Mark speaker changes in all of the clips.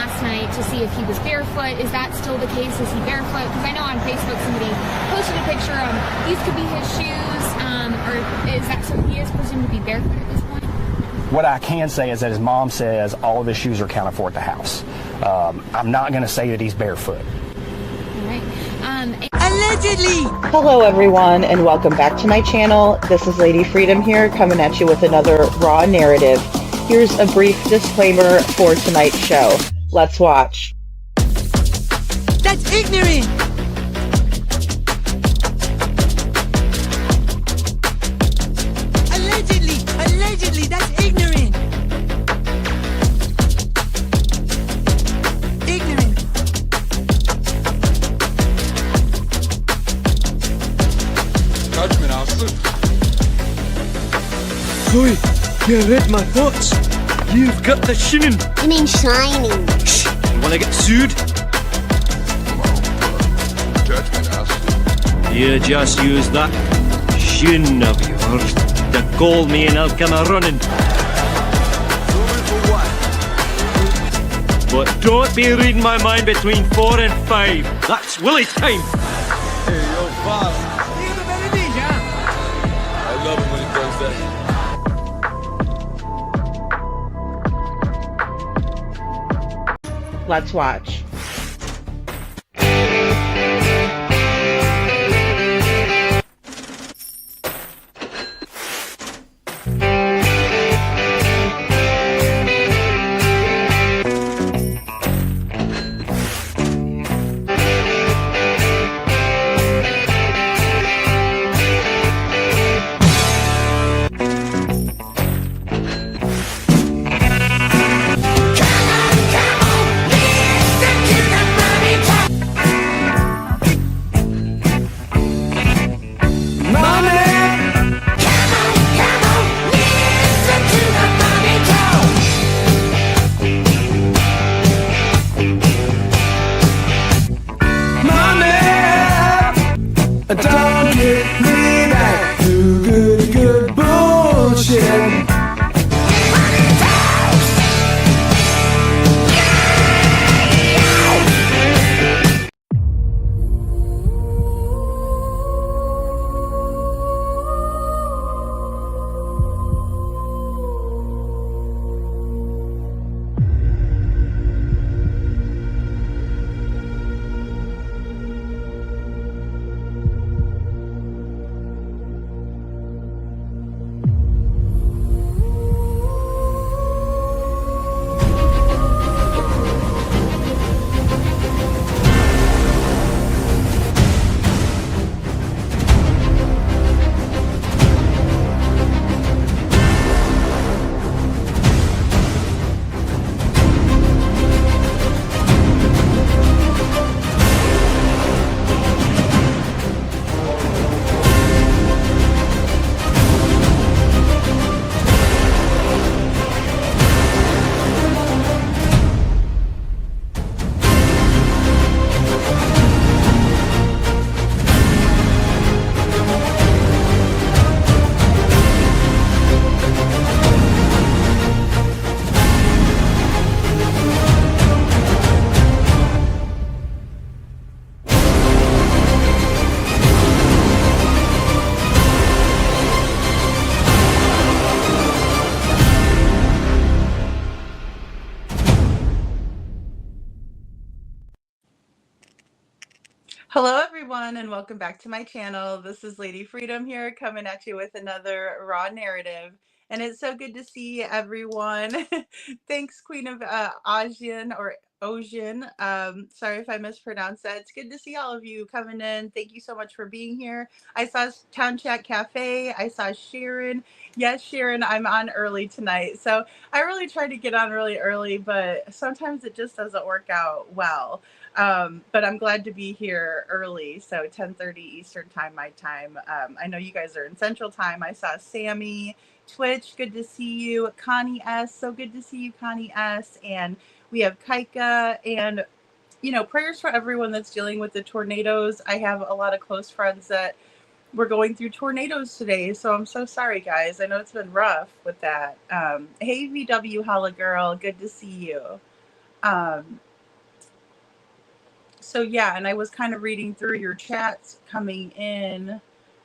Speaker 1: last night to see if he was barefoot. Is that still the case? Is he barefoot? Because I know on Facebook somebody posted a picture of these could be his shoes, or is that so he is presumed to be barefoot at this point?
Speaker 2: What I can say is that his mom says all of his shoes are accounted for at the house. I'm not going to say that he's barefoot.
Speaker 1: All right.
Speaker 3: Allegedly!
Speaker 4: Hello everyone and welcome back to my channel. This is Lady Freedom here coming at you with another raw narrative. Here's a brief disclaimer for tonight's show. Let's watch.
Speaker 3: That's ignorant! Allegedly, that's ignorant! Ignorant.
Speaker 5: Judgment, Austin.
Speaker 6: Chloe, you read my thoughts. You've got the shinin.
Speaker 7: You mean shining?
Speaker 6: Shh! You wanna get sued?
Speaker 5: Judgment, Austin.
Speaker 6: You just use that shin of yours to call me and I'll come a-running. But don't be reading my mind between 4 and 5. That's Willie time.
Speaker 5: Hey, yo, boss. I love him when he does that.
Speaker 4: Let's watch.
Speaker 8: Don't get me back to good bullshit.
Speaker 9: Hello everyone and welcome back to my channel. This is Lady Freedom here coming at you with another raw narrative, and it's so good to see everyone. Thanks Queen of Asian or Ocean. Sorry if I mispronounced that. It's good to see all of you coming in. Thank you so much for being here. I saw Town Chat Cafe. I saw Sharon. Yes, Sharon, I'm on early tonight. So I really try to get on really early, but sometimes it just doesn't work out well. But I'm glad to be here early. So 10:30 Eastern time, my time. I know you guys are in Central time. I saw Sammy, Twitch. Good to see you. Connie S. So good to see you, Connie S. And we have Kaika, and you know, prayers for everyone that's dealing with the tornadoes. I have a lot of close friends that were going through tornadoes today, so I'm so sorry, guys. I know it's been rough with that. Hey, VW Holla Girl, good to see you. Um, so yeah, and I was kind of reading through your chats coming in.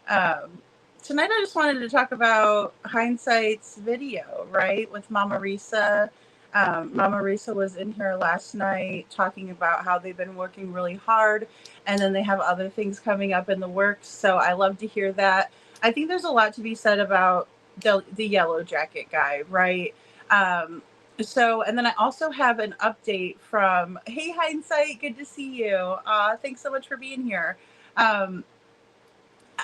Speaker 9: Um, Tonight I just wanted to talk about Hindsight's video, right, with Mama Risa. Mama Risa was in here last night talking about how they've been working really hard and then they have other things coming up in the works. So I love to hear that. I think there's a lot to be said about the Yellow Jacket guy, right? Um, and then I also have an update from, hey, Hindsight, good to see you. Thanks so much for being here. Um,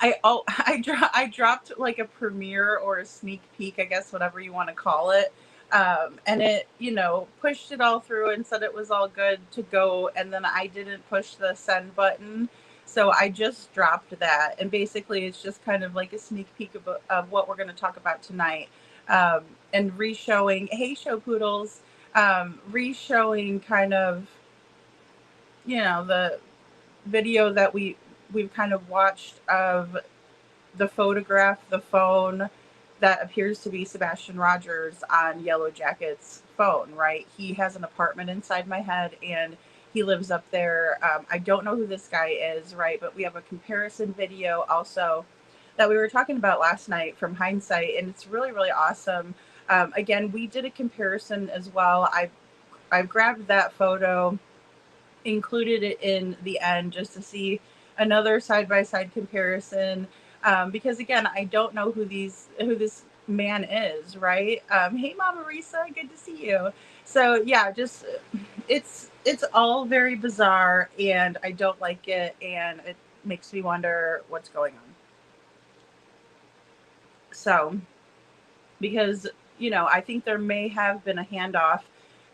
Speaker 9: I dropped like a premiere or a sneak peek, I guess, whatever you want to call it. And it, pushed it all through and said it was all good to go. And then I didn't push the send button. So I just dropped that. And basically it's just kind of like a sneak peek of what we're going to talk about tonight. And re-showing, hey, show poodles, re-showing kind of, the video that we've kind of watched of the photograph, the phone that appears to be Sebastian Rogers on Yellow Jacket's phone, right? He has an apartment inside my head and he lives up there. I don't know who this guy is, right? But we have a comparison video also that we were talking about last night from Hindsight, and it's really, really awesome. Again, we did a comparison as well. I've grabbed that photo, included it in the end just to see another side-by-side comparison, because again, I don't know who this man is, right? Hey, Mama Risa, good to see you. So yeah, just it's all very bizarre, and I don't like it, and it makes me wonder what's going on. So, because I think there may have been a handoff.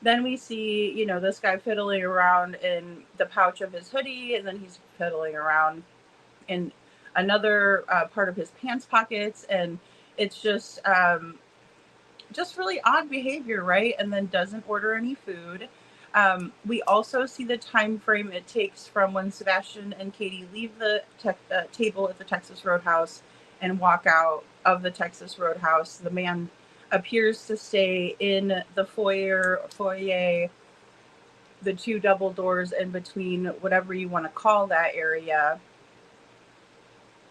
Speaker 9: Then we see, this guy fiddling around in the pouch of his hoodie, and then he's fiddling around in another part of his pants pockets, and it's just really odd behavior, right? And then doesn't order any food. We also see the time frame it takes from when Sebastian and Katie leave the table at the Texas Roadhouse and walk out of the Texas Roadhouse. The man appears to stay in the foyer, the two double doors in between, whatever you want to call that area.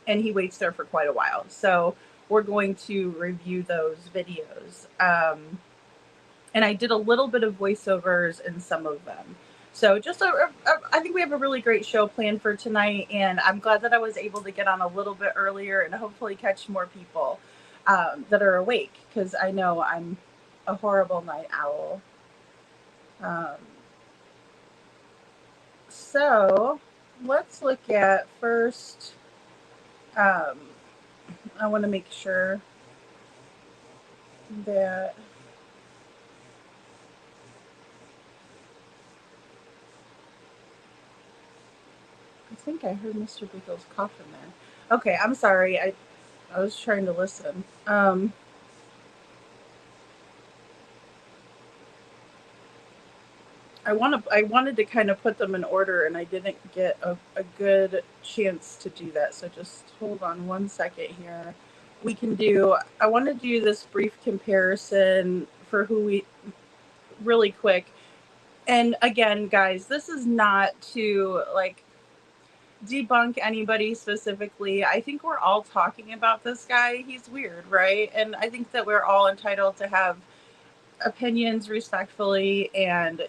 Speaker 9: And he waits there for quite a while. So we're going to review those videos. And I did a little bit of voiceovers in some of them. So just I think we have a really great show planned for tonight. And I'm glad that I was able to get on a little bit earlier and hopefully catch more people that are awake, because I know I'm a horrible night owl. So let's look at first. I want to make sure that I think I heard Mr. Beagle's cough in there. Okay, I'm sorry. I was trying to listen. I wanted to kind of put them in order, and I didn't get a good chance to do that. So just hold on one second here. I want to do this brief comparison for really quick. And again, guys, this is not to debunk anybody specifically. I think we're all talking about this guy. He's weird, right? And I think that we're all entitled to have opinions respectfully and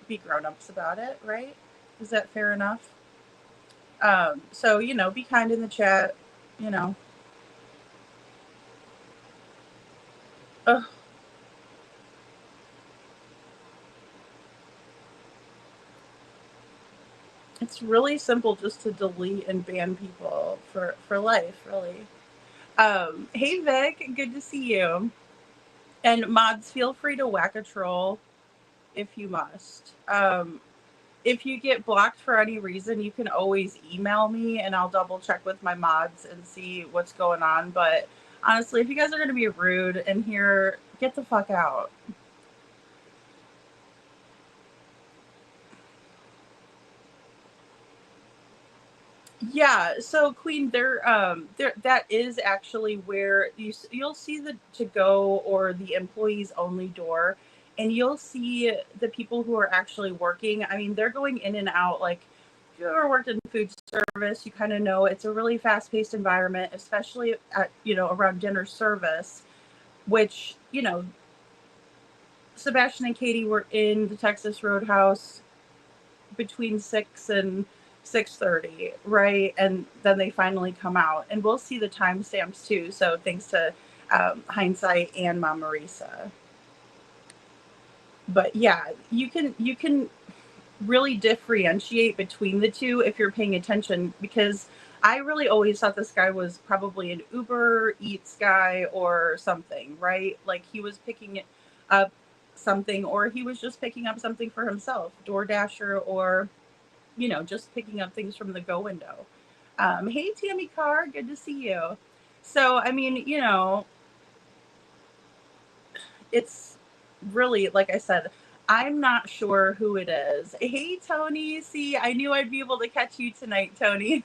Speaker 9: be grown-ups about it, right? Is that fair enough? So be kind in the chat. Ugh. It's really simple just to delete and ban people for life, really. Hey Vic, good to see you. And mods, feel free to whack a troll if you must. If you get blocked for any reason, you can always email me and I'll double check with my mods and see what's going on. But honestly, if you guys are going to be rude in here, get the fuck out. Yeah, so Queen, there that is actually where you'll see the to-go or the employees only door and you'll see the people who are actually working. I mean, they're going in and out. Like, if you ever worked in food service, you kind of know it's a really fast-paced environment, especially at, around dinner service, which, Sebastian and Katie were in the Texas Roadhouse between 6 and 6:30, right? And then they finally come out, and we'll see the timestamps too. So thanks to Hindsight and Mom Marisa. But yeah, you can really differentiate between the two if you're paying attention, because I really always thought this guy was probably an Uber Eats guy or something, right? Like he was picking up something, or he was just picking up something for himself, DoorDasher, or just picking up things from the go window. Hey, Tammy Carr, good to see you. So, I mean, it's really, like I said, I'm not sure who it is. Hey, Tony. See, I knew I'd be able to catch you tonight, Tony.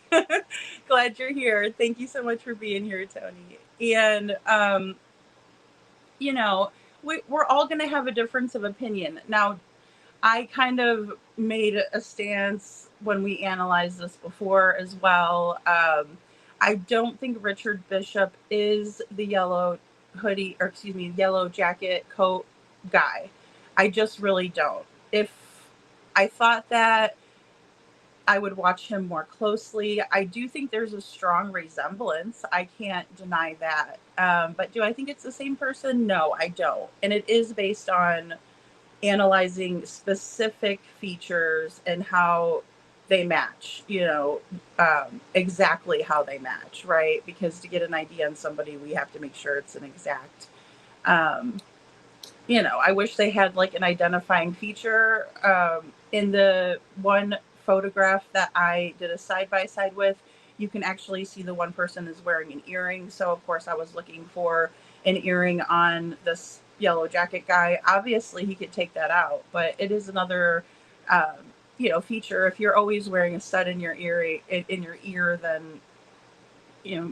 Speaker 9: Glad you're here. Thank you so much for being here, Tony. And, we're all going to have a difference of opinion. Now, I kind of made a stance when we analyzed this before as well. I don't think Richard Bishop is the yellow yellow jacket coat guy. I just really don't. If I thought that, I would watch him more closely. I do think there's a strong resemblance. I can't deny that. But do I think it's the same person? No, I don't. And it is based on analyzing specific features and how they match, exactly how they match, right? Because to get an idea on somebody, we have to make sure it's an exact, I wish they had like an identifying feature. In the one photograph that I did a side-by-side with, you can actually see the one person is wearing an earring. So of course I was looking for an earring on this yellow jacket guy. Obviously he could take that out, but it is another feature. If you're always wearing a stud in your ear, then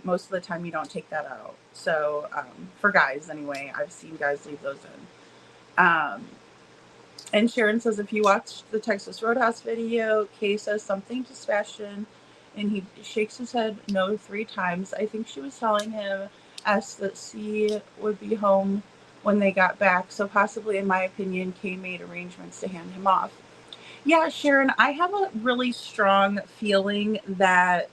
Speaker 9: most of the time you don't take that out. So for guys anyway, I've seen guys leave those in. And Sharon says, if you watched the Texas Roadhouse video, Kay says something to Sebastian and he shakes his head no 3 times. I think she was telling him that C would be home when they got back. So possibly, in my opinion, Kay made arrangements to hand him off. Yeah, Sharon, I have a really strong feeling that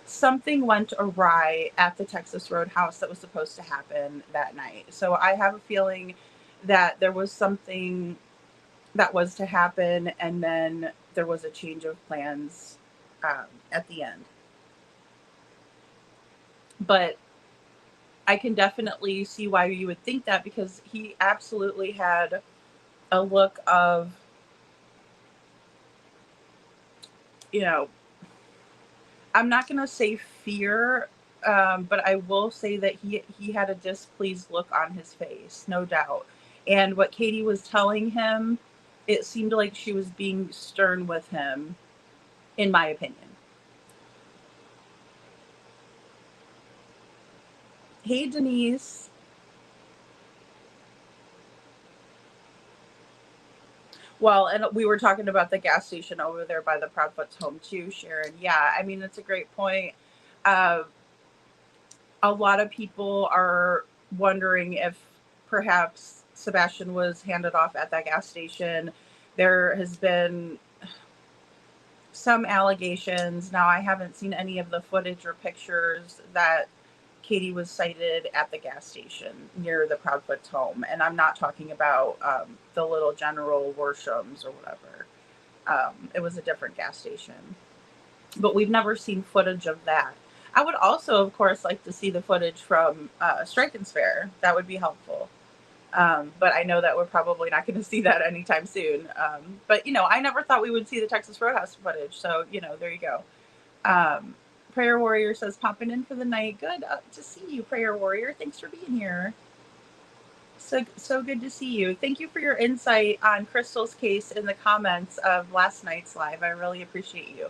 Speaker 9: something went awry at the Texas Roadhouse that was supposed to happen that night. So I have a feeling that there was something that was to happen, and then there was a change of plans at the end. But I can definitely see why you would think that, because he absolutely had a look of, I'm not going to say fear, but I will say that he had a displeased look on his face, no doubt. And what Katie was telling him, it seemed like she was being stern with him, in my opinion. Hey, Denise. Well, and we were talking about the gas station over there by the Proudfoot's home too, Sharon. Yeah, I mean, that's a great point. A lot of people are wondering if perhaps Sebastian was handed off at that gas station. There has been some allegations. Now, I haven't seen any of the footage or pictures that Katie was sighted at the gas station near the Proudfoot's home. And I'm not talking about the little General Worsham's or whatever. It was a different gas station. But we've never seen footage of that. I would also, of course, like to see the footage from Strike and Spare. That would be helpful. But I know that we're probably not going to see that anytime soon. But, I never thought we would see the Texas Roadhouse footage. So, there you go. Prayer Warrior says, popping in for the night. Good to see you, Prayer Warrior. Thanks for being here. So good to see you. Thank you for your insight on Crystal's case in the comments of last night's live. I really appreciate you.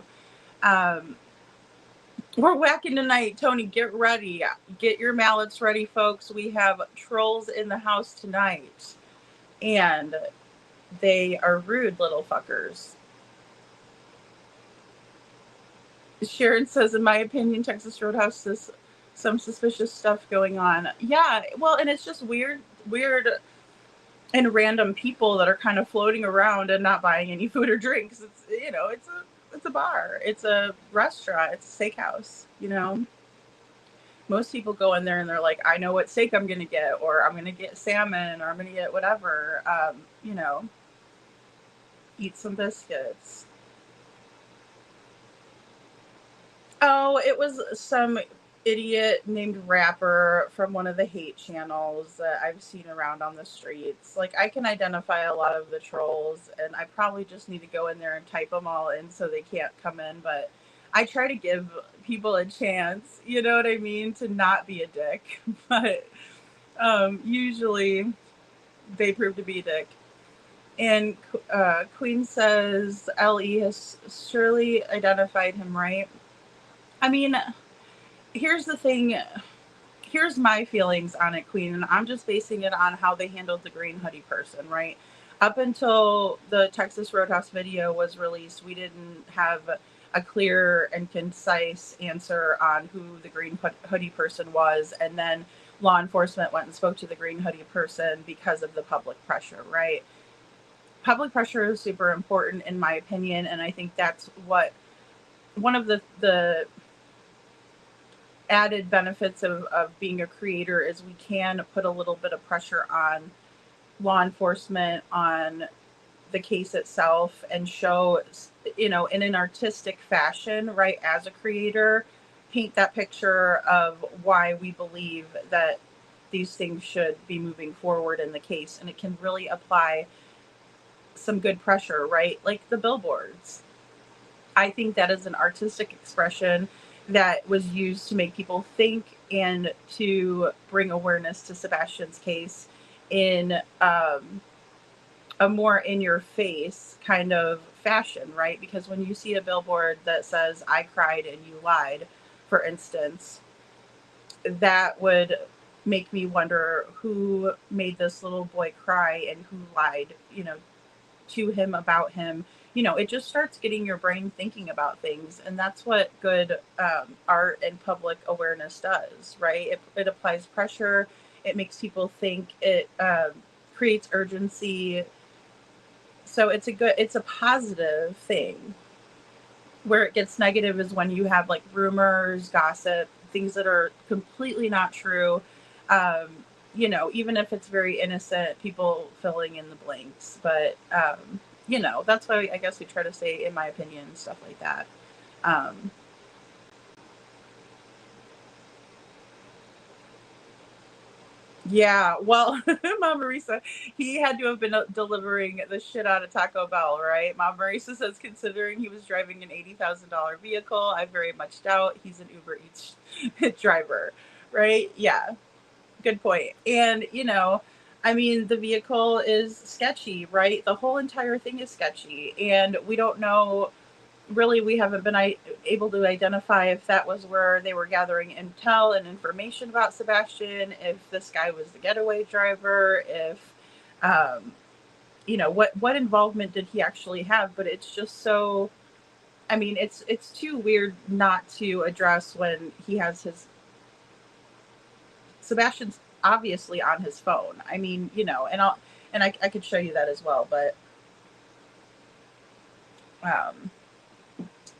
Speaker 9: We're whacking tonight. Tony, get ready. Get your mallets ready, folks. We have trolls in the house tonight. and they are rude little fuckers. Sharon says, in my opinion, Texas Roadhouse is some suspicious stuff going on. Yeah, well, and it's just weird and random people that are kind of floating around and not buying any food or drinks. It's, you know, it's a bar, it's a restaurant, it's a steakhouse. You know, most people go in there and they're like, I know what steak I'm gonna get, or I'm gonna get salmon, or I'm gonna get whatever. You know, eat some biscuits. Oh, it was some idiot named Rapper from one of the hate channels that I've seen around on the streets. Like, I can identify a lot of the trolls, and I probably just need to go in there and type them all in so they can't come in. But I try to give people a chance, you know what I mean, to not be a dick. But usually they prove to be a dick. And Queen says LE has surely identified him, right? I mean, here's the thing. Here's my feelings on it, Queen, and I'm just basing it on how they handled the green hoodie person, right? Up until the Texas Roadhouse video was released, we didn't have a clear and concise answer on who the green hoodie person was, and then law enforcement went and spoke to the green hoodie person because of the public pressure, right? Public pressure is super important, in my opinion, and I think that's what one of the added benefits of being a creator is we can put a little bit of pressure on law enforcement, on the case itself, and show, you know, in an artistic fashion, right, as a creator, paint that picture of why we believe that these things should be moving forward in the case. And it can really apply some good pressure, right? Like the billboards. I think that is an artistic expression that was used to make people think and to bring awareness to Sebastian's case in a more in-your-face kind of fashion, right? Because when you see a billboard that says, I cried and you lied, for instance, that would make me wonder who made this little boy cry and who lied, you know, to him, about him. You know, it just starts getting your brain thinking about things, and that's what good art and public awareness does, right? It applies pressure, it makes people think, it creates urgency. So it's a positive thing. Where it gets negative is when you have like rumors, gossip, things that are completely not true. You know, even if it's very innocent, people filling in the blanks. But you know, that's why I guess we try to say, in my opinion, stuff like that. Yeah, well, Mom Marisa, he had to have been delivering the shit out of Taco Bell, right? Mom Marisa says, considering he was driving an $80,000 vehicle, I very much doubt he's an Uber Eats driver, right? Yeah, good point. And, you know, I mean, the vehicle is sketchy, right? The whole entire thing is sketchy. And we don't know, really, we haven't been able to identify if that was where they were gathering intel and information about Sebastian, if this guy was the getaway driver, if, you know, what involvement did he actually have? But it's just so, I mean, it's too weird not to address when he has Sebastian's obviously on his phone. I mean, you know, and I could show you that as well, but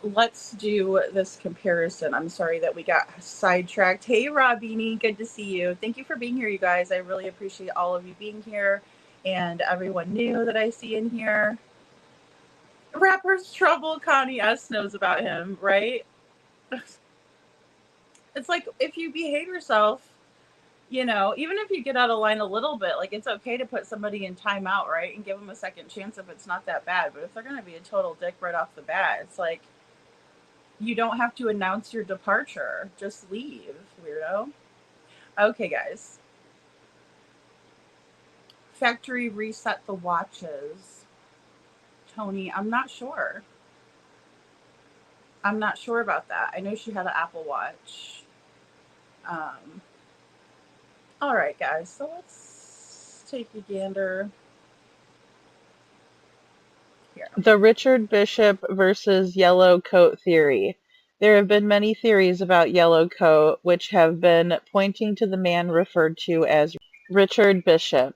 Speaker 9: let's do this comparison. I'm sorry that we got sidetracked. Hey, Robini, good to see you. Thank you for being here, you guys. I really appreciate all of you being here and everyone new that I see in here. Rapper's Trouble, Connie S. knows about him, right? It's like, if you behave yourself, you know, even if you get out of line a little bit, like, it's okay to put somebody in timeout, right? And give them a second chance if it's not that bad. But if they're going to be a total dick right off the bat, it's like, you don't have to announce your departure. Just leave, weirdo. Okay, guys. Factory reset the watches. Tony, I'm not sure. I'm not sure about that. I know she had an Apple Watch. All right, guys. So let's take a gander. here.
Speaker 4: The Richard Bishop versus Yellow Coat theory. There have been many theories about Yellow Coat, which have been pointing to the man referred to as Richard Bishop.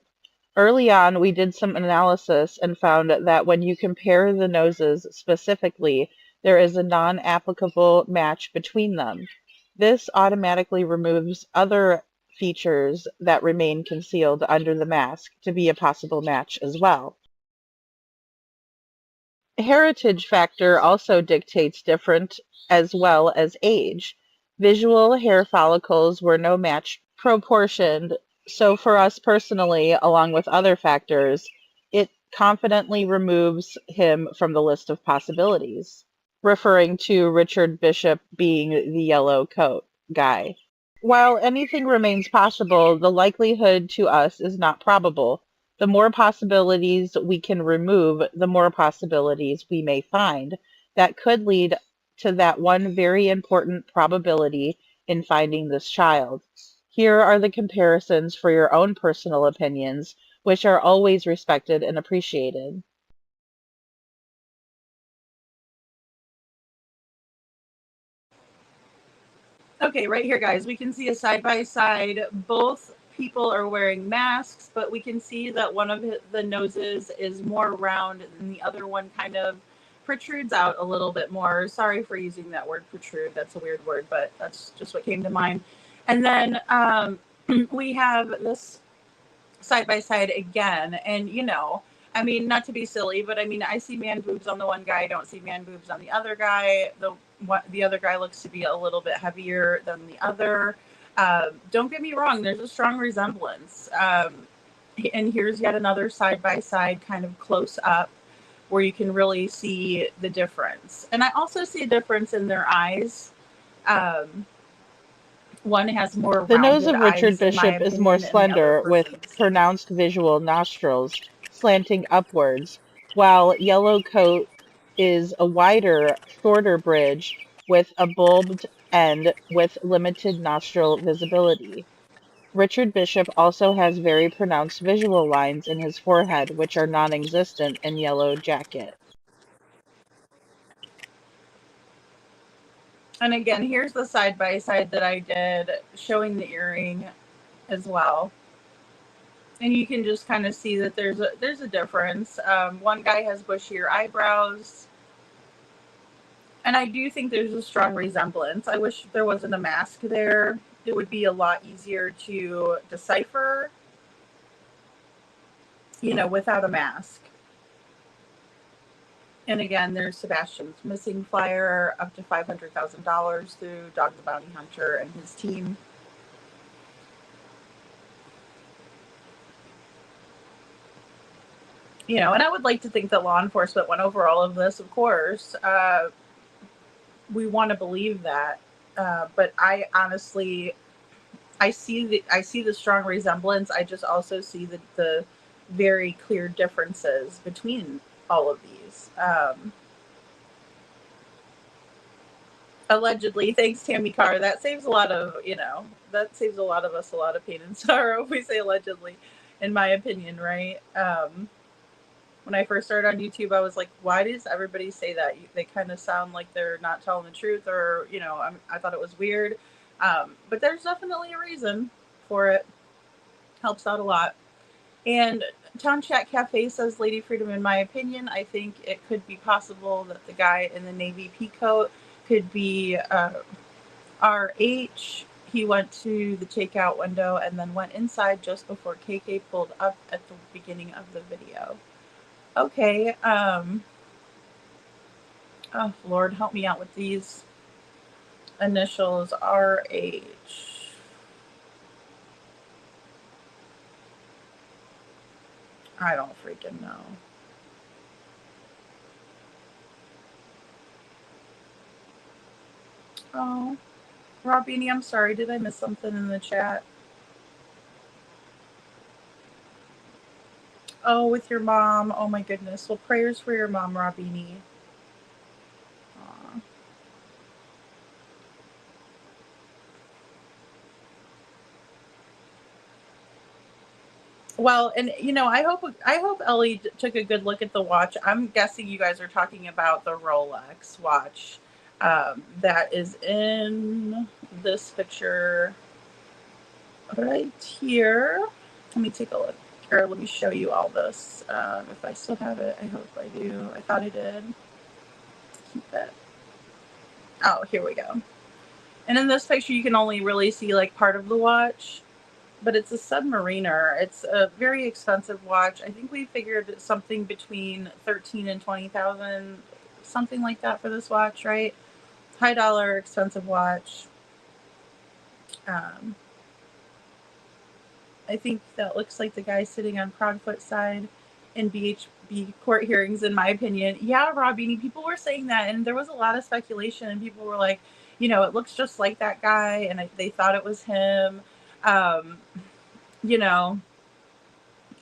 Speaker 4: Early on, we did some analysis and found that when you compare the noses specifically, there is a non-applicable match between them. This automatically removes other features that remain concealed under the mask to be a possible match as well. Heritage factor also dictates different as well as age. Visual hair follicles were no match proportioned, so for us personally, along with other factors, it confidently removes him from the list of possibilities, referring to Richard Bishop being the yellow coat guy. While anything remains possible, the likelihood to us is not probable. The more possibilities we can remove, the more possibilities we may find that could lead to that one very important probability in finding this child. Here are the comparisons for your own personal opinions, which are always respected and appreciated.
Speaker 9: Okay, right here, guys, we can see a side-by-side. Both people are wearing masks, but we can see that one of the noses is more round and the other one kind of protrudes out a little bit more. Sorry for using that word protrude. That's a weird word, but that's just what came to mind. And then we have this side-by-side again. And, you know, I mean, not to be silly, but I mean, I see man boobs on the one guy. I don't see man boobs on the other guy. The other guy looks to be a little bit heavier than the other. Don't get me wrong. There's a strong resemblance. And here's yet another side-by-side kind of close up where you can really see the difference. And I also see a difference in their eyes. One has more
Speaker 4: The nose
Speaker 9: rounded
Speaker 4: of Richard
Speaker 9: eyes, in my
Speaker 4: Bishop is more
Speaker 9: opinion, and the other
Speaker 4: slender, with
Speaker 9: person's.
Speaker 4: pronounced visual nostrils slanting upwards, while Yellow Coat is a wider, shorter bridge with a bulbed end with limited nostril visibility. Richard Bishop also has very pronounced visual lines in his forehead, which are non-existent in Yellow Jacket.
Speaker 9: And again, here's the side by side that I did showing the earring as well. And you can just kind of see that there's a difference. One guy has bushier eyebrows. And I do think there's a strong resemblance. I wish there wasn't a mask there. It would be a lot easier to decipher, you know, without a mask. And again, there's Sebastian's missing flyer, up to $500,000 through Dog the Bounty Hunter and his team. You know, and I would like to think that law enforcement went over all of this, of course. We want to believe that. But I honestly, I see the strong resemblance. I just also see the very clear differences between all of these. Allegedly, thanks Tammy Carr. That saves a lot of, you know, that saves a lot of us a lot of pain and sorrow if we say allegedly, in my opinion, right? When I first started on YouTube, I was like, why does everybody say that? They kind of sound like they're not telling the truth, or, you know, I thought it was weird. But there's definitely a reason for it. Helps out a lot. And Town Chat Cafe says, Lady Freedom, in my opinion, I think it could be possible that the guy in the navy pea coat could be RH. He went to the takeout window and then went inside just before KK pulled up at the beginning of the video. Okay. Oh, Lord, help me out with these initials. RH. I don't freaking know. Oh, Robbini, I'm sorry. Did I miss something in the chat? Oh, with your mom. Oh, my goodness. Well, prayers for your mom, Robbini. Aw. Well, and I hope Ellie took a good look at the watch. I'm guessing you guys are talking about the Rolex watch that is in this picture right here. Let me take a look, or let me show you all this. If I still have it, I hope I do. I thought I did. Keep it. Oh, here we go. And in this picture, you can only really see like part of the watch, but it's a Submariner. It's a very expensive watch. I think we figured something between 13 and 20,000, something like that for this watch, right? High dollar, expensive watch. Um, I think that looks like the guy sitting on Proudfoot's side in BHB court hearings, in my opinion. Yeah, Robbie, people were saying that, and there was a lot of speculation, and people were like, it looks just like that guy, and they thought it was him. Um, you know,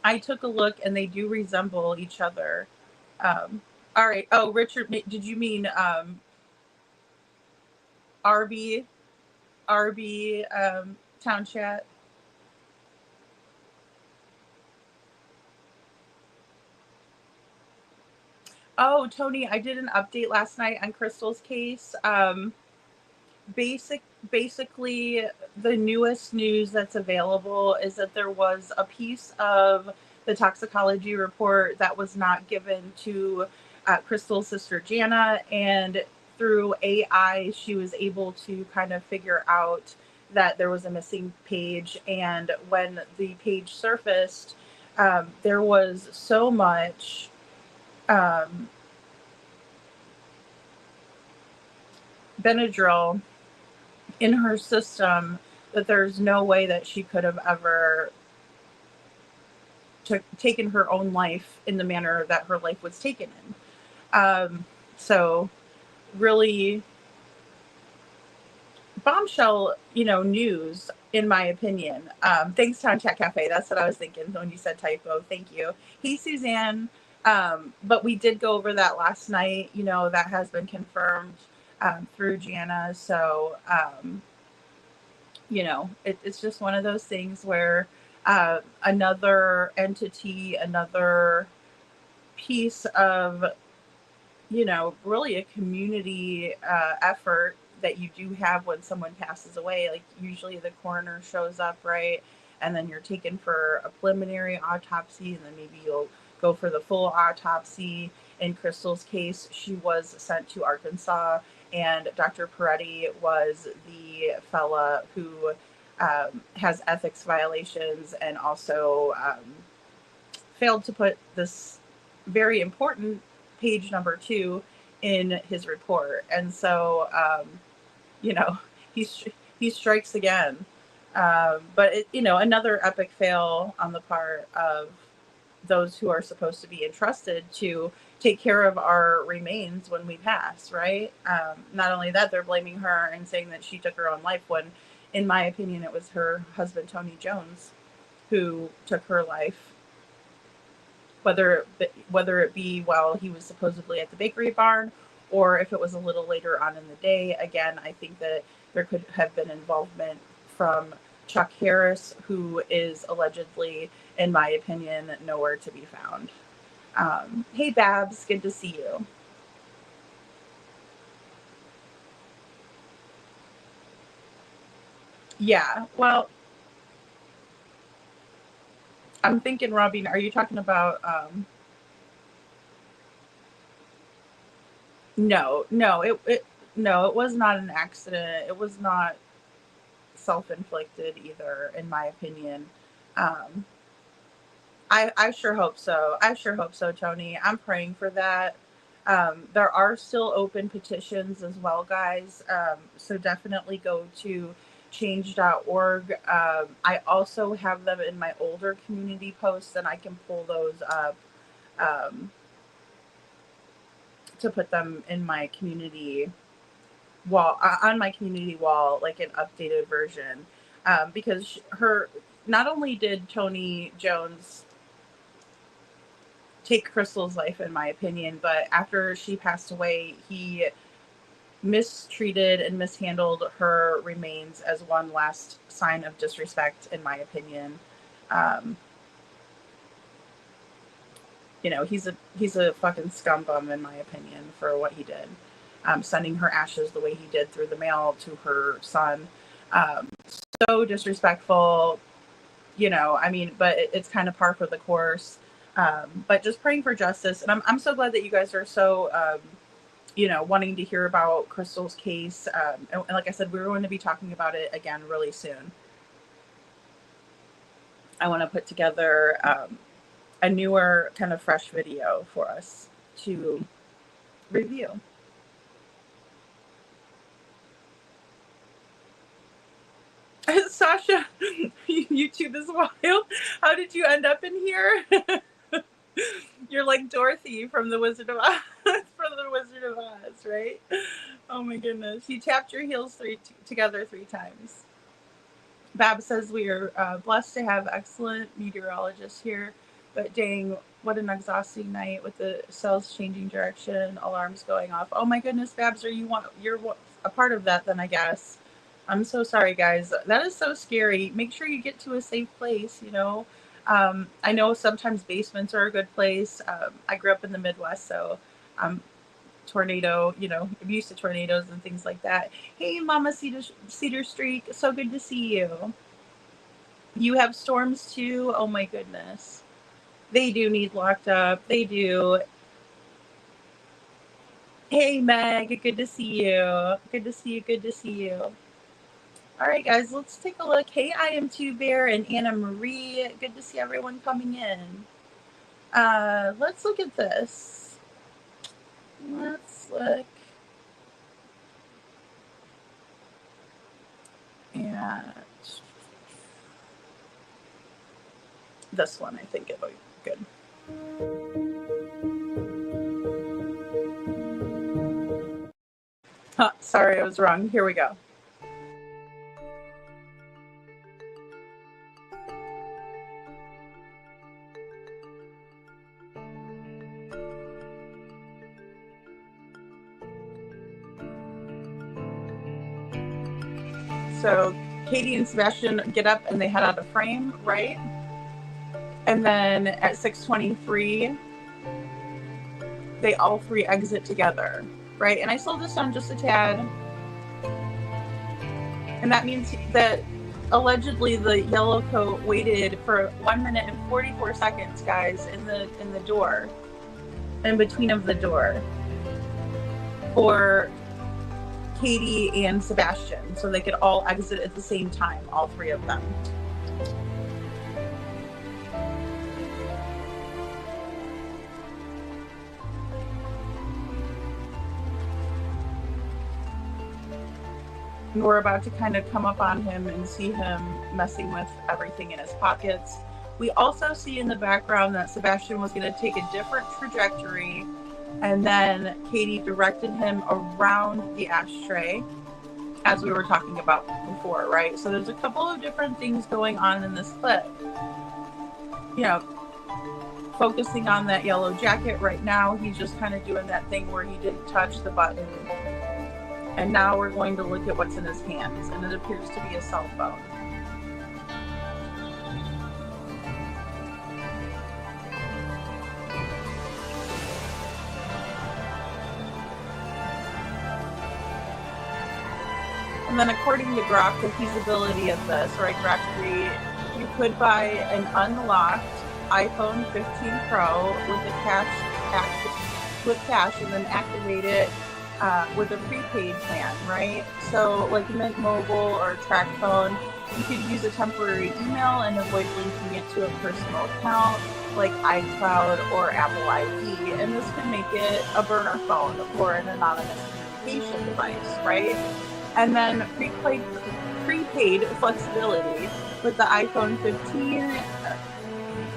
Speaker 9: I took a look, and they do resemble each other. All right. Oh, Richard, did you mean RB Town Chat? Oh, Tony, I did an update last night on Crystal's case. Basically, the newest news that's available is that there was a piece of the toxicology report that was not given to Crystal's sister Jana, and through AI, she was able to kind of figure out that there was a missing page. And when the page surfaced, there was so much Benadryl in her system that there's no way that she could have ever taken her own life in the manner that her life was taken in. So really bombshell, news, in my opinion. Thanks, Town Chat Cafe. That's what I was thinking when you said typo. Thank you. Hey, Suzanne. But we did go over that last night. That has been confirmed through Jana. So, it's just one of those things where another entity, another piece of, really a community effort that you do have when someone passes away. Like usually the coroner shows up, right? And then you're taken for a preliminary autopsy, and then maybe you'll go for the full autopsy. In Crystal's case, she was sent to Arkansas, and Dr. Peretti was the fella who has ethics violations, and also failed to put this very important page number 2 in his report. And so, he strikes again. But another epic fail on the part of those who are supposed to be entrusted to take care of our remains when we pass, right? Not only that, they're blaming her and saying that she took her own life, when, in my opinion, it was her husband, Tony Jones, who took her life. Whether it be while he was supposedly at the bakery barn, or if it was a little later on in the day. Again, I think that there could have been involvement from Chuck Harris, who is allegedly, in my opinion, nowhere to be found. Hey, Babs, good to see you. Yeah, well, I'm thinking, Robin, are you talking about no, it was not an accident. It was not self-inflicted either, in my opinion. I sure hope so. I sure hope so, Tony. I'm praying for that. There are still open petitions as well, guys. So definitely go to change.org. I also have them in my older community posts, and I can pull those up to put them in my community wall, on my community wall, like an updated version. Because not only did Tony Jones take Crystal's life, in my opinion, but after she passed away, he mistreated and mishandled her remains as one last sign of disrespect, in my opinion. you know, he's a fucking scum bum in my opinion for what he did, sending her ashes the way he did through the mail to her son. So disrespectful, you know. I mean, but it's kind of par for the course. But just praying for justice, and I'm so glad that you guys are so you know, wanting to hear about Crystal's case. And like I said, we're going to be talking about it again really soon. I want to put together a newer kind of fresh video for us to review. Sasha, YouTube is wild. How did you end up in here? You're like Dorothy from the Wizard of Oz, right? Oh my goodness. You tapped your heels together 3 times. Bab says we are blessed to have excellent meteorologists here, but dang, what an exhausting night with the cells changing direction, alarms going off. Oh my goodness, Babs, you're a part of that then, I guess. I'm so sorry, guys. That is so scary. Make sure you get to a safe place, you know. I know sometimes basements are a good place. I grew up in the Midwest, so tornado, you know, I'm used to tornadoes and things like that. Hey, Mama Cedar Streak, so good to see you. You have storms too? Oh my goodness. They do need locked up. They do. Hey, Meg, good to see you. Good to see you. Good to see you. All right, guys, let's take a look. Hey, I am Two Bear and Anna Marie. Good to see everyone coming in. Let's look at this. Let's look at this one. I think it'll be good. Huh, sorry, I was wrong. Here we go. So Katie and Sebastian get up and they head out of frame, right? And then at 6:23, they all 3 exit together, right? And I slowed this down just a tad. And that means that allegedly the yellow coat waited for 1 minute and 44 seconds, guys, in the door, in between of the door, for Katie and Sebastian, so they could all exit at the same time, all 3 of them. And we're about to kind of come up on him and see him messing with everything in his pockets. We also see in the background that Sebastian was going to take a different trajectory, and then Katie directed him around the ashtray, as we were talking about before, right? So there's a couple of different things going on in this clip. You know, focusing on that yellow jacket right now, he's just kind of doing that thing where he didn't touch the button. And now we're going to look at what's in his hands, and it appears to be a cell phone. And then according to Grok, the feasibility of this, right, Grok 3, you could buy an unlocked iPhone 15 Pro with cash and then activate it with a prepaid plan, right? So like Mint Mobile or TrackPhone, you could use a temporary email and avoid linking it to a personal account like iCloud or Apple ID, and this could make it a burner phone or an anonymous communication device, right? And then prepaid flexibility with the iPhone 15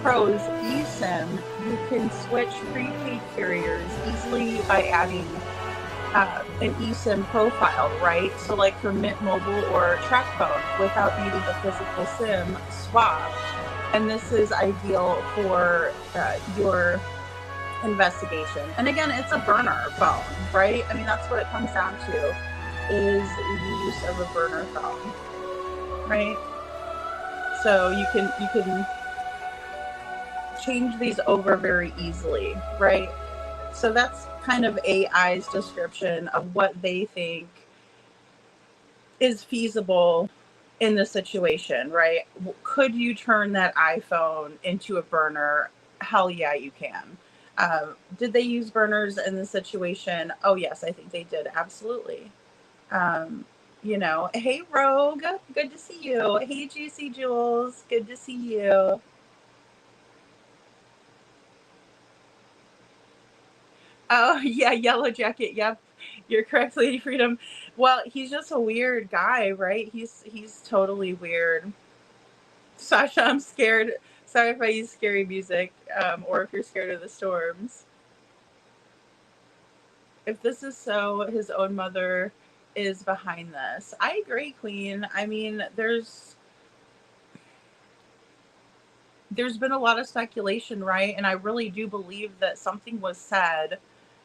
Speaker 9: Pro's eSIM, you can switch prepaid carriers easily by adding an eSIM profile, right? So like for Mint Mobile or TrackPhone without needing a physical SIM swap. And this is ideal for your investigation. And again, it's a burner phone, right? I mean, that's what it comes down to, is the use of a burner phone, right? So you can change these over very easily, right? So that's kind of AI's description of what they think is feasible in the situation, right? Could you turn that iPhone into a burner? Hell yeah, you can. Did they use burners in the situation? Oh yes, I think they did. Absolutely. You know, hey Rogue, good to see you. Hey Juicy Jules, good to see you. Oh yeah, Yellow Jacket. Yep, you're correct, Lady Freedom. Well, he's just a weird guy, right? He's totally weird. Sasha, I'm scared. Sorry if I use scary music, or if you're scared of the storms. If this is so, his own mother is behind this. I agree, Queen. I mean, there's been a lot of speculation, right? And I really do believe that something was said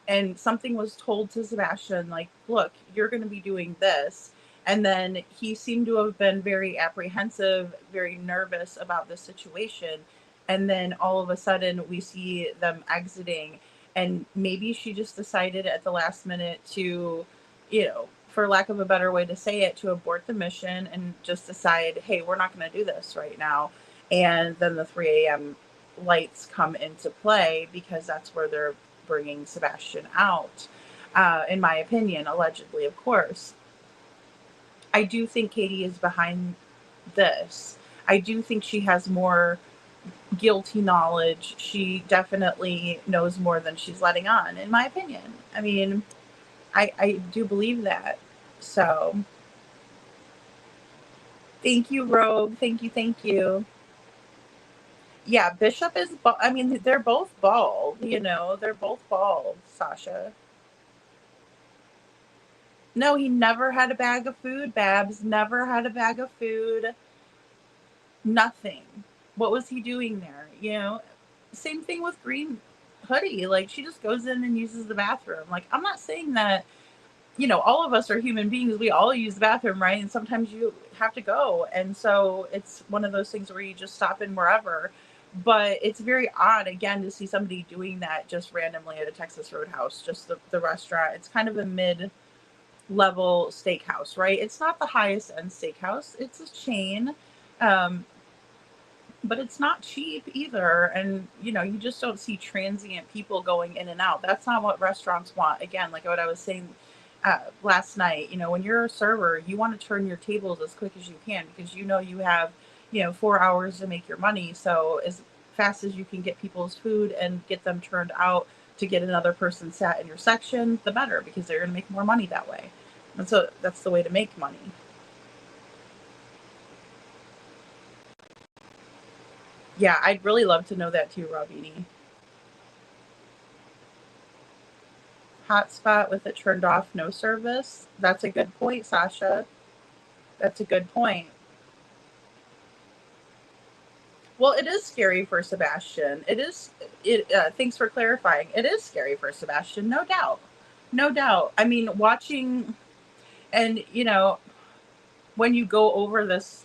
Speaker 9: and something was told to Sebastian, like, look, you're going to be doing this. And then he seemed to have been very apprehensive, very nervous about the situation. And then all of a sudden we see them exiting. And maybe she just decided at the last minute to, you know, for lack of a better way to say it, to abort the mission and just decide, hey, we're not going to do this right now. And then the 3 a.m. lights come into play because that's where they're bringing Sebastian out, in my opinion, allegedly, of course. I do think Katie is behind this. I do think she has more guilty knowledge. She definitely knows more than she's letting on, in my opinion. I mean, I do believe that. So, thank you, Rogue. Thank you, thank you. Yeah, Bishop is, I mean, they're both bald, you know, they're both bald, Sasha. No, he never had a bag of food, Babs. Never had a bag of food. Nothing. What was he doing there? You know, same thing with Green Hoodie. Like, she just goes in and uses the bathroom. Like, I'm not saying that, you know, all of us are human beings. We all use the bathroom, right? And sometimes you have to go. And so it's one of those things where you just stop in wherever. But it's very odd, again, to see somebody doing that just randomly at a Texas Roadhouse, just the restaurant. It's kind of a mid-level steakhouse, right? It's not the highest end steakhouse. It's a chain. But it's not cheap either. And, you know, you just don't see transient people going in and out. That's not what restaurants want. Again, like what I was saying last night, you know, when you're a server, you want to turn your tables as quick as you can because you know you have, you know, 4 hours to make your money. So as fast as you can get people's food and get them turned out to get another person sat in your section, the better, because they're going to make more money that way. And so that's the way to make money. Yeah, I'd really love to know that too, Robini. Hotspot with it turned off, no service. That's a good point, Sasha. That's a good point. Well, it is scary for Sebastian. Thanks for clarifying. It is scary for Sebastian, no doubt. No doubt. I mean, watching, and, you know, when you go over this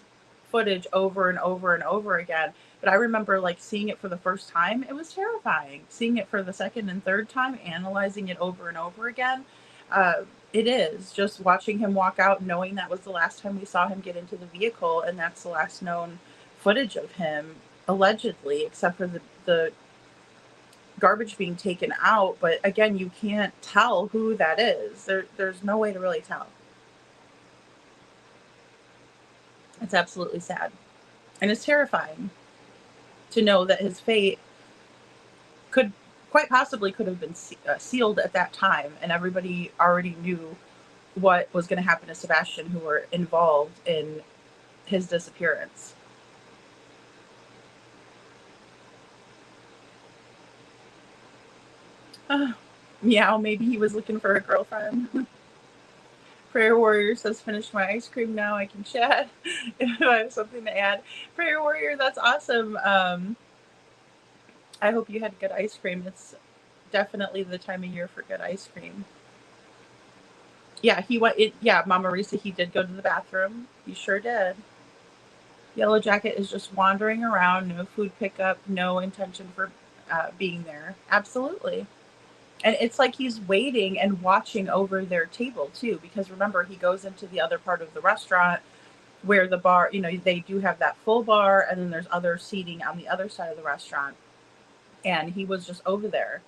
Speaker 9: footage over and over and over again, but I remember like seeing it for the first time, it was terrifying. Seeing it for the second and third time, analyzing it over and over again, it is. Just watching him walk out, knowing that was the last time we saw him get into the vehicle, and that's the last known footage of him, allegedly, except for the garbage being taken out. But again, you can't tell who that is. There's no way to really tell. It's absolutely sad. And it's terrifying to know that his fate could have been sealed at that time, and everybody already knew what was going to happen to Sebastian, who were involved in his disappearance. Meow, maybe he was looking for a girlfriend. Prayer Warrior says, finished my ice cream now, I can chat if I have something to add. Prayer Warrior, that's awesome. I hope you had good ice cream. It's definitely the time of year for good ice cream. Yeah, Mama Risa, he did go to the bathroom. He sure did. Yellow Jacket is just wandering around, no food pickup, no intention for being there. Absolutely. And it's like he's waiting and watching over their table too, because remember, he goes into the other part of the restaurant where the bar, they do have that full bar, and then there's other seating on the other side of the restaurant. And he was just over there.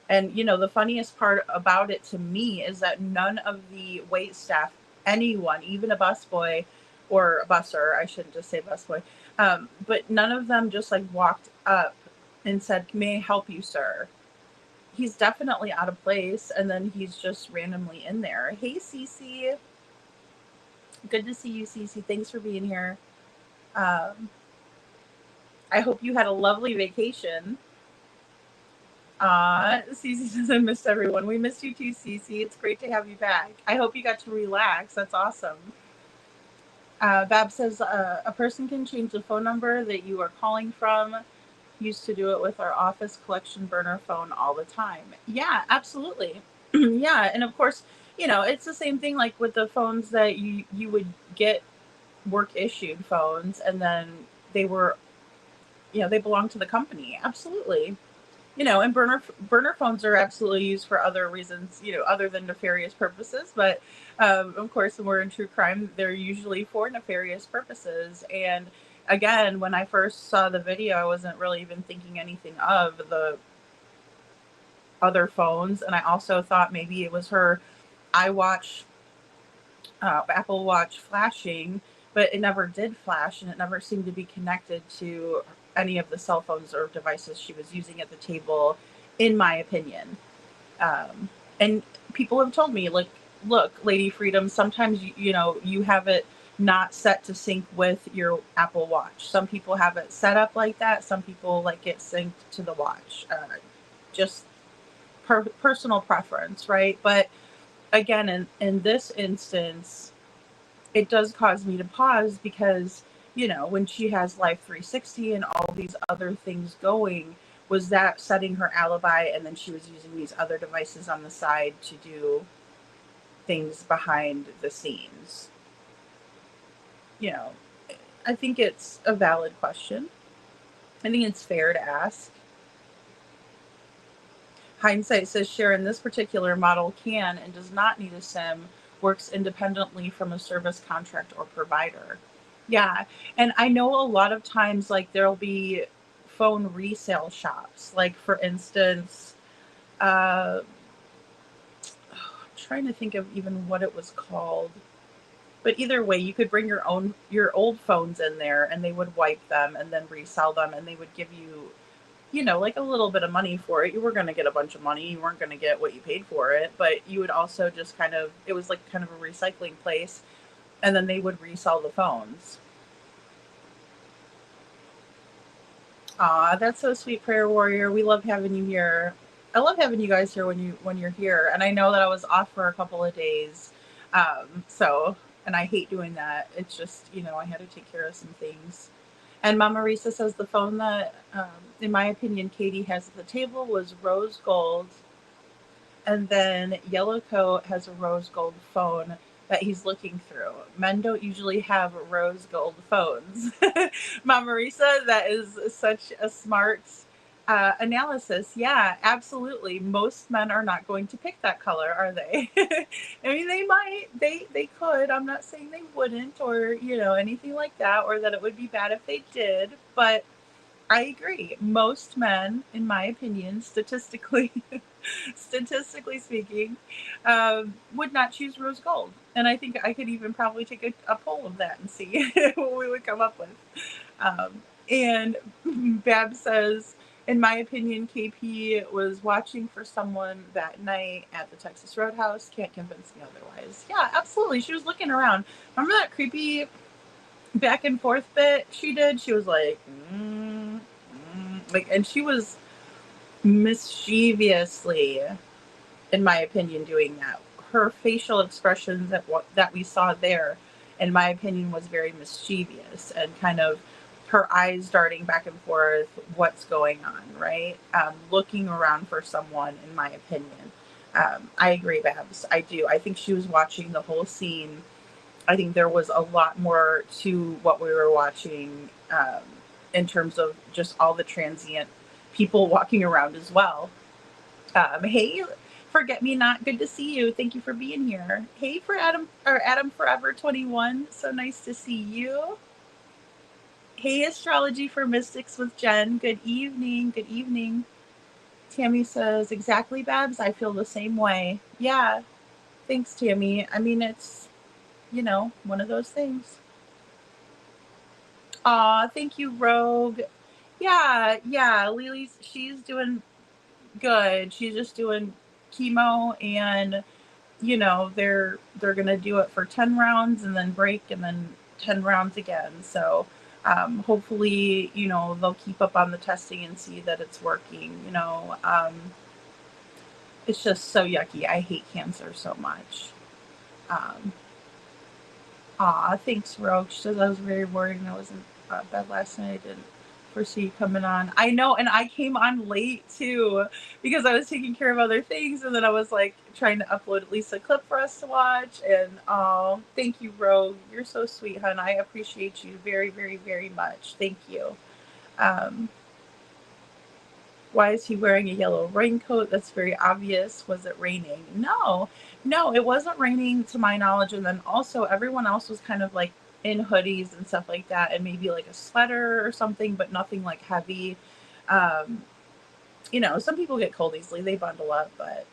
Speaker 9: And, the funniest part about it to me is that none of the wait staff, anyone, even a busboy or a busser, I shouldn't just say busboy, but none of them just like walked up and said, "May I help you, sir?" He's definitely out of place. And then he's just randomly in there. Hey, Cece. Good to see you, Cece. Thanks for being here. I hope you had a lovely vacation. Cece says, I missed everyone. We missed you too, Cece. It's great to have you back. I hope you got to relax. That's awesome. Bab says, a person can change the phone number that you are calling from. Used to do it with our office collection burner phone all the time. Yeah, absolutely. Yeah, and of course, it's the same thing like with the phones that you would get work issued phones, and then they were, they belong to the company. Absolutely. And burner phones are absolutely used for other reasons, other than nefarious purposes. But of course, when we're in true crime, they're usually for nefarious purposes. And again, when I first saw the video, I wasn't really even thinking anything of the other phones. And I also thought maybe it was her iWatch, Apple Watch flashing, but it never did flash, and it never seemed to be connected to any of the cell phones or devices she was using at the table, in my opinion. And people have told me, like, look, Lady Freedom, sometimes, you have it not set to sync with your Apple Watch. Some people have it set up like that. Some people like it synced to the watch. Just personal preference, right? But again, in this instance, it does cause me to pause because, when she has Life 360 and all these other things going, was that setting her alibi, and then she was using these other devices on the side to do things behind the scenes? I think it's a valid question. I think it's fair to ask. Hindsight says, Sharon, this particular model can and does not need a SIM, works independently from a service contract or provider. Yeah, and I know a lot of times, like, there'll be phone resale shops. Like, for instance, I'm trying to think of even what it was called. But either way, you could bring your old phones in there, and they would wipe them and then resell them, and they would give you, like a little bit of money for it. You were going to get a bunch of money. You weren't going to get what you paid for it, but you would also just it was like kind of a recycling place, and then they would resell the phones. That's so sweet, Prayer Warrior. We love having you here. I love having you guys here when you're here. And I know that I was off for a couple of days. And I hate doing that. It's just, I had to take care of some things. And Mama Risa says the phone that, in my opinion, Katie has at the table was rose gold. And then Yellow Coat has a rose gold phone that he's looking through. Men don't usually have rose gold phones. Mama Risa, that is such a smart analysis. Yeah, absolutely. Most men are not going to pick that color, are they? I mean, they might. They could. I'm not saying they wouldn't, or anything like that, or that it would be bad if they did. But I agree. Most men, in my opinion, statistically speaking, would not choose rose gold. And I think I could even probably take a poll of that and see what we would come up with. And Bab says, in my opinion, KP was watching for someone that night at the Texas Roadhouse. Can't convince me otherwise. Yeah, absolutely. She was looking around. Remember that creepy back and forth bit she did? She was like, and she was mischievously, in my opinion, doing that. Her facial expressions that we saw there, in my opinion, was very mischievous, and kind of her eyes darting back and forth, what's going on, right? Looking around for someone, in my opinion. I agree, Babs. I do. I think she was watching the whole scene I think there was a lot more to what we were watching in terms of just all the transient people walking around as well. Hey, Forget Me Not, good to see you. Thank you for being here. Hey, for Adam Forever 21, so nice to see you. Hey, Astrology for Mystics with Jen. Good evening. Good evening. Tammy says, exactly, Babs. I feel the same way. Yeah. Thanks, Tammy. I mean, it's, one of those things. Aw, thank you, Rogue. Yeah. She's doing good. She's just doing chemo, and they're gonna do it for 10 rounds and then break and then 10 rounds again. So hopefully they'll keep up on the testing and see that it's working. It's just so yucky. I hate cancer so much. Thanks, Rogue. She says I was very worried and I was in bed last night. I didn't foresee you coming on. I know, and I came on late too because I was taking care of other things, and then I was like trying to upload at least a clip for us to watch. And thank you, Rogue. You're so sweet, hon. I appreciate you very, very, very much. Thank you. Why is he wearing a yellow raincoat? That's very obvious. Was it raining? No, it wasn't raining to my knowledge. And then also everyone else was kind of like in hoodies and stuff like that, and maybe like a sweater or something, but nothing like heavy. Some people get cold easily. They bundle up, but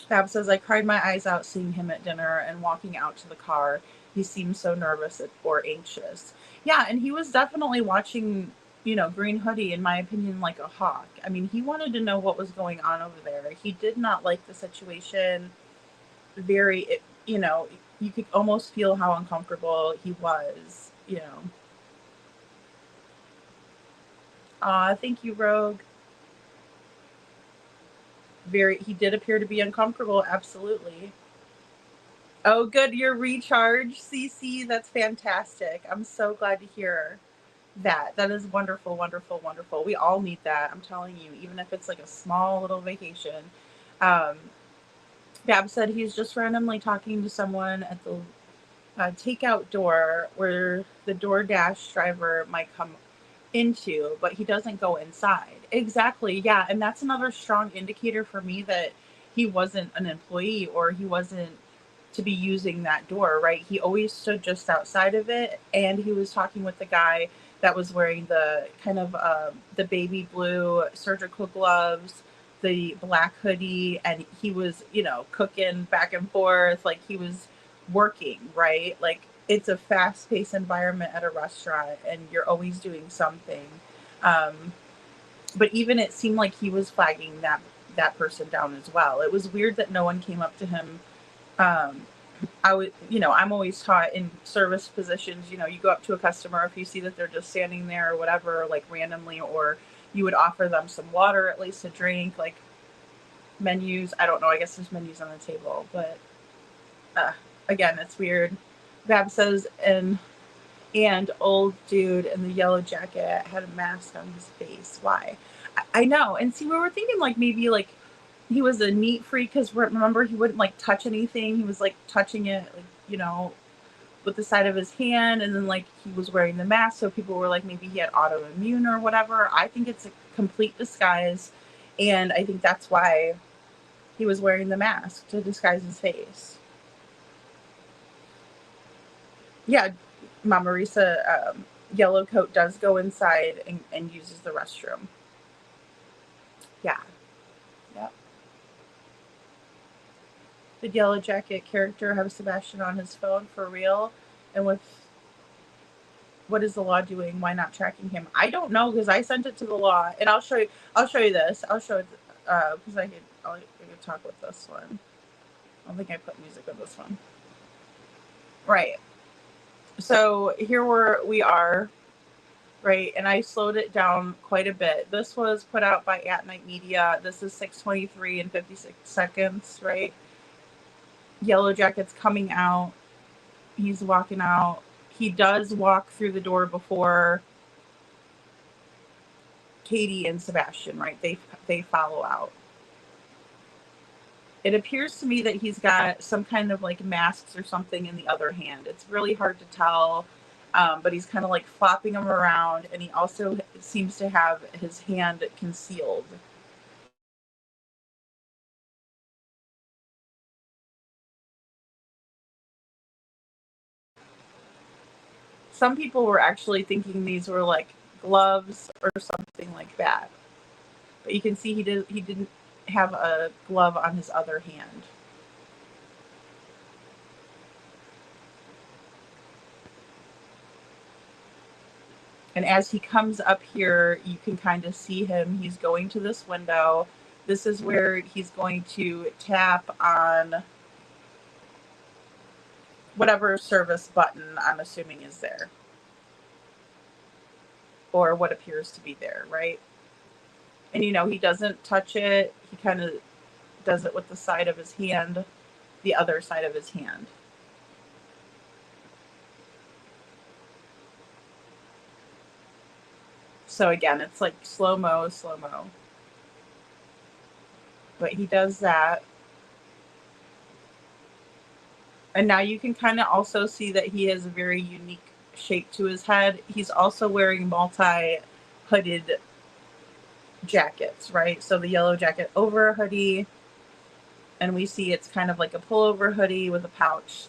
Speaker 9: Fab says, I cried my eyes out seeing him at dinner and walking out to the car. He seemed so nervous or anxious. Yeah, and he was definitely watching Green Hoodie, in my opinion, like a hawk. I mean, he wanted to know what was going on over there. He did not like the situation. You could almost feel how uncomfortable he was, Thank you, Rogue. He did appear to be uncomfortable, absolutely. Oh, good, you're recharged, CC. That's fantastic. I'm so glad to hear that. That is wonderful, wonderful, wonderful. We all need that. I'm telling you, even if it's like a small little vacation. Bab said he's just randomly talking to someone at the takeout door where the DoorDash driver might come into, but he doesn't go inside. Exactly. Yeah. And that's another strong indicator for me that he wasn't an employee, or he wasn't to be using that door, right? He always stood just outside of it, and he was talking with the guy that was wearing the kind of the baby blue surgical gloves, the black hoodie, and he was, cooking back and forth, like he was working, right? Like it's a fast-paced environment at a restaurant, and you're always doing something. But even it seemed like he was flagging that person down as well. It was weird that no one came up to him. I'm always taught in service positions, you go up to a customer, if you see that they're just standing there or whatever, like randomly, or you would offer them some water, at least a drink, like menus. I don't know. I guess there's menus on the table, but again, it's weird. Bab says, and old dude in the yellow jacket had a mask on his face. Why? I know. And see, we were thinking like maybe like he was a neat freak, because remember, he wouldn't like touch anything. He was like touching it, like, with the side of his hand, and then like he was wearing the mask, so people were like maybe he had autoimmune or whatever. I think it's a complete disguise, and I think that's why he was wearing the mask, to disguise his face. Yeah, Mama Risa, Yellow Coat does go inside and uses the restroom. Yeah. Yep. Did Yellow Jacket character have Sebastian on his phone for real? And what is the law doing? Why not tracking him? I don't know, because I sent it to the law, and I'll show you this. I'll show it because I could talk with this one. I don't think I put music with this one. Right. So here we are, right? And I slowed it down quite a bit. This was put out by At Night Media. This is 6:23 and 56 seconds, right? Yellow Jacket's coming out. He's walking out. He does walk through the door before Katie and Sebastian, right? They follow out. It appears to me that he's got some kind of like masks or something in the other hand. It's really hard to tell, but he's kind of like flopping them around, and he also seems to have his hand concealed. Some people were actually thinking these were like gloves or something like that. But you can see he didn't have a glove on his other hand. And as he comes up here, you can kind of see him. He's going to this window. This is where he's going to tap on whatever service button I'm assuming is there. Or what appears to be there, right? And you know, he doesn't touch it. He kind of does it with the side of his hand, the other side of his hand. So again, it's like slow-mo, slow-mo. But he does that. And now you can kind of also see that he has a very unique shape to his head. He's also wearing multi-hooded jackets, right? So the yellow jacket over a hoodie, and we see it's kind of like a pullover hoodie with a pouch.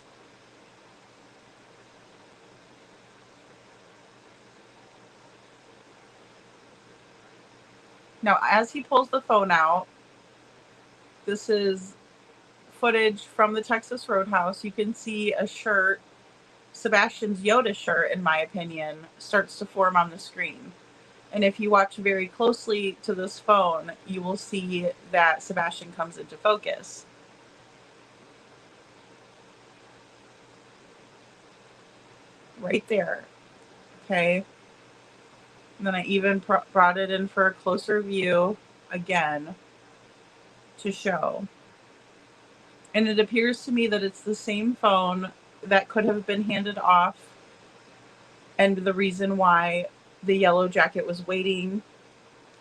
Speaker 9: Now, as he pulls the phone out, this is footage from the Texas Roadhouse. You can see a shirt, Sebastian's Yoda shirt, in my opinion, starts to form on the screen. And if you watch very closely to this phone, you will see that Sebastian comes into focus. Right there. Okay. And then I even brought it in for a closer view again to show. And it appears to me that it's the same phone that could have been handed off, and the reason why the yellow jacket was waiting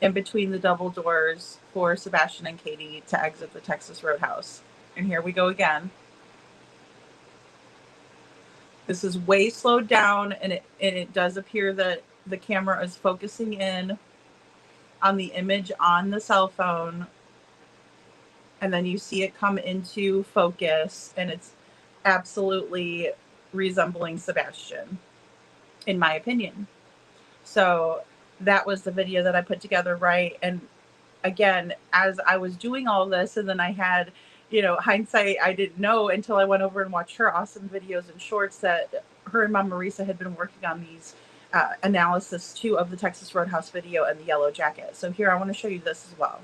Speaker 9: in between the double doors for Sebastian and Katie to exit the Texas Roadhouse. And here we go again. This is way slowed down, and it does appear that the camera is focusing in on the image on the cell phone, and then you see it come into focus, and it's absolutely resembling Sebastian, in my opinion. So that was the video that I put together, right? And again, as I was doing all this, and then I had, you know, hindsight, I didn't know until I went over and watched her awesome videos and shorts that her and Mom Marisa had been working on these analysis too of the Texas Roadhouse video and the yellow jacket. So here, I want to show you this as well.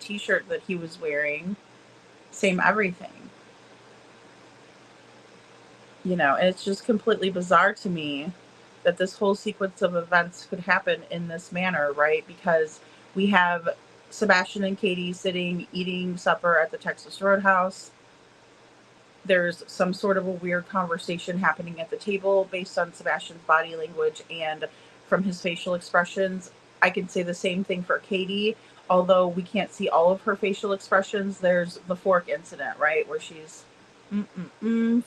Speaker 9: t-shirt that he was wearing, same everything. You know, and it's just completely bizarre to me that this whole sequence of events could happen in this manner, right? Because we have Sebastian and Katie sitting, eating supper at the Texas Roadhouse. There's some sort of a weird conversation happening at the table based on Sebastian's body language and from his facial expressions. I can say the same thing for Katie, although we can't see all of her facial expressions. There's the fork incident, right? Where she's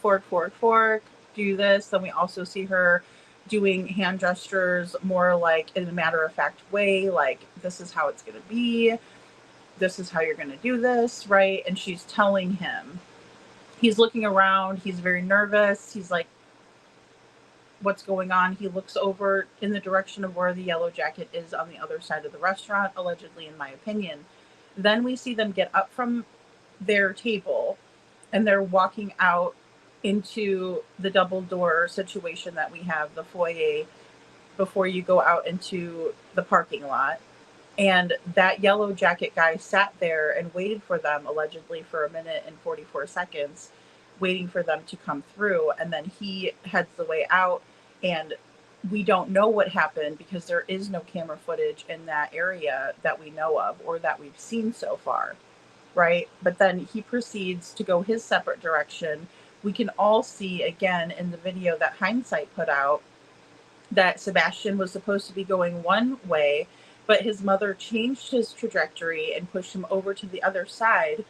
Speaker 9: fork, fork, fork, do this. Then we also see her doing hand gestures more like in a matter-of-fact way, like this is how it's going to be. This is how you're going to do this, right? And she's telling him. He's looking around. He's very nervous. He's like, what's going on? He looks over in the direction of where the yellow jacket is on the other side of the restaurant, allegedly, in my opinion. Then we see them get up from their table and they're walking out into the double door situation that we have, the foyer, before you go out into the parking lot. And that yellow jacket guy sat there and waited for them, allegedly, for 1 minute and 44 seconds, waiting for them to come through. And then he heads the way out. And we don't know what happened because there is no camera footage in that area that we know of or that we've seen so far, right? But then he proceeds to go his separate direction. We can all see, again, in the video that Hindsight put out, that Sebastian was supposed to be going one way, but his mother changed his trajectory and pushed him over to the other side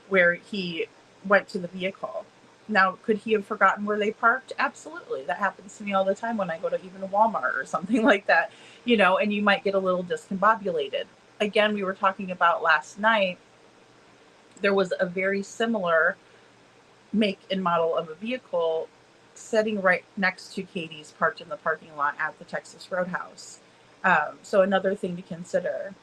Speaker 9: where he went to the vehicle. Now, could he have forgotten where they parked? Absolutely. That happens to me all the time when I go to even a Walmart or something like that, you know, and you might get a little discombobulated. Again, we were talking about last night, there was a very similar make and model of a vehicle sitting right next to Katie's parked in the parking lot at the Texas Roadhouse. So another thing to consider.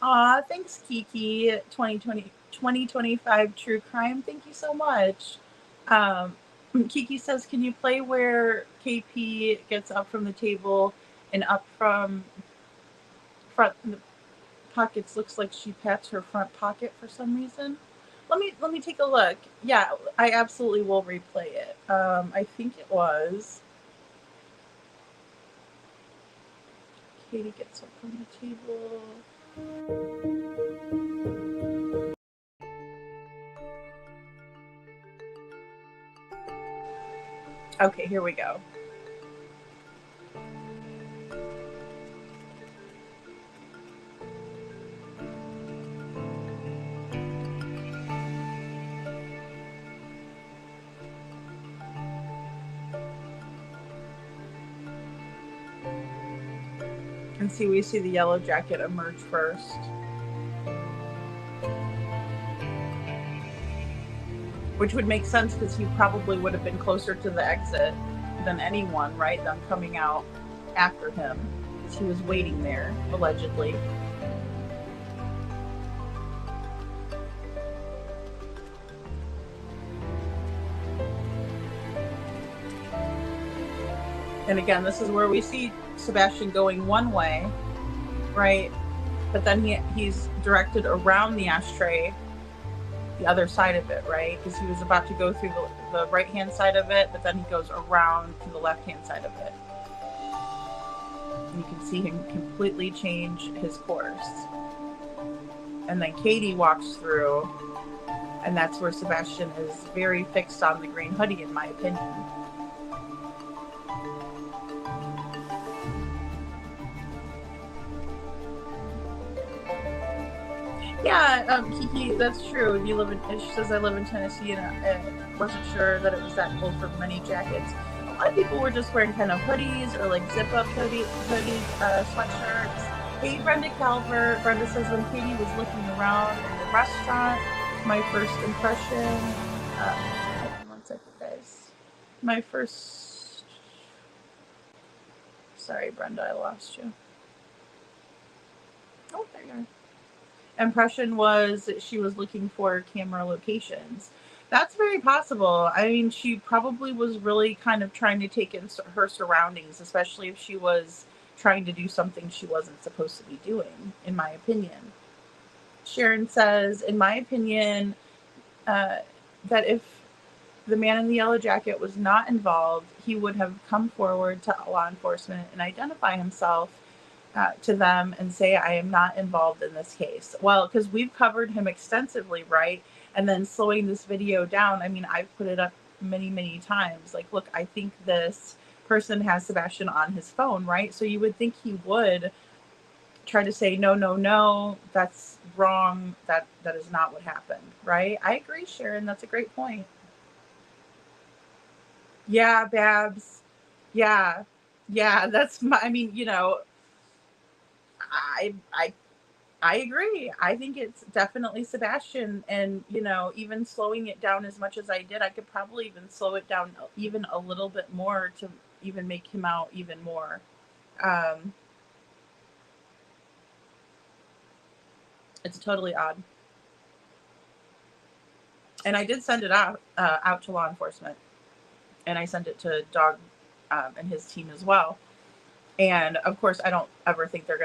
Speaker 9: Aw, thanks, Kiki. 2025 True Crime. Thank you so much. Kiki says, can you play where KP gets up from the table and up from front pockets? Looks like she pats her front pocket for some reason. Let me take a look. Yeah, I absolutely will replay it. I think it was Katie gets up from the table. Okay, here we go. And see, we see the yellow jacket emerge first. Which would make sense because he probably would have been closer to the exit than anyone, right? Them coming out after him. Because he was waiting there, allegedly. And again, this is where we see Sebastian going one way, right? But then he's directed around the ashtray, the other side of it, right? Because he was about to go through the right-hand side of it, but then he goes around to the left-hand side of it. And you can see him completely change his course. And then Katie walks through, and that's where Sebastian is very fixed on the green hoodie, in my opinion. Yeah, Kiki, that's true. She says I live in Tennessee, and I wasn't sure that it was that cold for many jackets. A lot of people were just wearing kind of hoodies or like zip-up hoodies, sweatshirts. Hey, Brenda Calvert. Brenda says when Katie was looking around in the restaurant, my first impression. Hold on one second, guys. My first. Sorry, Brenda, I lost you. Oh, there you are. Impression was that she was looking for camera locations. That's very possible. I mean, she probably was really kind of trying to take in her surroundings, especially if she was trying to do something she wasn't supposed to be doing, in my opinion. Sharon says, in my opinion, that if the man in the yellow jacket was not involved, he would have come forward to law enforcement and identify himself to them and say, I am not involved in this case. Well, because we've covered him extensively, right? And then slowing this video down, I mean, I've put it up many, many times. Like, look, I think this person has Sebastian on his phone, right? So you would think he would try to say, no, no, no, that's wrong. That is not what happened, right? I agree, Sharon. That's a great point. Yeah, Babs. Yeah. Yeah, that's my, I mean, you know, I I I agree. I think it's definitely Sebastian, and you know, even slowing it down as much as I did, I could probably even slow it down even a little bit more to even make him out even more. Um, it's totally odd, and I did send it out to law enforcement, and I sent it to Dog and his team as well. And of course, I don't ever think they're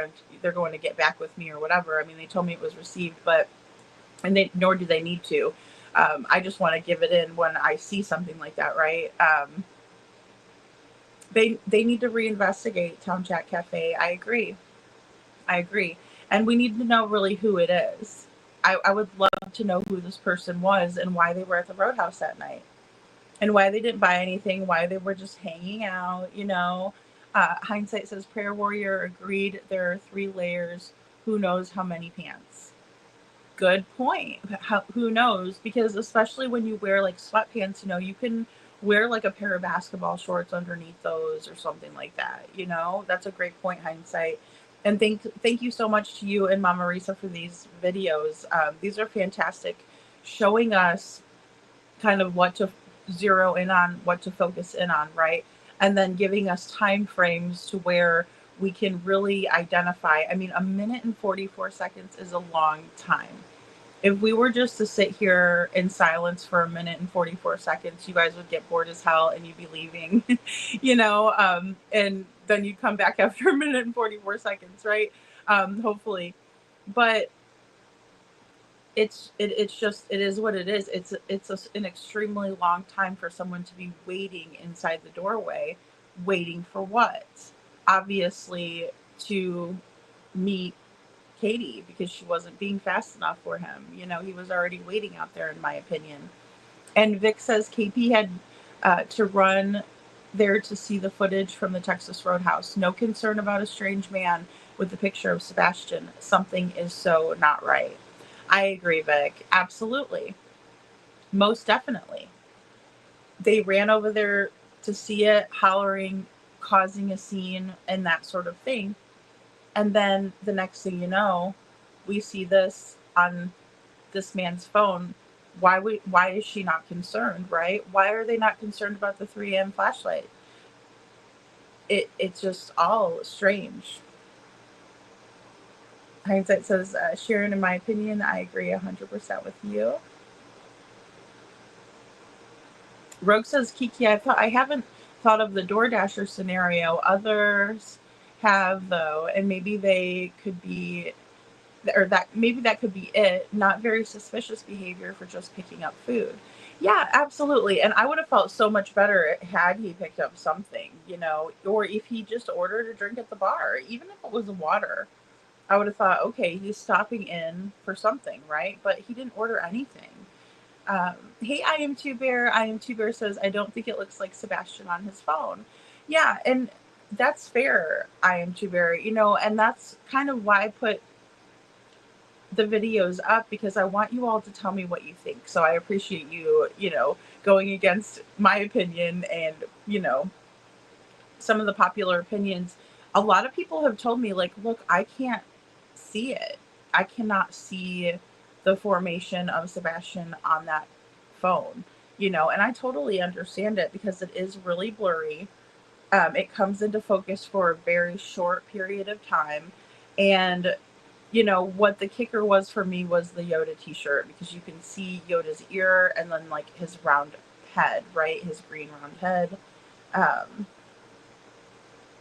Speaker 9: going to get back with me or whatever. I mean, they told me it was received, but and they nor do they need to. I just want to give it in when I see something like that, right? They need to reinvestigate Town Chat Cafe. I agree. I agree, and we need to know really who it is. I would love to know who this person was and why they were at the Roadhouse that night, and why they didn't buy anything, why they were just hanging out. You know, hindsight says Prayer Warrior agreed. There are 3 layers. Who knows how many pants? Good point. Who knows? Because especially when you wear like sweatpants, you know, you can wear like a pair of basketball shorts underneath those or something like that. You know, that's a great point, hindsight. And thank you so much to you and Mama Risa for these videos. These are fantastic, showing us kind of what to zero in on, what to focus in on, right? And then giving us time frames to where we can really identify. I mean, 1 minute and 44 seconds is a long time. If we were just to sit here in silence for 1 minute and 44 seconds, you guys would get bored as hell and you'd be leaving, you know, and then you'd come back after 1 minute and 44 seconds, right? Hopefully. But it's just, it is what it is. It's an extremely long time for someone to be waiting inside the doorway. Waiting for what? Obviously to meet Katie, because she wasn't being fast enough for him. You know, he was already waiting out there, in my opinion. And Vic says KP had to run there to see the footage from the Texas Roadhouse. No concern about a strange man with the picture of Sebastian. Something is so not right. I agree, Vic. Absolutely. Most definitely. They ran over there to see it, hollering, causing a scene, and that sort of thing. And then the next thing you know, we see this on this man's phone. Why is she not concerned, right? Why are they not concerned about the 3M flashlight? It's just all strange. Hindsight says, Sharon, in my opinion, I agree 100% with you. Rogue says, Kiki, I haven't thought of the DoorDasher scenario. Others have, though, and maybe they could be, or that maybe that could be it. Not very suspicious behavior for just picking up food. Yeah, absolutely. And I would have felt so much better had he picked up something, you know, or if he just ordered a drink at the bar, even if it was water. I would have thought, okay, he's stopping in for something, right? But he didn't order anything. Hey, I am Two Bear. I am Two Bear says, I don't think it looks like Sebastian on his phone. Yeah, and that's fair. I am Two Bear, you know, and that's kind of why I put the videos up, because I want you all to tell me what you think. So I appreciate you, you know, going against my opinion and, you know, some of the popular opinions. A lot of people have told me, like, look, I can't see it. I cannot see the formation of Sebastian on that phone, you know, and I totally understand it because it is really blurry. It comes into focus for a very short period of time. And, you know, what the kicker was for me was the Yoda t-shirt, because you can see Yoda's ear and then like his round head, right? His green round head.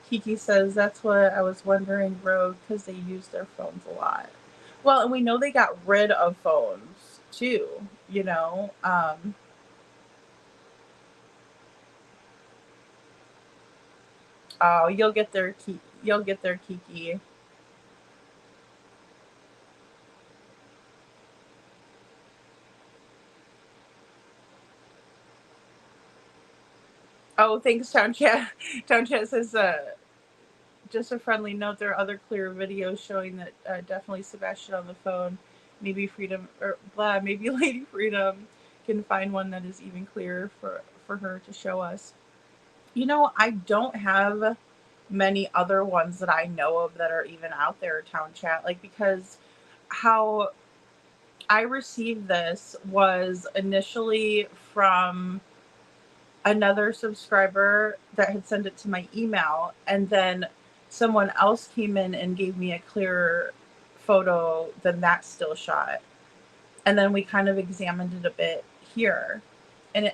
Speaker 9: Kiki says, that's what I was wondering, Rogue, because they use their phones a lot. Well, and we know they got rid of phones too, you know. Oh, you'll get there, you'll get there, Kiki. Oh, thanks, Town Chat. Town Chat says, just a friendly note, there are other clear videos showing that definitely Sebastian on the phone. Maybe Freedom, or blah, maybe Lady Freedom can find one that is even clearer for her to show us. You know, I don't have many other ones that I know of that are even out there, Town Chat. Like, because how I received this was initially from another subscriber that had sent it to my email, and then someone else came in and gave me a clearer photo than that still shot, and then we kind of examined it a bit here, and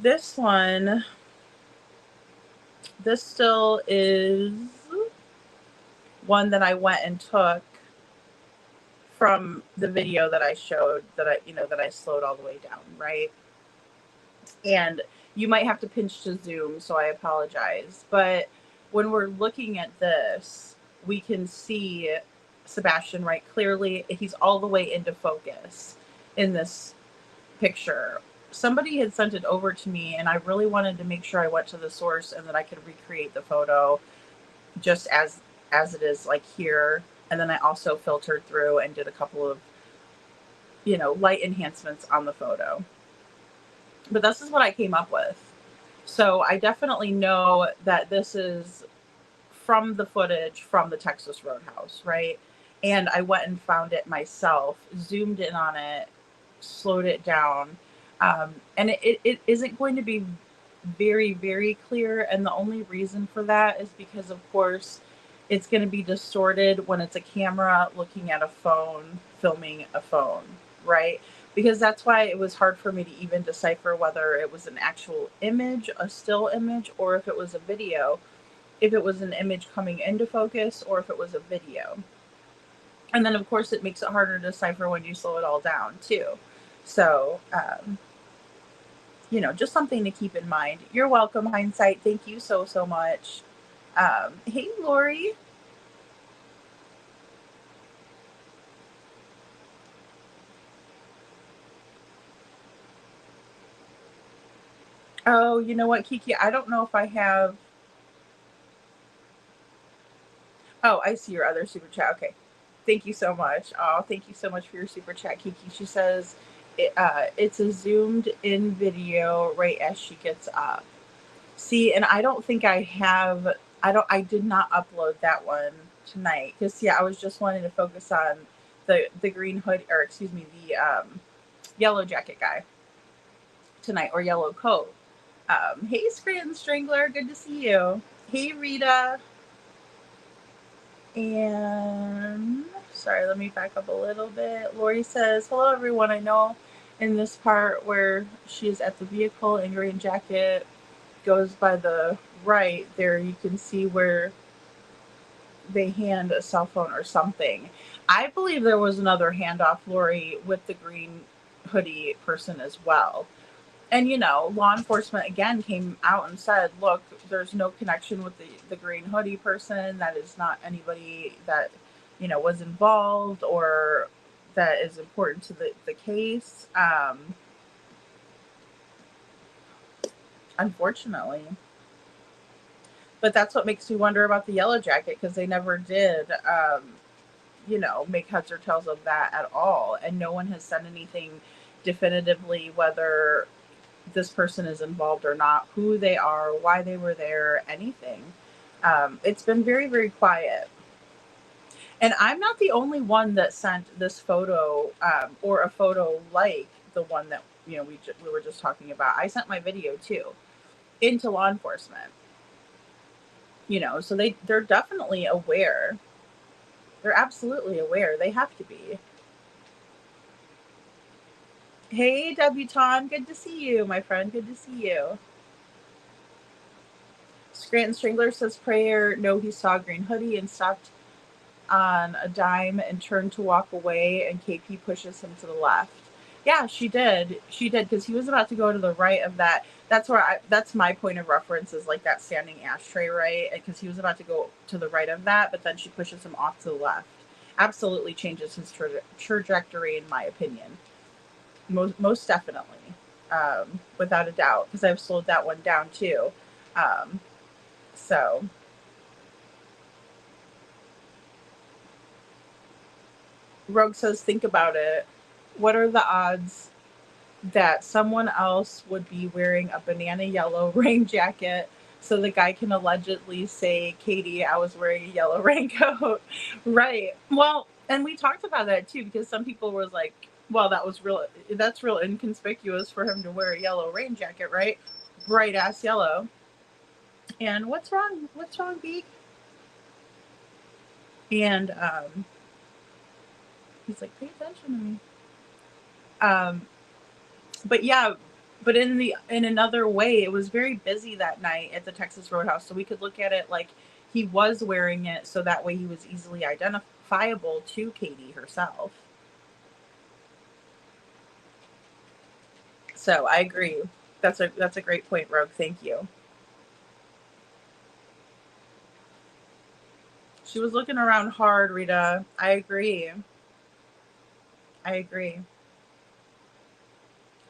Speaker 9: this one, this still is one that I went and took from the video that I showed, that I slowed all the way down, right? And you might have to pinch to zoom, so I apologize. But when we're looking at this, we can see Sebastian right clearly. He's all the way into focus in this picture. Somebody had sent it over to me, and I really wanted to make sure I went to the source and that I could recreate the photo just as it is, like here. And then I also filtered through and did a couple of, light enhancements on the photo. But this is what I came up with. So I definitely know that this is from the footage from the Texas Roadhouse, right? And I went and found it myself, zoomed in on it, slowed it down. And it isn't going to be very, very clear. And the only reason for that is because, of course, it's going to be distorted when it's a camera looking at a phone, filming a phone, right? Because that's why it was hard for me to even decipher whether it was an actual image, a still image, or if it was a video, if it was an image coming into focus, or if it was a video. And then, of course, it makes it harder to decipher when you slow it all down, too. So, just something to keep in mind. You're welcome, Hindsight. Thank you so, so much. Hey, Lori. Oh, you know what, Kiki? I don't know if I have... Oh, I see your other super chat. Okay. Thank you so much. Oh, thank you so much for your super chat, Kiki. She says it's a zoomed in video right as she gets up. See, and I don't think I have... I did not upload that one tonight because, I was just wanting to focus on the green hood, or excuse me, the yellow jacket guy tonight, or yellow coat. Hey, Scranton Strangler, good to see you. Hey, Rita. And sorry, let me back up a little bit. Lori says, hello, everyone. I know in this part where she is at the vehicle and green jacket goes by the right there, you can see where they hand a cell phone or something. I believe there was another handoff, Lori, with the green hoodie person as well. And, law enforcement, again, came out and said, look, there's no connection with the green hoodie person. That is not anybody that, was involved or that is important to the case. Unfortunately. But that's what makes me wonder about the yellow jacket, because they never did, make heads or tails of that at all. And no one has said anything definitively whether this person is involved or not, who they are, why they were there, anything. It's been very, very quiet. And I'm not the only one that sent this photo, or a photo like the one that, we were just talking about. I sent my video too into law enforcement. So they're definitely aware. They're absolutely aware. They have to be. Hey, Debutante, good to see you, my friend. Good to see you. Scranton Strangler says prayer. No, he saw a green hoodie and stopped on a dime and turned to walk away, and KP pushes him to the left. Yeah, she did. She did, because he was about to go to the right of that. That's my point of reference, is like that standing ashtray, right? Because he was about to go to the right of that, but then she pushes him off to the left. Absolutely changes his trajectory, in my opinion. Most definitely, without a doubt, because I've slowed that one down too. So. Rogue says, think about it. What are the odds that someone else would be wearing a banana yellow rain jacket so the guy can allegedly say, Katie, I was wearing a yellow raincoat? Right. Well, and we talked about that too, because some people was like, well, that's real inconspicuous for him to wear a yellow rain jacket, right? Bright ass yellow. And what's wrong? What's wrong, Beak? And he's like, pay attention to me. But yeah, but in another way, it was very busy that night at the Texas Roadhouse, so we could look at it like he was wearing it, so that way he was easily identifiable to Katie herself. So I agree. That's a great point, Rogue. Thank you. She was looking around hard, Rita. I agree.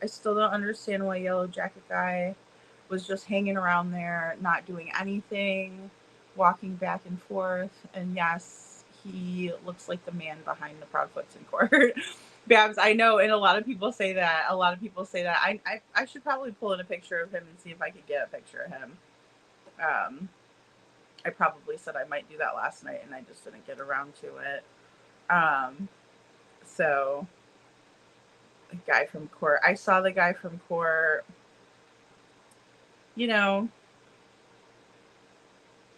Speaker 9: I still don't understand why Yellow Jacket guy was just hanging around there, not doing anything, walking back and forth. And yes, he looks like the man behind the Proudfoots in court. Babs, I know, and a lot of people say that. I should probably pull in a picture of him and see if I could get a picture of him. I probably said I might do that last night, and I just didn't get around to it. So, the guy from court. I saw the guy from court. You know,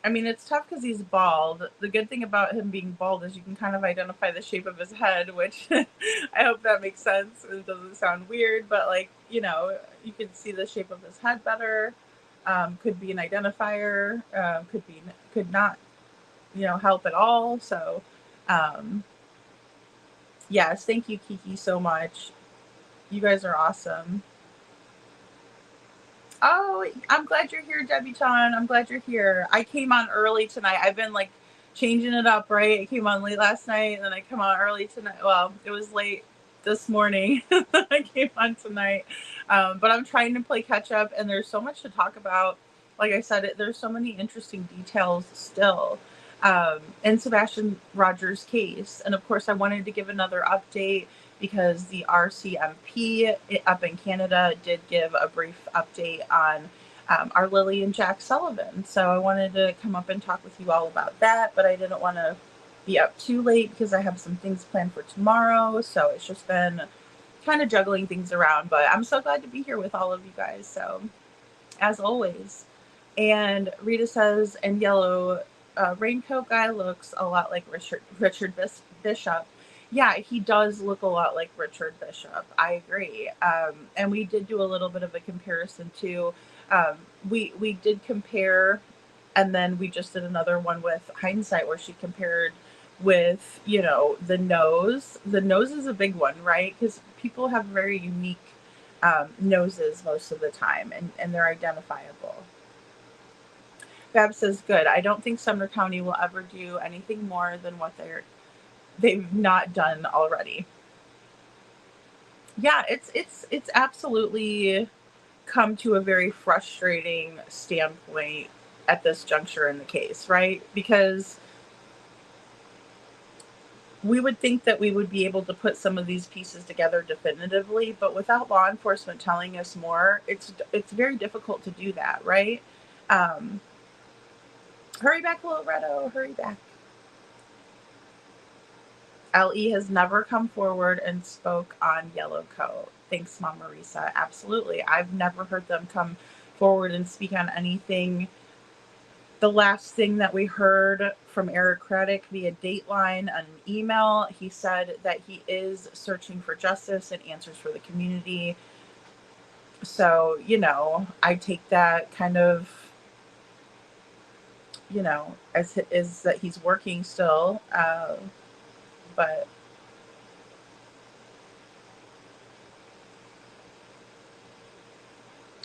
Speaker 9: I mean, it's tough because he's bald. The good thing about him being bald is you can kind of identify the shape of his head, which I hope that makes sense. It doesn't sound weird, but like, you know, you can see the shape of his head better. Could be an identifier. Could not, you know, help at all. So, yes, thank you, Kiki, so much. You guys are awesome. Oh, I'm glad you're here, Debbie Chan. I'm glad you're here. I came on early tonight. I've been like changing it up, right? I came on late last night, and then I come on early tonight. Well, it was late this morning. I came on tonight. But I'm trying to play catch up, and there's so much to talk about. Like I said, there's so many interesting details still in Sebastian Rogers' case. And of course, I wanted to give another update because the RCMP up in Canada did give a brief update on our Lily and Jack Sullivan. So I wanted to come up and talk with you all about that, but I didn't want to be up too late because I have some things planned for tomorrow. So it's just been kind of juggling things around, but I'm so glad to be here with all of you guys. So as always. And Rita says, and yellow raincoat guy looks a lot like Richard Bishop. Yeah, he does look a lot like Richard Bishop. I agree. And we did do a little bit of a comparison too. We did compare, and then we just did another one with hindsight where she compared with, you know, the nose. The nose is a big one, right? Because people have very unique noses most of the time, and they're identifiable. Bab says, good. I don't think Sumner County will ever do anything more than what they've not done already. Yeah, it's absolutely come to a very frustrating standpoint at this juncture in the case, right? Because we would think that we would be able to put some of these pieces together definitively, but without law enforcement telling us more, it's very difficult to do that, right? Hurry back, little Redo, hurry back. LE has never come forward and spoke on Yellow Coat. Thanks, Mom Marisa. Absolutely. I've never heard them come forward and speak on anything. The last thing that we heard from Eric Craddock via Dateline on an email, he said that he is searching for justice and answers for the community. So, you know, I take that kind of you know, is that he's working still. But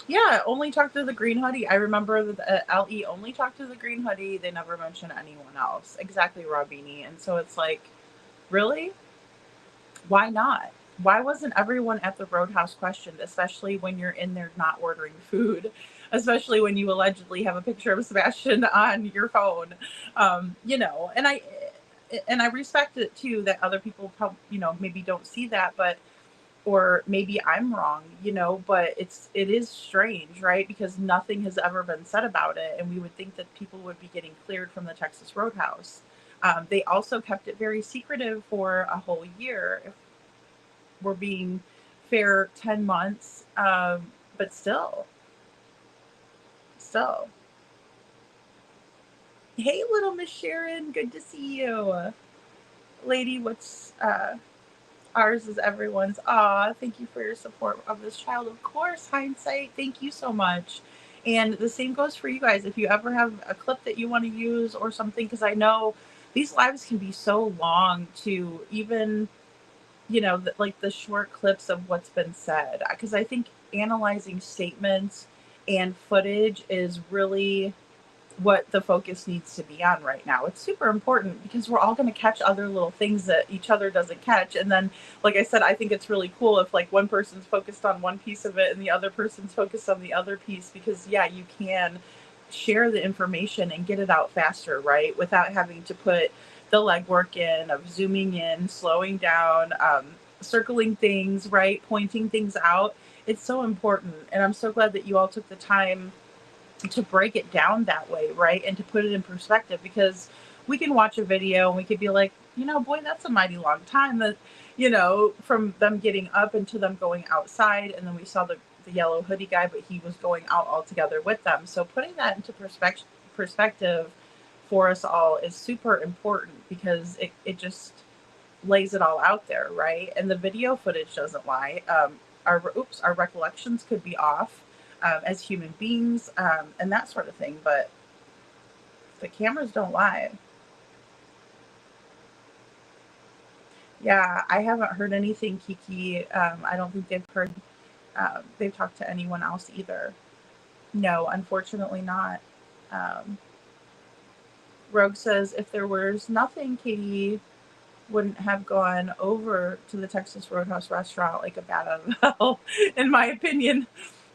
Speaker 9: yeah, only talked to the green hoodie. I remember that LE only talked to the green hoodie. They never mentioned anyone else. Exactly, Robini. And so it's like, really? Why not? Why wasn't everyone at the Roadhouse questioned, especially when you're in there not ordering food, especially when you allegedly have a picture of Sebastian on your phone? You know, and I respect it too that other people probably, you know, maybe don't see that, but or maybe I'm wrong, you know, but it is strange, right? Because nothing has ever been said about it, and we would think that people would be getting cleared from the Texas Roadhouse. They also kept it very secretive for a whole year. If we're being fair, 10 months, but still. Hey, little Miss Sharon, good to see you, lady. What's ours is everyone's. Aw, thank you for your support of this child. Of course, hindsight. Thank you so much. And the same goes for you guys. If you ever have a clip that you want to use or something, because I know these lives can be so long to even, you know, like the short clips of what's been said. Because I think analyzing statements and footage is really what the focus needs to be on right now. It's super important because we're all going to catch other little things that each other doesn't catch. And then, like I said, I think it's really cool if like one person's focused on one piece of it and the other person's focused on the other piece, because yeah, you can share the information and get it out faster, right? Without having to put the legwork in of zooming in, slowing down, circling things, right? Pointing things out. It's so important. And I'm so glad that you all took the time to break it down that way, right? And to put it in perspective, because we can watch a video and we could be like, you know, boy, that's a mighty long time that, you know, from them getting up into them going outside. And then we saw the yellow hoodie guy, but he was going out all together with them. So putting that into perspective for us all is super important, because it just lays it all out there, right? And the video footage doesn't lie. Our recollections could be off as human beings, and that sort of thing, but the cameras don't lie. Yeah, I haven't heard anything, Kiki. I don't think they've talked to anyone else either. No, unfortunately not. Rogue says, if there was nothing, Katie wouldn't have gone over to the Texas Roadhouse restaurant like a bat out of hell, in my opinion.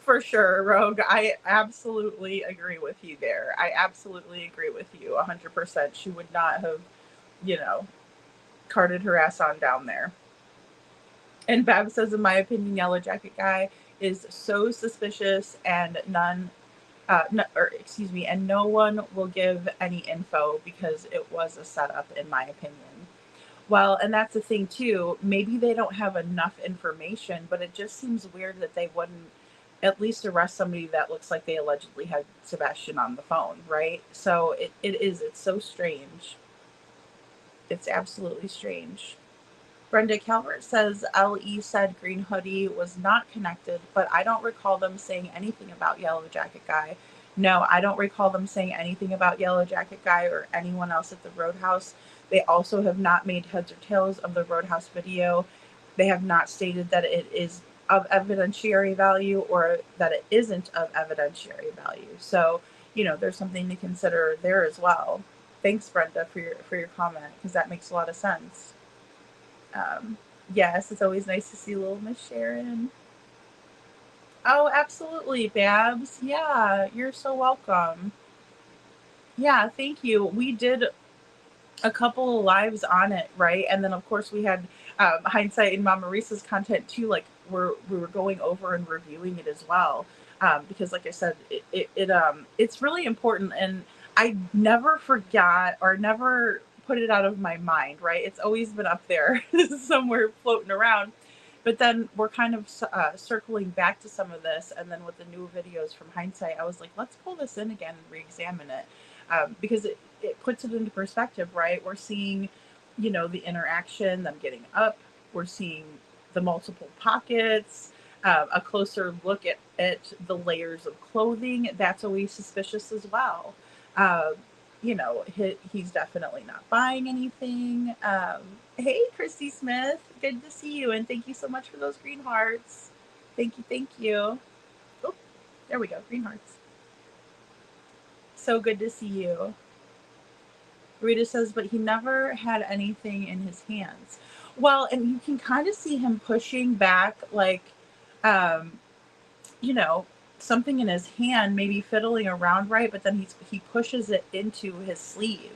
Speaker 9: For sure, Rogue. I absolutely agree with you there. I absolutely agree with you 100%. She would not have, you know, carted her ass on down there. And Bab says, in my opinion, Yellow Jacket guy is so suspicious, and and no one will give any info because it was a setup, in my opinion. Well, and that's the thing too. Maybe they don't have enough information, but it just seems weird that they wouldn't at least arrest somebody that looks like they allegedly had Sebastian on the phone, right? So it's so strange. It's absolutely strange. Brenda Calvert says LE said Green Hoodie was not connected, but I don't recall them saying anything about Yellow Jacket Guy. No, I don't recall them saying anything about Yellow Jacket Guy or anyone else at the Roadhouse. They also have not made heads or tails of the Roadhouse video. They have not stated that it is of evidentiary value or that it isn't of evidentiary value. So, you know, there's something to consider there as well. Thanks, Brenda, for your comment, because that makes a lot of sense. Yes, it's always nice to see little Miss Sharon. Oh, absolutely, Babs. Yeah, you're so welcome. Yeah, thank you. We did a couple of lives on it, right? And then of course we had Hindsight and Mama Risa's content too. Like we were going over and reviewing it as well, because like I said, it's really important, and I never forgot or never put it out of my mind, right? It's always been up there somewhere floating around. But then we're kind of circling back to some of this, and then with the new videos from Hindsight, I was like, let's pull this in again and re-examine it, because it puts it into perspective, right? We're seeing, you know, the interaction, them getting up. We're seeing the multiple pockets, a closer look at the layers of clothing. That's always suspicious as well. you know, he's definitely not buying anything. Hey, Christy Smith, good to see you, and thank you so much for those green hearts. Thank you, thank you. Oh, there we go, green hearts. So good to see you. Rita says, but he never had anything in his hands. Well, and you can kind of see him pushing back, like, you know, something in his hand, maybe fiddling around, right? But then he pushes it into his sleeve,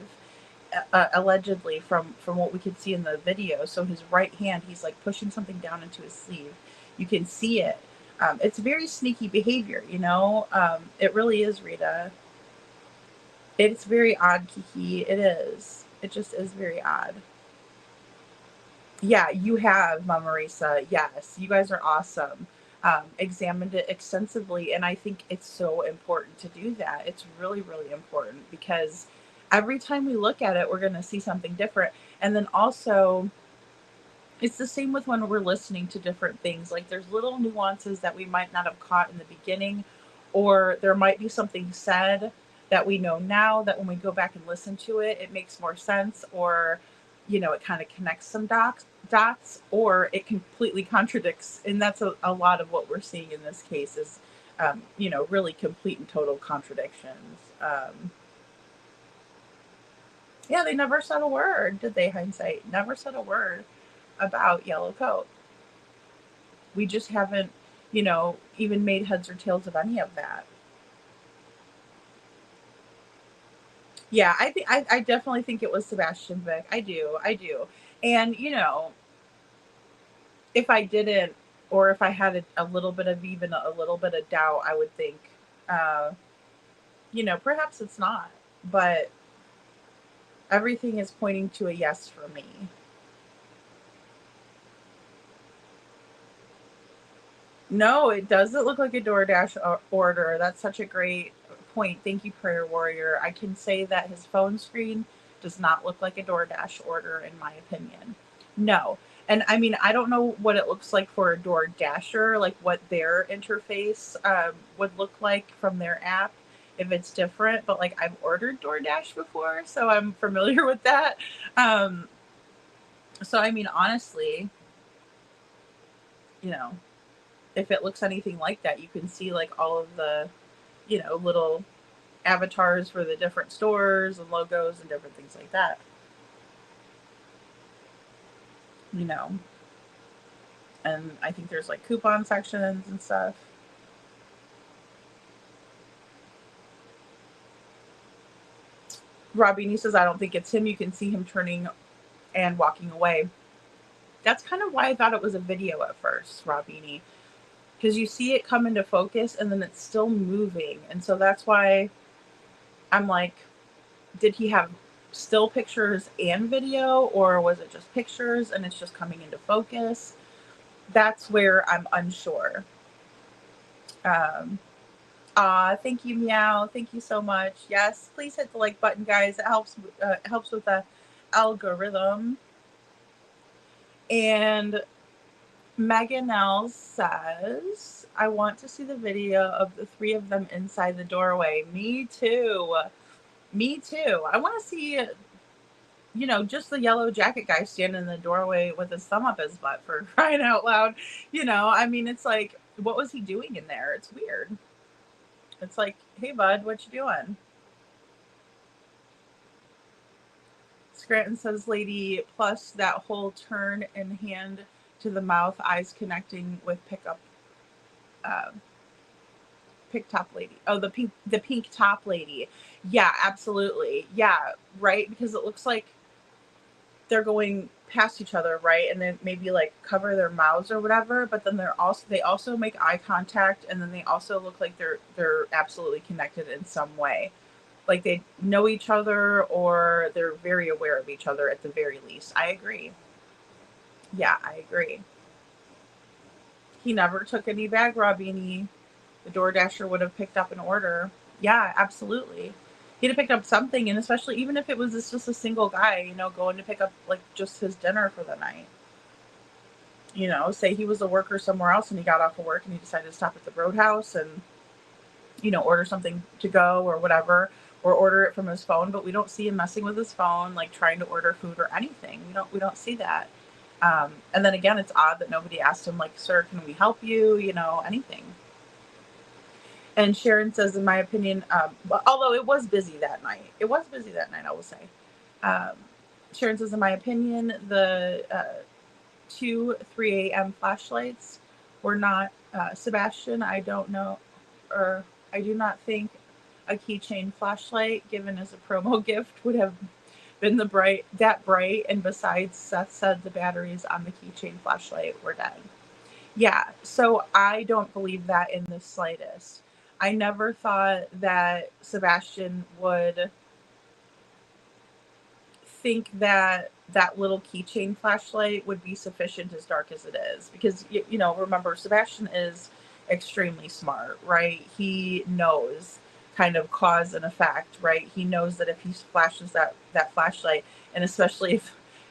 Speaker 9: allegedly, from what we could see in the video. So his right hand, he's like pushing something down into his sleeve. You can see it. It's very sneaky behavior, you know. It really is, Rita. It's very odd, Kiki. It is. It just is very odd. Yeah, you have, Mama Marisa. Yes, you guys are awesome. Examined it extensively, and I think it's so important to do that. It's really, really important, because every time we look at it, we're going to see something different. And then also, it's the same with when we're listening to different things. Like, there's little nuances that we might not have caught in the beginning, or there might be something said that we know now that when we go back and listen to it, it makes more sense, or, you know, it kind of connects some dots, or it completely contradicts. And that's a lot of what we're seeing in this case is, you know, really complete and total contradictions. Yeah, they never said a word, did they, hindsight? Never said a word about Yellow Coat. We just haven't, you know, even made heads or tails of any of that. Yeah, I definitely think it was Sebastian Vick. I do. And, you know, if I didn't, or if I had a little bit of doubt, I would think, you know, perhaps it's not. But everything is pointing to a yes for me. No, it doesn't look like a DoorDash order. That's such a great point. Thank you, Prayer Warrior. I can say that his phone screen does not look like a DoorDash order, in my opinion. No. And I mean, I don't know what it looks like for a DoorDasher, like what their interface would look like from their app, if it's different. But like, I've ordered DoorDash before, so I'm familiar with that. So I mean, honestly, you know, if it looks anything like that, you can see like all of the, you know, little avatars for the different stores and logos and different things like that. You know, and I think there's like coupon sections and stuff. Robbie says, I don't think it's him. You can see him turning and walking away. That's kind of why I thought it was a video at first, Robbie, because you see it come into focus and then it's still moving. And so that's why I'm like, did he have still pictures and video, or was it just pictures and it's just coming into focus? That's where I'm unsure. Thank you, Meow. Thank you so much. Yes, please hit the like button, guys. It helps with the algorithm. And Megan L says, I want to see the video of the three of them inside the doorway. Me too. I want to see, you know, just the yellow jacket guy standing in the doorway with his thumb up his butt, for crying out loud. You know, I mean, it's like, what was he doing in there? It's weird. It's like, hey, bud, what you doing? Scranton says, lady, plus that whole turn and hand to the mouth, eyes connecting with pick top lady. Oh, the pink top lady. Yeah, absolutely. Yeah, right. Because it looks like they're going past each other, right? And then maybe like cover their mouths or whatever. But then they also make eye contact, and then they also look like they're absolutely connected in some way. Like they know each other, or they're very aware of each other at the very least. I agree. Yeah, I agree. He never took any bag robbing. The DoorDasher would have picked up an order. Yeah, absolutely. He'd have picked up something, and especially even if it was just a single guy, you know, going to pick up like just his dinner for the night. You know, say he was a worker somewhere else and he got off of work and he decided to stop at the Roadhouse and, you know, order something to go or whatever. or order it from his phone, but we don't see him messing with his phone, like trying to order food or anything. We don't see that. And then again, it's odd that nobody asked him, like, sir, can we help you? You know, anything. And Sharon says, in my opinion, although it was busy that night, I will say. Sharon says, in my opinion, the 3 a.m. flashlights were not Sebastian. I don't know, or I do not think a keychain flashlight given as a promo gift would have been that bright. And besides, Seth said the batteries on the keychain flashlight were dead. Yeah, so I don't believe that in the slightest. I never thought that Sebastian would think that that little keychain flashlight would be sufficient, as dark as it is, because you know, remember, Sebastian is extremely smart, right? He knows kind of cause and effect, right? He knows that if he flashes that flashlight, and especially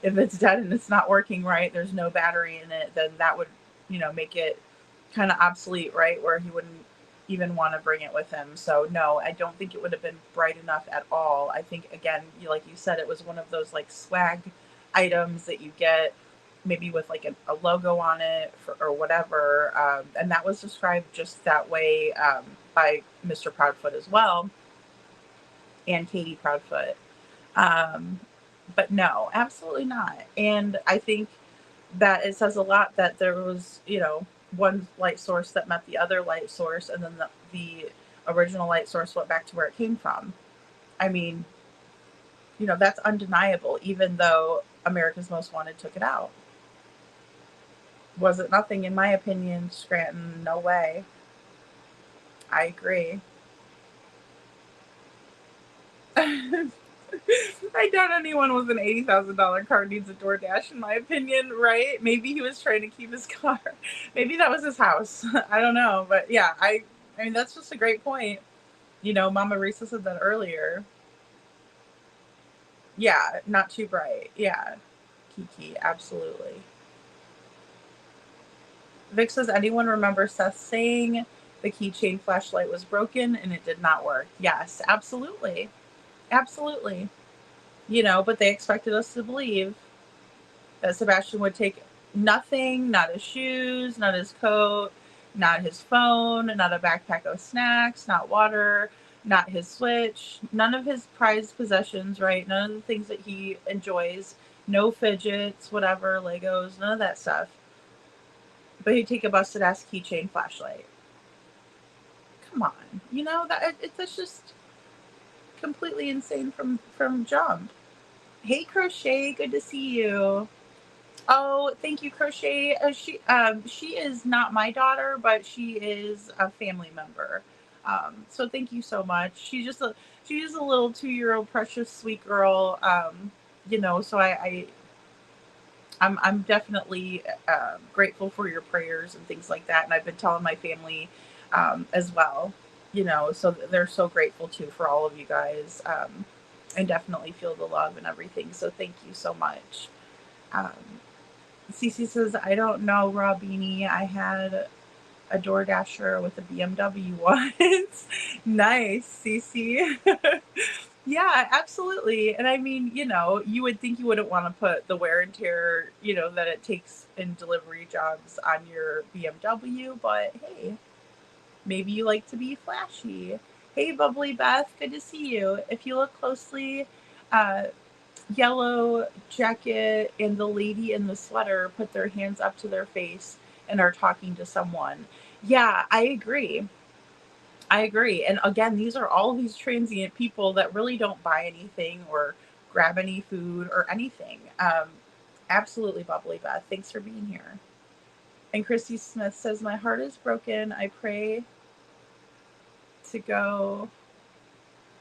Speaker 9: if it's dead and it's not working right, there's no battery in it, then that would, you know, make it kind of obsolete, right? Where he wouldn't even want to bring it with him. So no, I don't think it would have been bright enough at all. I think, again, like you said, it was one of those like swag items that you get maybe with like a logo on it or whatever. And that was described just that way by Mr. Proudfoot as well, and Katie Proudfoot. But no, absolutely not. And I think that it says a lot that there was, you know, one light source that met the other light source, and then the original light source went back to where it came from. I mean, you know, that's undeniable, even though America's Most Wanted took it out. Was it nothing? In my opinion, Scranton, no way. I agree. I doubt anyone with an $80,000 car needs a DoorDash, in my opinion, right? Maybe he was trying to keep his car. Maybe that was his house. I don't know. But yeah, I mean, that's just a great point. You know, Mama Risa said that earlier. Yeah, not too bright. Yeah, Kiki, absolutely. Vic says, anyone remember Seth saying the keychain flashlight was broken and it did not work? Yes, absolutely. Absolutely. You know, but they expected us to believe that Sebastian would take nothing, not his shoes, not his coat, not his phone, not a backpack of snacks, not water, not his Switch, none of his prized possessions, right? None of the things that he enjoys, no fidgets, whatever, Legos, none of that stuff. But he'd take a busted ass keychain flashlight. Come on. You know, that's just completely insane from jump. Hey, Crochet, good to see you. Oh, thank you, Crochet. She is not my daughter, but she is a family member. So thank you so much. She's just a little 2-year-old precious sweet girl. You know, so I'm definitely grateful for your prayers and things like that. And I've been telling my family as well, you know, so they're so grateful too for all of you guys. And definitely feel the love and everything. So thank you so much. Cece says, I don't know, Robini. I had a DoorDasher with a BMW once. Nice, Cece. Yeah, absolutely. And I mean, you know, you would think you wouldn't want to put the wear and tear, you know, that it takes in delivery jobs on your BMW, but hey, maybe you like to be flashy. Hey, Bubbly Beth, good to see you. If you look closely, yellow jacket and the lady in the sweater put their hands up to their face and are talking to someone. Yeah, I agree. And again, these are all these transient people that really don't buy anything or grab any food or anything. Absolutely, Bubbly Beth. Thanks for being here. And Christy Smith says, my heart is broken. I pray to go.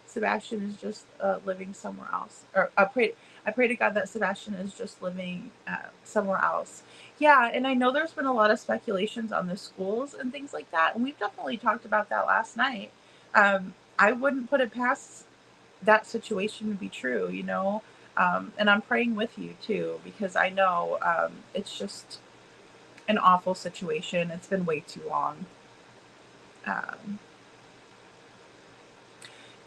Speaker 9: Sebastian is just living somewhere else. Or I pray to God that Sebastian is just living somewhere else. Yeah, and I know there's been a lot of speculations on the schools and things like that, and we've definitely talked about that last night. I wouldn't put it past that situation to be true, you know, and I'm praying with you too, because I know it's just an awful situation. It's been way too long.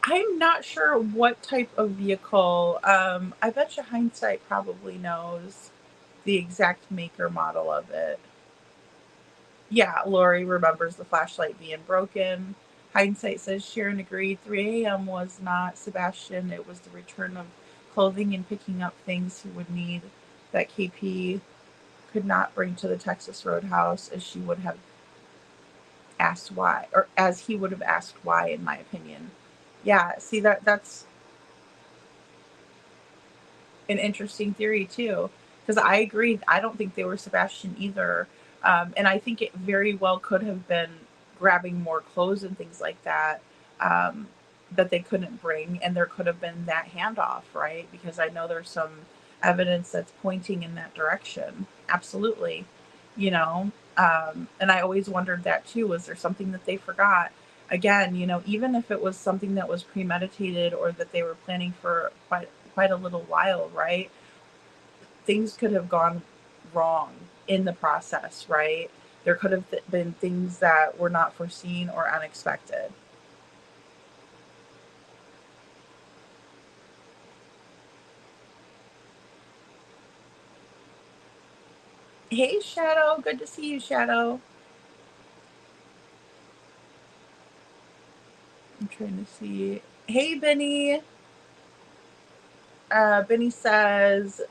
Speaker 9: I'm not sure what type of vehicle. I bet you hindsight probably knows the exact make or model of it. Yeah, Lori remembers the flashlight being broken. Hindsight says Sharon agreed 3 a.m. was not Sebastian. It was the return of clothing and picking up things he would need that KP could not bring to the Texas Roadhouse as she would have asked why, or as he would have asked why, in my opinion. Yeah, see that's an interesting theory too, because I agree. I don't think they were Sebastian either, and I think it very well could have been grabbing more clothes and things like that um, that they couldn't bring, and there could have been that handoff, right? Because I know there's some evidence that's pointing in that direction. Absolutely, you know. And I always wondered that too. Was there something that they forgot? Again, even if it was something that was premeditated or that they were planning for quite a little while, right? Things could have gone wrong in the process, right? There could have been things that were not foreseen or unexpected. Hey, Shadow. Good to see you, Shadow. I'm trying to see. Hey, Benny. Benny says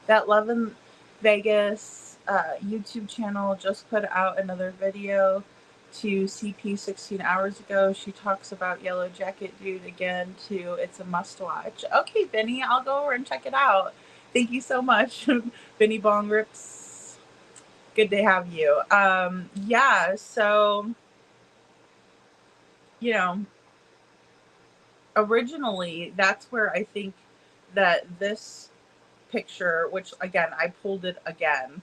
Speaker 9: that Love in Vegas YouTube channel just put out another video to CP 16 hours ago. She talks about Yellow Jacket Dude again too. It's a must watch. Okay, Benny, I'll go over and check it out. Thank you so much. Benny Bong Rips. Good to have you. Yeah, so originally that's where I think that this picture, which again I pulled it again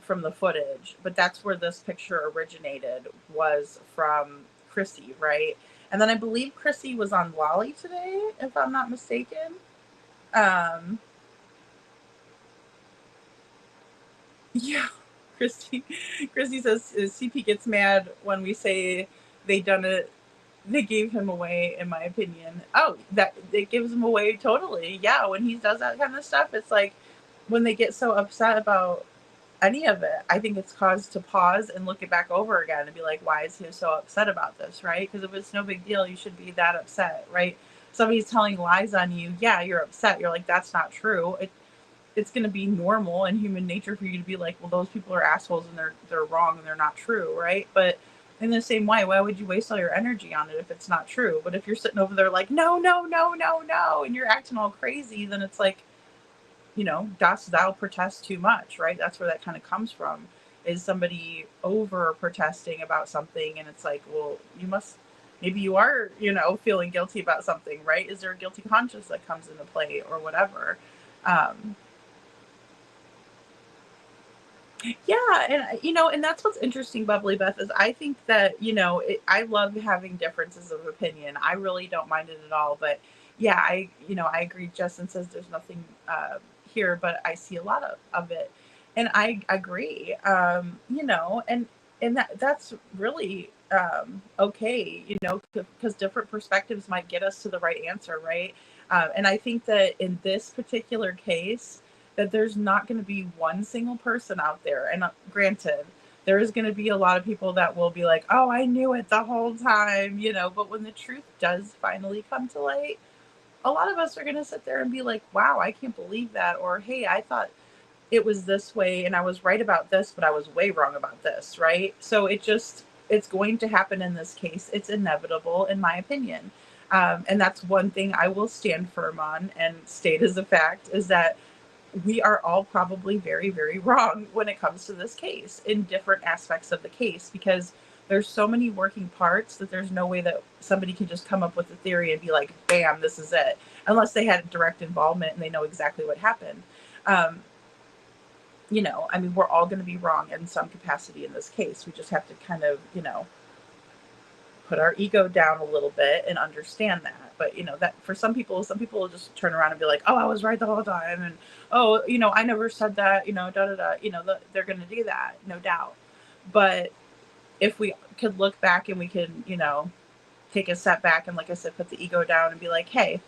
Speaker 9: from the footage, but that's where this picture originated, was from Chrissy, right? And then I believe Chrissy was on Wally today, if I'm not mistaken. Yeah, Chrissy says CP gets mad when we say they done it. They gave him away, in my opinion. Oh, that it gives him away totally. Yeah, when he does that kind of stuff, it's like when they get so upset about any of it, I think it's cause to pause and look it back over again and be like, why is he so upset about this, right? Because if it's no big deal, you should be that upset, right? Somebody's telling lies on you, yeah, you're upset. You're like, that's not true. It's going to be normal and human nature for you to be like, well, those people are assholes and they're wrong and they're not true, right? But in the same way, why would you waste all your energy on it if it's not true? But if you're sitting over there like, no, no, no, no, no, and you're acting all crazy, then it's like, dost thou protest too much, right? That's where that kind of comes from, is somebody over protesting about something. And it's like, well, maybe you are, feeling guilty about something, right? Is there a guilty conscience that comes into play or whatever? Yeah, and that's what's interesting, Bubbly Beth, is I think that, I love having differences of opinion. I really don't mind it at all. But yeah, I agree. Justin says there's nothing here, but I see a lot of it. And I agree, and that's really okay, because different perspectives might get us to the right answer, right? And I think that in this particular case, that there's not going to be one single person out there. And granted, there is going to be a lot of people that will be like, oh, I knew it the whole time, but when the truth does finally come to light, a lot of us are going to sit there and be like, wow, I can't believe that. Or, hey, I thought it was this way and I was right about this, but I was way wrong about this, right? So it's going to happen in this case. It's inevitable, in my opinion. And that's one thing I will stand firm on and state as a fact, is that we are all probably very, very wrong when it comes to this case in different aspects of the case, because there's so many working parts that there's no way that somebody can just come up with a theory and be like, bam, this is it, unless they had direct involvement and they know exactly what happened. We're all going to be wrong in some capacity in this case. We just have to kind of, put our ego down a little bit and understand that. But that for some people will just turn around and be like, oh, I was right the whole time, and oh, I never said that, they're going to do that, no doubt. But if we could look back and we can take a step back and, like I said, put the ego down and be like, hey,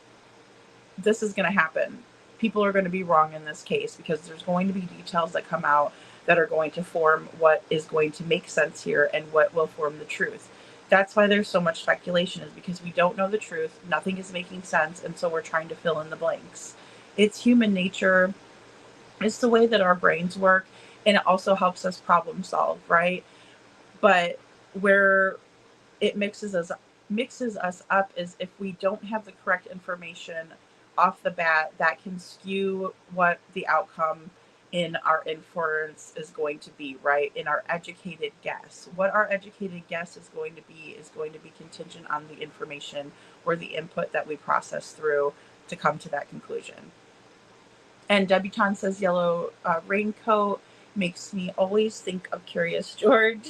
Speaker 9: this is going to happen. People are going to be wrong in this case because there's going to be details that come out that are going to form what is going to make sense here and what will form the truth. That's why there's so much speculation, is because we don't know the truth. Nothing is making sense. And so we're trying to fill in the blanks. It's human nature. It's the way that our brains work. And it also helps us problem solve, right? But where it mixes us up is if we don't have the correct information off the bat, that can skew what the outcome in our inference is going to be, right? In our educated guess. What our educated guess is going to be contingent on the information or the input that we process through to come to that conclusion. And Debutante says yellow raincoat makes me always think of Curious George.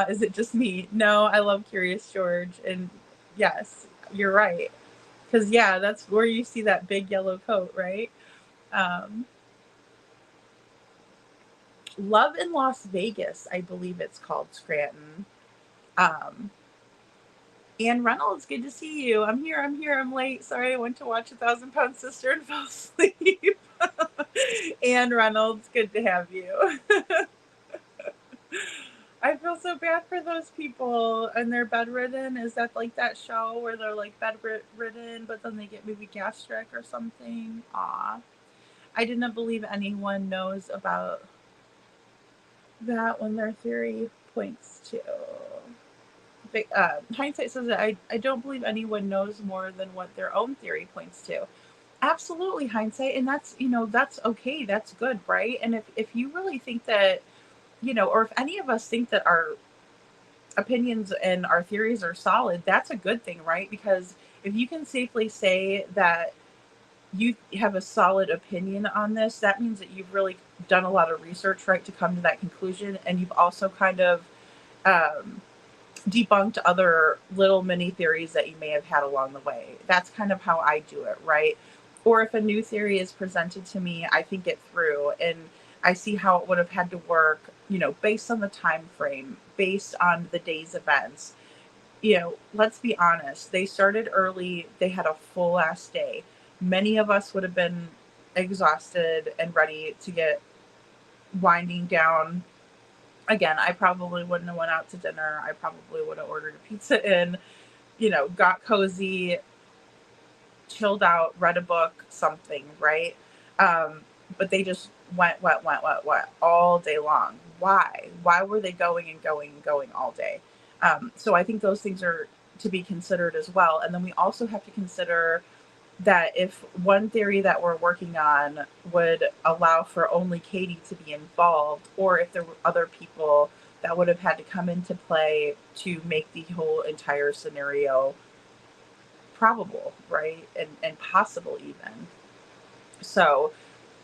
Speaker 9: Is it just me? No, I love Curious George. And yes, you're right. Because, yeah, that's where you see that big yellow coat, right? Love in Las Vegas, I believe it's called, Scranton. Ann Reynolds, good to see you. I'm here, I'm late. Sorry, I went to watch 1,000 Pound Sister and fell asleep. Ann Reynolds, good to have you. I feel so bad for those people and they're bedridden. Is that like that show where they're like bedridden, but then they get maybe gastric or something? Aw. I didn't believe anyone knows about that when their theory points to. Hindsight says that I don't believe anyone knows more than what their own theory points to. Absolutely, hindsight. And that's, that's okay. That's good, right? And if you really think that, or if any of us think that our opinions and our theories are solid, that's a good thing, right? Because if you can safely say that you have a solid opinion on this, that means that you've really done a lot of research, right, to come to that conclusion. And you've also kind of debunked other little mini theories that you may have had along the way. That's kind of how I do it, right? Or if a new theory is presented to me, I think it through and I see how it would have had to work, based on the time frame, based on the day's events. Let's be honest. They started early. They had a full ass day. Many of us would have been exhausted and ready to get winding down. Again, I probably wouldn't have went out to dinner. I probably would have ordered a pizza in, got cozy, chilled out, read a book, something, right? But they just went all day long. Why? Why were they going and going and going all day? So I think those things are to be considered as well. And then we also have to consider that if one theory that we're working on would allow for only Katie to be involved, or if there were other people that would have had to come into play to make the whole entire scenario probable, right? And possible even. So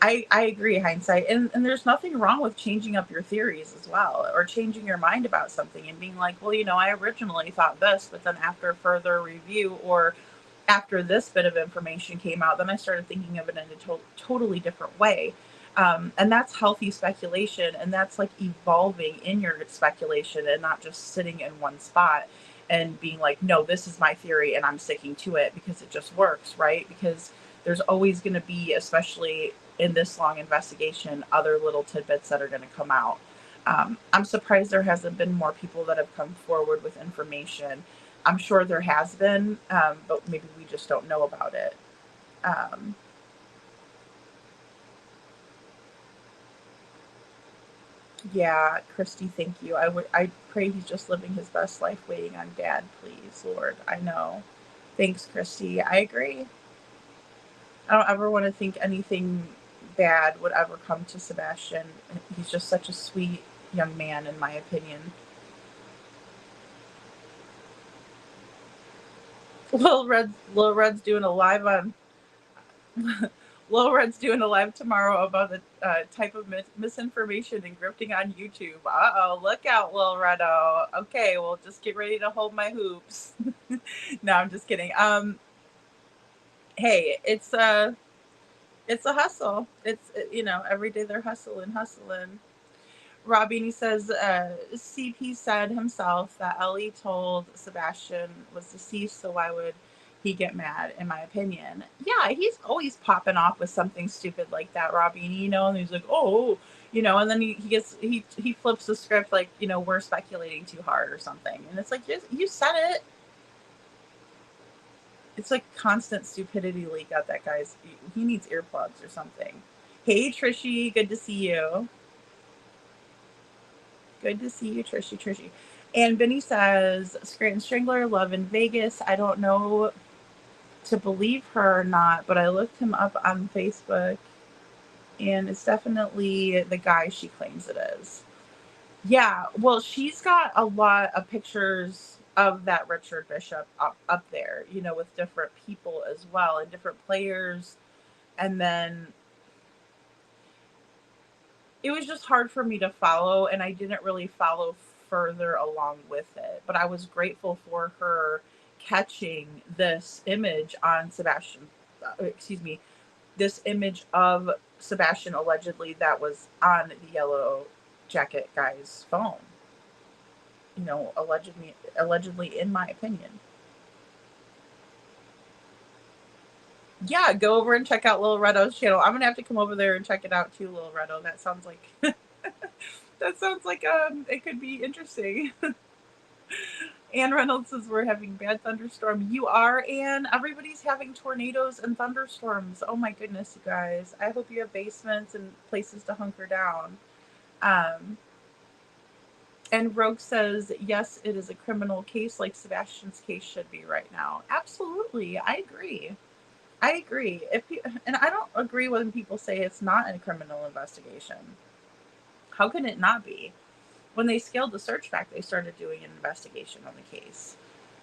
Speaker 9: I agree, hindsight. And there's nothing wrong with changing up your theories as well, or changing your mind about something and being like, well, I originally thought this, but then after further review or after this bit of information came out, then I started thinking of it in a totally different way. And that's healthy speculation. And that's like evolving in your speculation and not just sitting in one spot and being like, no, this is my theory and I'm sticking to it because it just works, right? Because there's always going to be, especially in this long investigation, other little tidbits that are going to come out. I'm surprised there hasn't been more people that have come forward with information. I'm sure there has been, but maybe we just don't know about it. Yeah, Christy, thank you. I pray he's just living his best life waiting on Dad, please, Lord. I know. Thanks, Christy. I agree. I don't ever want to think anything bad would ever come to Sebastian. He's just such a sweet young man, in my opinion. Lil Red's doing a live on. Lil Red's doing a live tomorrow about the type of misinformation and grifting on YouTube. Uh-oh, look out, Lil Redo. Okay, well, just get ready to hold my hoops. No, I'm just kidding. Hey, it's a hustle. It's, every day they're hustling. Robbie says, CP said himself that Ellie told Sebastian was deceased, so why would he get mad, in my opinion? Yeah, he's always popping off with something stupid like that, Robbie, and he's like, oh, and then he flips the script like, we're speculating too hard or something. And it's like, you said it. It's like constant stupidity leak out that guy's, he needs earplugs or something. Hey, Trishy, good to see you. Good to see you, Trishy. And Benny says, Scranton Strangler, love in Vegas. I don't know to believe her or not, but I looked him up on Facebook, and it's definitely the guy she claims it is. Yeah, well, she's got a lot of pictures of that Richard Bishop up there, with different people as well, and different players. And then it was just hard for me to follow, and I didn't really follow further along with it. But I was grateful for her catching this image on Sebastian, this image of Sebastian allegedly that was on the Yellow Jacket guy's phone. Allegedly, in my opinion. Yeah, go over and check out Lil Redo's channel. I'm gonna have to come over there and check it out too, Lil Redo. That sounds like it could be interesting. Ann Reynolds says we're having bad thunderstorm. You are, Ann. Everybody's having tornadoes and thunderstorms. Oh my goodness, you guys. I hope you have basements and places to hunker down. And Rogue says, yes, it is a criminal case like Sebastian's case should be right now. Absolutely. I agree. And I don't agree when people say it's not a criminal investigation. How can it not be? When they scaled the search back, they started doing an investigation on the case.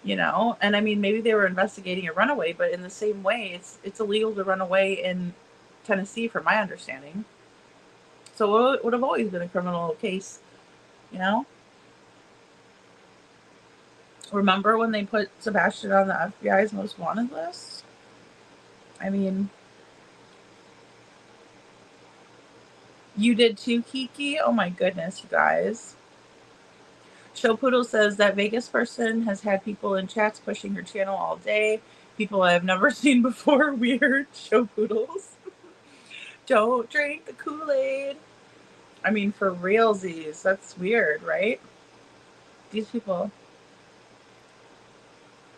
Speaker 9: And I mean, maybe they were investigating a runaway, but in the same way, it's illegal to run away in Tennessee, from my understanding. So it would have always been a criminal case, Remember when they put Sebastian on the FBI's most wanted list? I mean, you did too, Kiki? Oh my goodness, you guys. Show Poodle says that Vegas person has had people in chats pushing her channel all day. People I have never seen before. Weird. Show Poodles. Don't drink the Kool-Aid. I mean, for realsies, that's weird, right? These people.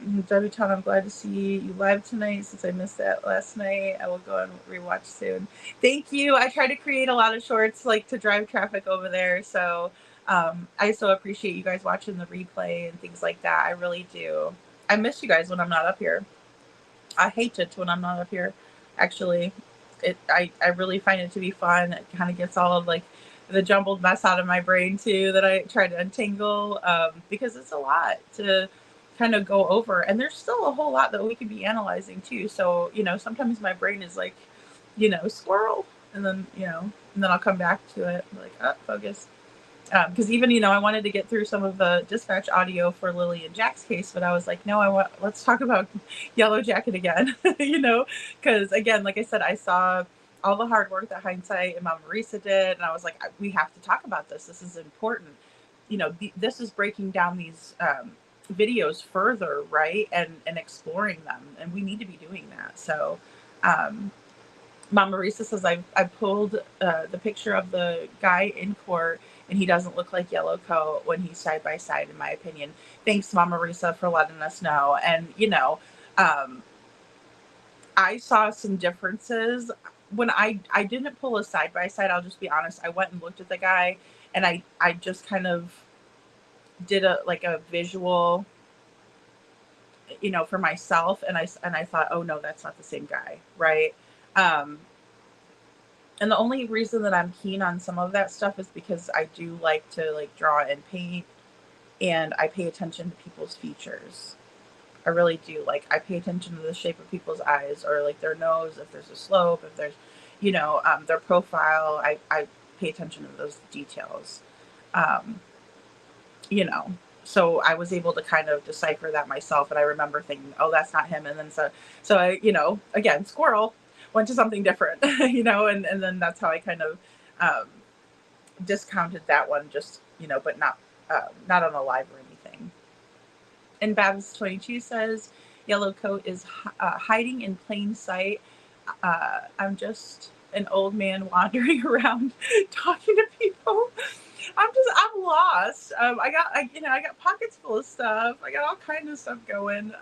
Speaker 9: Debutante, I'm glad to see you live tonight. Since I missed that last night, I will go and rewatch soon. Thank you. I try to create a lot of shorts to drive traffic over there. So I so appreciate you guys watching the replay and things like that. I really do. I miss you guys when I'm not up here. I hate it when I'm not up here. Actually, I really find it to be fun. It kind of gets all of the jumbled mess out of my brain too that I try to untangle because it's a lot to kind of go over, and there's still a whole lot that we could be analyzing too. So sometimes my brain is squirrel, and then I'll come back to it focus, because even I wanted to get through some of the dispatch audio for Lily and Jack's case, but I was like, no, let's talk about Yellow Jacket again. Because again, like I said, I saw all the hard work that Hindsight and Mama Marisa did, and I was like, we have to talk about this. This is important. This is breaking down these videos further, right, and exploring them, and we need to be doing that. So Mama Marisa says I pulled the picture of the guy in court, and he doesn't look like Yellowcoat when he's side by side, in my opinion. Thanks, Mama Marisa, for letting us know. And I saw some differences when I didn't pull a side by side. I'll just be honest, I went and looked at the guy, and I just kind of did a visual, for myself, and I thought, oh no, that's not the same guy, right? And the only reason that I'm keen on some of that stuff is because I do like to draw and paint, and I pay attention to people's features. I really do. I pay attention to the shape of people's eyes, or their nose, if there's a slope, if there's their profile. I pay attention to those details. So I was able to kind of decipher that myself, and I remember thinking, oh, that's not him. And then so I, again, squirrel, went to something different, and then that's how I kind of discounted that one, just, you know, but not on a live or anything. And Babs22 says, Yellow Coat is hiding in plain sight. I'm just an old man wandering around talking to people. I'm lost. I got pockets full of stuff. I got all kinds of stuff going.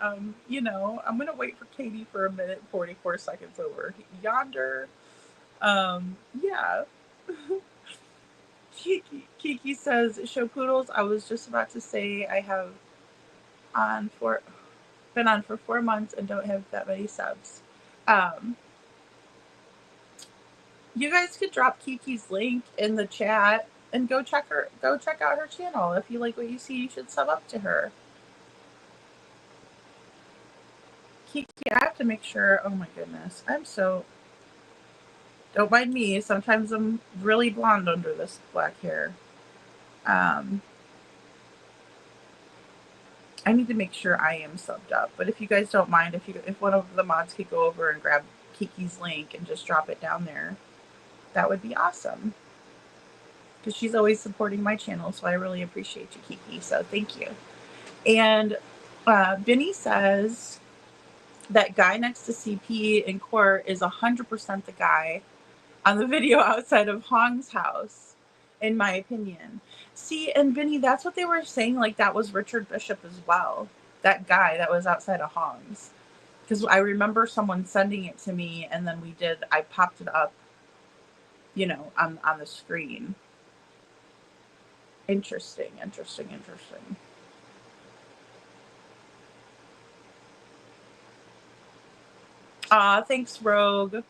Speaker 9: You know, I'm gonna wait for Katie for a minute, 44 seconds over yonder. Yeah. Kiki says, show poodles. I was just about to say I have been on for 4 months and don't have that many subs. You guys could drop Kiki's link in the chat and go check out her channel. If you like what you see, you should sub up to her. Kiki, I have to make sure. Oh my goodness, don't mind me. Sometimes I'm really blonde under this black hair. I need to make sure I am subbed up. But if you guys don't mind, if one of the mods could go over and grab Kiki's link and just drop it down there, that would be awesome. Because she's always supporting my channel, so I really appreciate you, Kiki. So thank you. And Benny says that guy next to CP in court is 100% the guy on the video outside of Hong's house, in my opinion. See, and Benny, that's what they were saying, like that was Richard Bishop as well. That guy that was outside of Hong's. Because I remember someone sending it to me, and then I popped it up, you know, on the screen. Interesting. Thanks, Rogue.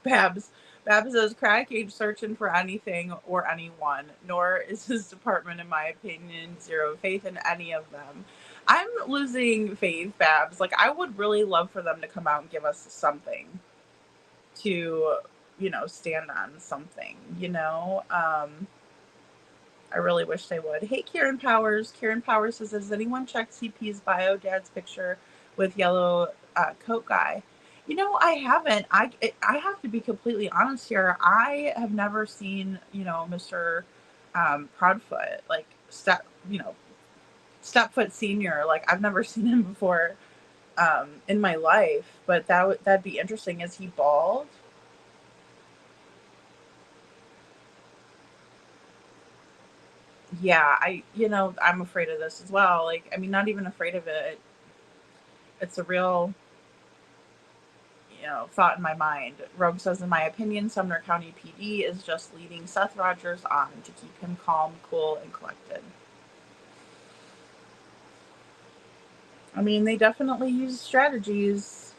Speaker 9: Babs says, crack ain't searching for anything or anyone, nor is his department, in my opinion, zero faith in any of them. I'm losing faith, Babs. Like, I would really love for them to come out and give us something to, you know, stand on something, you know? I really wish they would. Hey, Karen Powers. Karen Powers says, has anyone checked CP's bio, dad's picture with yellow coat guy? You know, I haven't. I have to be completely honest here. I have never seen, you know, Mr. Proudfoot, like, Stepfoot Senior. Like, I've never seen him before in my life. But that'd be interesting. Is he bald? Yeah, I'm afraid of this as well. Like, I mean, not even afraid of it. It's a real, you know, thought in my mind. Rogue says, in my opinion, Sumner County PD is just leading Seth Rogers on to keep him calm, cool, and collected. I mean, they definitely use strategies.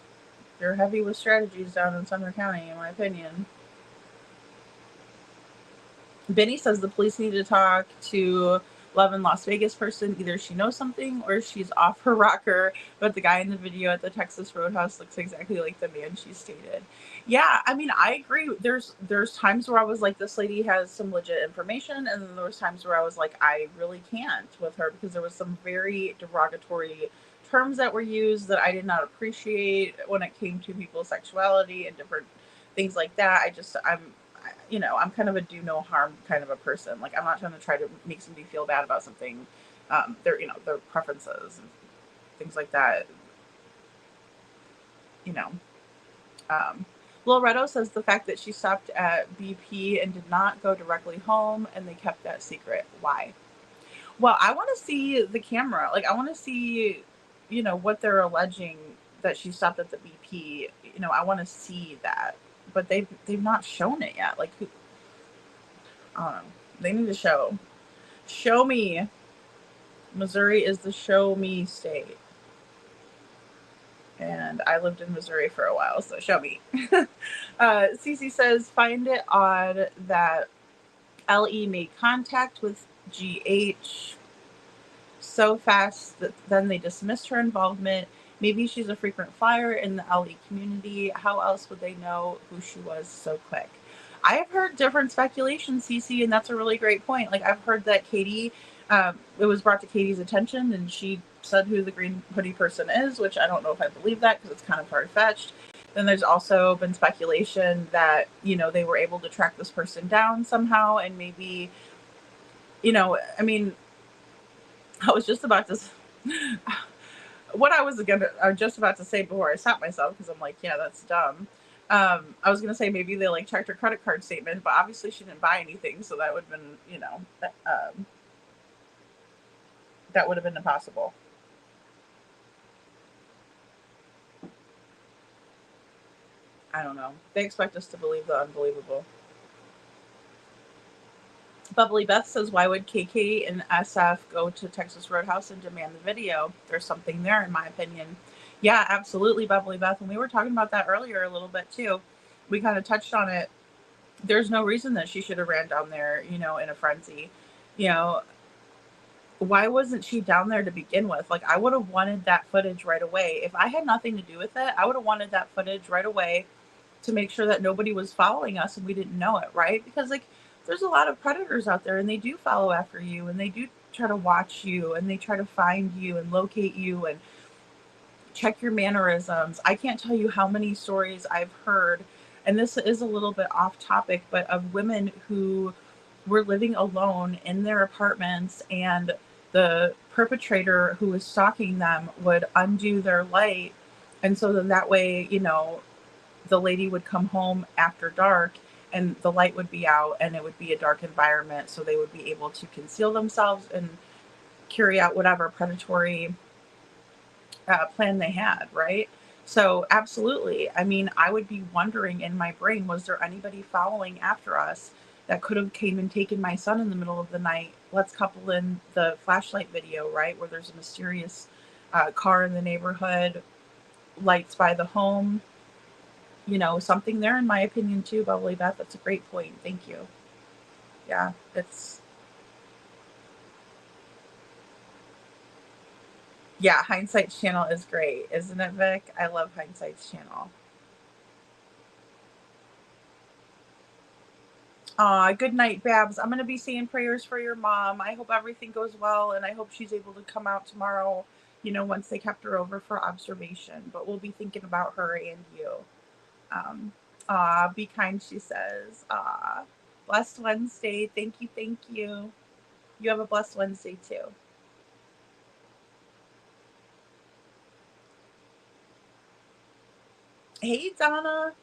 Speaker 9: They're heavy with strategies down in Sumner County, in my opinion. Benny says the police need to talk to Love in Las Vegas person. Either she knows something or she's off her rocker, but the guy in the video at the Texas Roadhouse looks exactly like the man she stated. Yeah, I mean, I agree. There's times where I was like, this lady has some legit information, and then there was times where I was like, I really can't with her, because there was some very derogatory terms that were used that I did not appreciate when it came to people's sexuality and different things like that. I'm kind of a do no harm kind of a person. Like, I'm not trying to try to make somebody feel bad about something, their preferences and things like that. Loretto says the fact that she stopped at BP and did not go directly home and they kept that secret. Why? Well, I want to see the camera. Like, I want to see, what they're alleging that she stopped at the BP. I want to see that. But they've not shown it yet. Like, I don't know. They need to show me. Missouri is the show me state. And I lived in Missouri for a while, so show me. Cece says, find it odd that LE made contact with GH so fast that then they dismissed her involvement. Maybe she's a frequent flyer in the LE community. How else would they know who she was so quick? I have heard different speculations, Cece, and that's a really great point. Like, I've heard that Katie, it was brought to Katie's attention, and she said who the green hoodie person is, which I don't know if I believe that because it's kind of far-fetched. Then there's also been speculation that, you know, they were able to track this person down somehow, and maybe, you know, I mean, I was just about to what I was just about to say before I stopped myself, because I'm like, yeah, that's dumb. I was gonna say maybe they like checked her credit card statement, but obviously she didn't buy anything, so that would have been, you know, that would have been impossible. I don't know. They expect us to believe the unbelievable. Bubbly Beth says, why would KK and SF go to Texas Roadhouse and demand the video? There's something there, in my opinion. Yeah, absolutely, Bubbly Beth. And we were talking about that earlier a little bit too. We kind of touched on it. There's no reason that she should have ran down there, you know, in a frenzy. You know, why wasn't she down there to begin with? Like, I would have wanted that footage right away. If I had nothing to do with it, I would have wanted that footage right away to make sure that nobody was following us and we didn't know it, right? Because, like, there's a lot of predators out there, and they do follow after you, and they do try to watch you, and they try to find you and locate you and check your mannerisms. I can't tell you how many stories I've heard, and this is a little bit off topic, but of women who were living alone in their apartments, and the perpetrator who was stalking them would undo their light. And so then that way, you know, the lady would come home after dark and the light would be out and it would be a dark environment. So they would be able to conceal themselves and carry out whatever predatory plan they had, right? So absolutely. I mean, I would be wondering in my brain, was there anybody following after us that could have came and taken my son in the middle of the night? Let's couple in the flashlight video, right? Where there's a mysterious car in the neighborhood, lights by the home, you know, something there in my opinion too, Bubbly Beth. That's a great point. Thank you. Yeah, yeah, Hindsight's channel is great, isn't it, Vic? I love Hindsight's channel. Good night, Babs. I'm going to be saying prayers for your mom. I hope everything goes well, and I hope she's able to come out tomorrow, you know, once they kept her over for observation. But we'll be thinking about her and you. Be kind, she says. Blessed Wednesday. Thank you, thank you. You have a blessed Wednesday, too. Hey, Donna.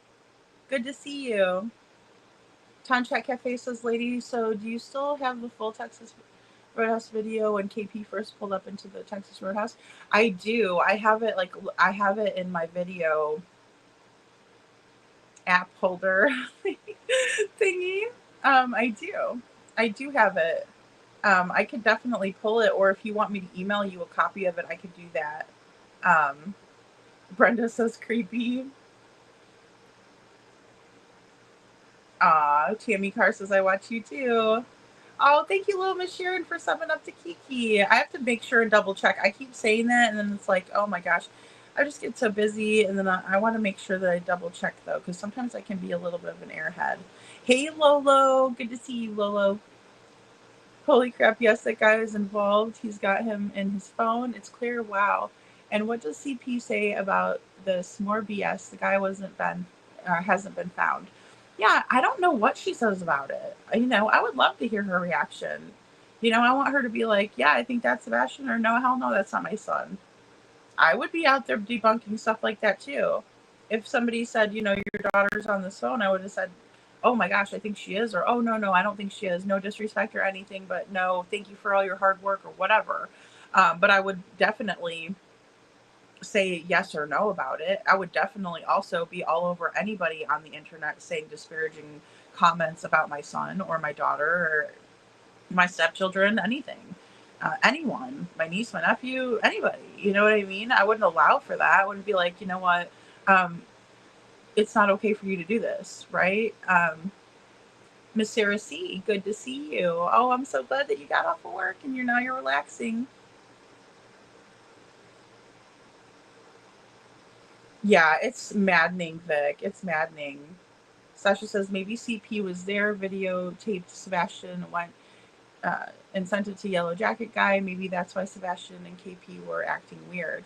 Speaker 9: Good to see you. Ton Chat Cafe says, lady, so do you still have the full Texas Roadhouse video when KP first pulled up into the Texas Roadhouse? I do. I have it, like, I have it in my video app holder thingy. I do have it. I could definitely pull it, or if you want me to email you a copy of it, I could do that. Brenda says creepy. Tammy Carr says, I watch you too. Oh, thank you, little Miss Sharon, for subbing up to Kiki. I have to make sure and double check. I keep saying that, and then it's like, oh my gosh, I just get so busy, and then I want to make sure that I double check, though, because sometimes I can be a little bit of an airhead. Hey, Lolo. Good to see you, Lolo. Holy crap, yes, that guy is involved. He's got him in his phone. It's clear, wow. And what does CP say about this? More BS. The guy hasn't been found. Yeah, I don't know what she says about it. You know, I would love to hear her reaction. You know, I want her to be like, yeah, I think that's Sebastian, or no, hell no, that's not my son. I would be out there debunking stuff like that too. If somebody said, you know, your daughter's on this phone, I would have said, oh my gosh, I think she is, or oh no, I don't think she is. No disrespect or anything, but no, thank you for all your hard work or whatever. But I would definitely say yes or no about it. I would definitely also be all over anybody on the internet saying disparaging comments about my son or my daughter or my stepchildren, anything. Anyone, my niece, my nephew, anybody, you know what I mean? I wouldn't allow for that. I wouldn't be like, you know what, it's not okay for you to do this, right? Miss Sarah C., good to see you. Oh, I'm so glad that you got off of work and you're relaxing. Yeah, it's maddening, Vic. It's maddening. Sasha says maybe CP was there, videotaped Sebastian, went and sent it to Yellow Jacket guy. Maybe that's why Sebastian and KP were acting weird.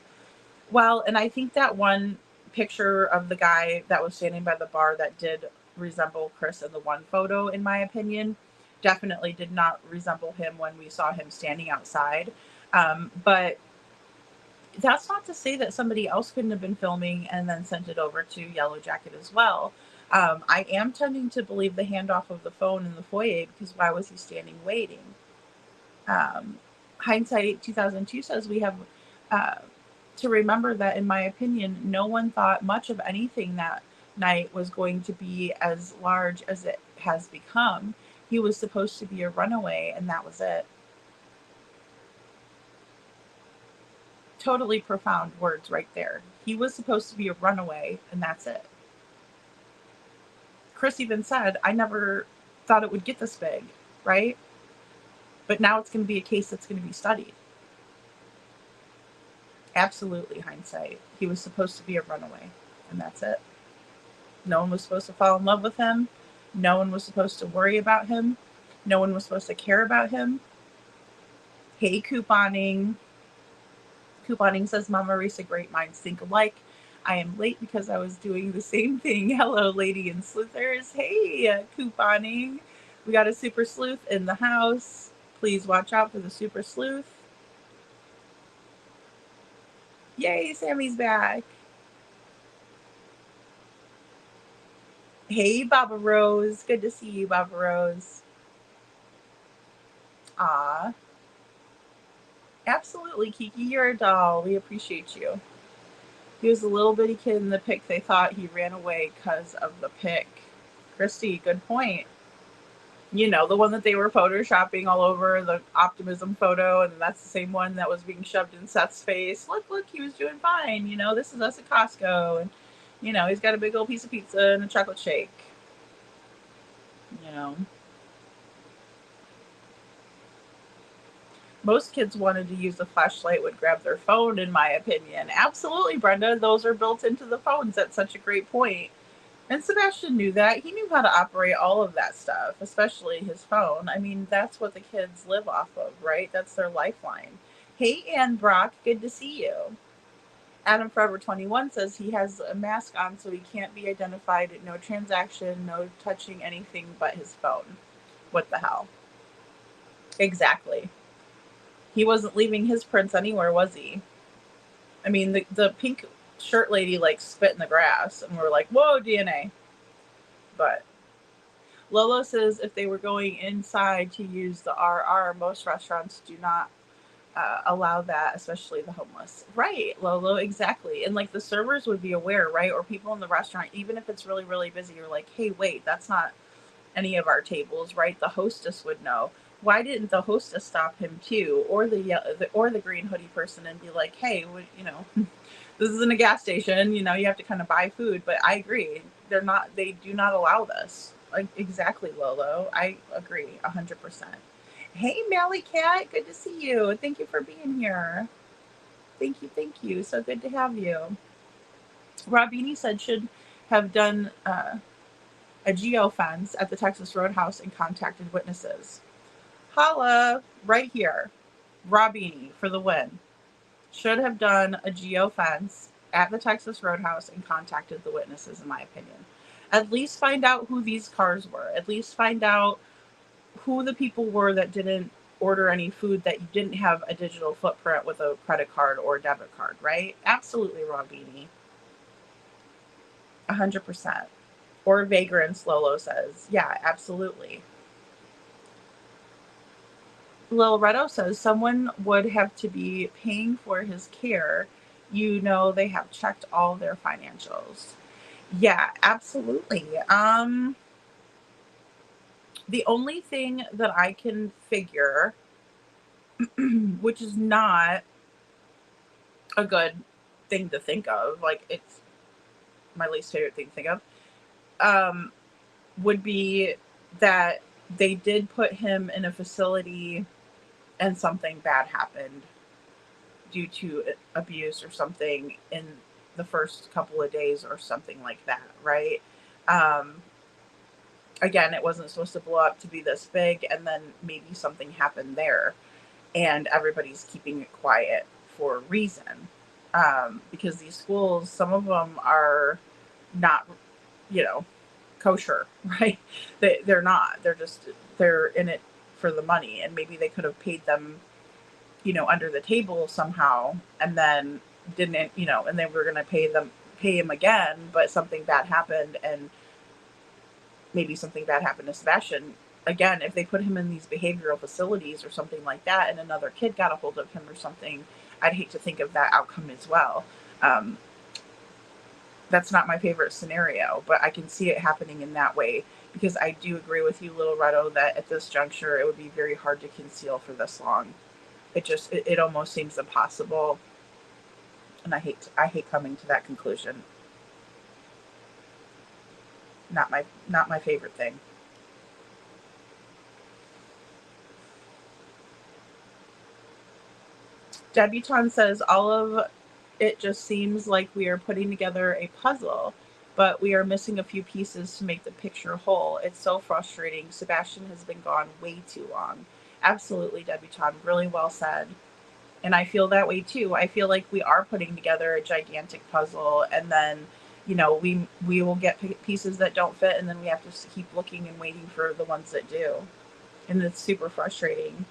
Speaker 9: Well, and I think that one picture of the guy that was standing by the bar that did resemble Chris in the one photo, in my opinion, definitely did not resemble him when we saw him standing outside. But that's not to say that somebody else couldn't have been filming and then sent it over to Yellow Jacket as well. I am tending to believe the handoff of the phone in the foyer, because why was he standing waiting? Hindsight 2002 says we have to remember that, in my opinion, no one thought much of anything that night was going to be as large as it has become. He was supposed to be a runaway, and that was it. Totally profound words right there. He was supposed to be a runaway, and that's it. Chris even said, I never thought it would get this big, right? But now it's going to be a case that's going to be studied. Absolutely, hindsight. He was supposed to be a runaway, and that's it. No one was supposed to fall in love with him. No one was supposed to worry about him. No one was supposed to care about him. Hey, couponing. Couponing says, Mama Risa, great minds think alike. I am late because I was doing the same thing. Hello, lady and sleuthers. Hey, couponing. We got a super sleuth in the house. Please watch out for the super sleuth. Yay, Sammy's back. Hey, Baba Rose. Good to see you, Baba Rose. Ah, absolutely, Kiki. You're a doll. We appreciate you. He was a little bitty kid in the pic. They thought he ran away because of the pic. Christy, good point. You know, the one that they were photoshopping all over, the optimism photo, and that's the same one that was being shoved in Seth's face. Look, he was doing fine. You know, this is us at Costco. And, you know, he's got a big old piece of pizza and a chocolate shake. You know. Most kids wanted to use a flashlight would grab their phone, in my opinion. Absolutely, Brenda. Those are built into the phones. That's such a great point. And Sebastian knew that. He knew how to operate all of that stuff, especially his phone. I mean, that's what the kids live off of, right? That's their lifeline. Hey, Ann Brock. Good to see you. Adam Forever 21 says he has a mask on so he can't be identified. No transaction, no touching anything but his phone. What the hell? Exactly. He wasn't leaving his prints anywhere, was he? I mean, the pink shirt lady like spit in the grass, and we're like, whoa, DNA. But Lolo says if they were going inside to use the RR, most restaurants do not allow that, especially the homeless. Right, Lolo, exactly. And like the servers would be aware, right? Or people in the restaurant, even if it's really, really busy, you're like, hey, wait, that's not any of our tables, right? The hostess would know. Why didn't the hostess stop him too, or the green hoodie person, and be like, hey, you know, this isn't a gas station, you know, you have to kind of buy food. But I agree, they do not allow this. Like, exactly, Lolo. I agree 100%. Hey, Mally Cat, good to see you. Thank you for being here. Thank you. So good to have you. Robini said should have done a geofence at the Texas Roadhouse and contacted witnesses. Holla, right here. Robini for the win. Should have done a geofence at the Texas Roadhouse and contacted the witnesses, in my opinion. At least find out who these cars were. At least find out who the people were that didn't order any food, that you didn't have a digital footprint with a credit card or debit card, right? Absolutely, Robini. 100%. Or vagrants, Lolo says. Yeah, absolutely. Lil Redo says someone would have to be paying for his care. You know, they have checked all their financials. Yeah, absolutely. The only thing that I can figure, which is not a good thing to think of, like it's my least favorite thing to think of, would be that they did put him in a facility and something bad happened due to abuse or something in the first couple of days or something like that, right? Again, it wasn't supposed to blow up to be this big, and then maybe something happened there, and everybody's keeping it quiet for a reason. because these schools, some of them are not, you know, kosher, right? They're not. They're in it for the money, and maybe they could have paid them, you know, under the table somehow, and then didn't, you know, and they were going to pay him again, but something bad happened, and maybe something bad happened to Sebastian. Again, if they put him in these behavioral facilities or something like that, and another kid got a hold of him or something, I'd hate to think of that outcome as well. Um, that's not my favorite scenario, but I can see it happening in that way, because I do agree with you, Little Redo, that at this juncture it would be very hard to conceal for this long. It almost seems impossible, and I hate coming to that conclusion. Not my favorite thing. Debutante says, all of it just seems like we are putting together a puzzle, but we are missing a few pieces to make the picture whole. It's so frustrating. Sebastian has been gone way too long. Absolutely, Debutante. Really well said. And I feel that way too. I feel like we are putting together a gigantic puzzle, and then, you know, we will get pieces that don't fit, and then we have to keep looking and waiting for the ones that do. And it's super frustrating,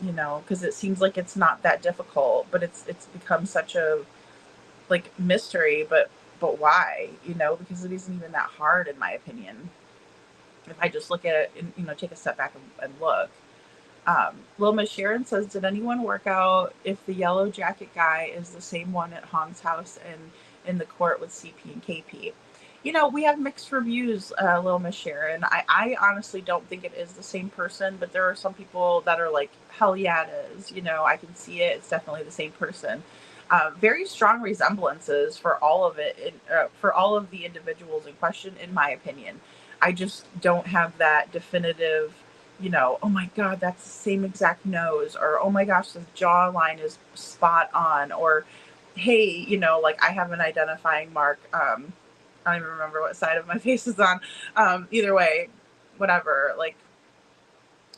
Speaker 9: you know, because it seems like it's not that difficult, but it's become such a, like, mystery. But why? You know, because it isn't even that hard, in my opinion, if I just look at it and, you know, take a step back and look. Lil Miss Sharon says, did anyone work out if the yellow jacket guy is the same one at Hong's house and in the court with CP and KP? You know, we have mixed reviews, Lil Miss Sharon. I honestly don't think it is the same person, but there are some people that are like, hell yeah, it is. You know, I can see it. It's definitely the same person. Very strong resemblances for all of it, for all of the individuals in question, in my opinion. I just don't have that definitive, you know, oh my God, that's the same exact nose, or oh my gosh, the jawline is spot on, or hey, you know, like I have an identifying mark. I don't even remember what side of my face is on. Either way, whatever, like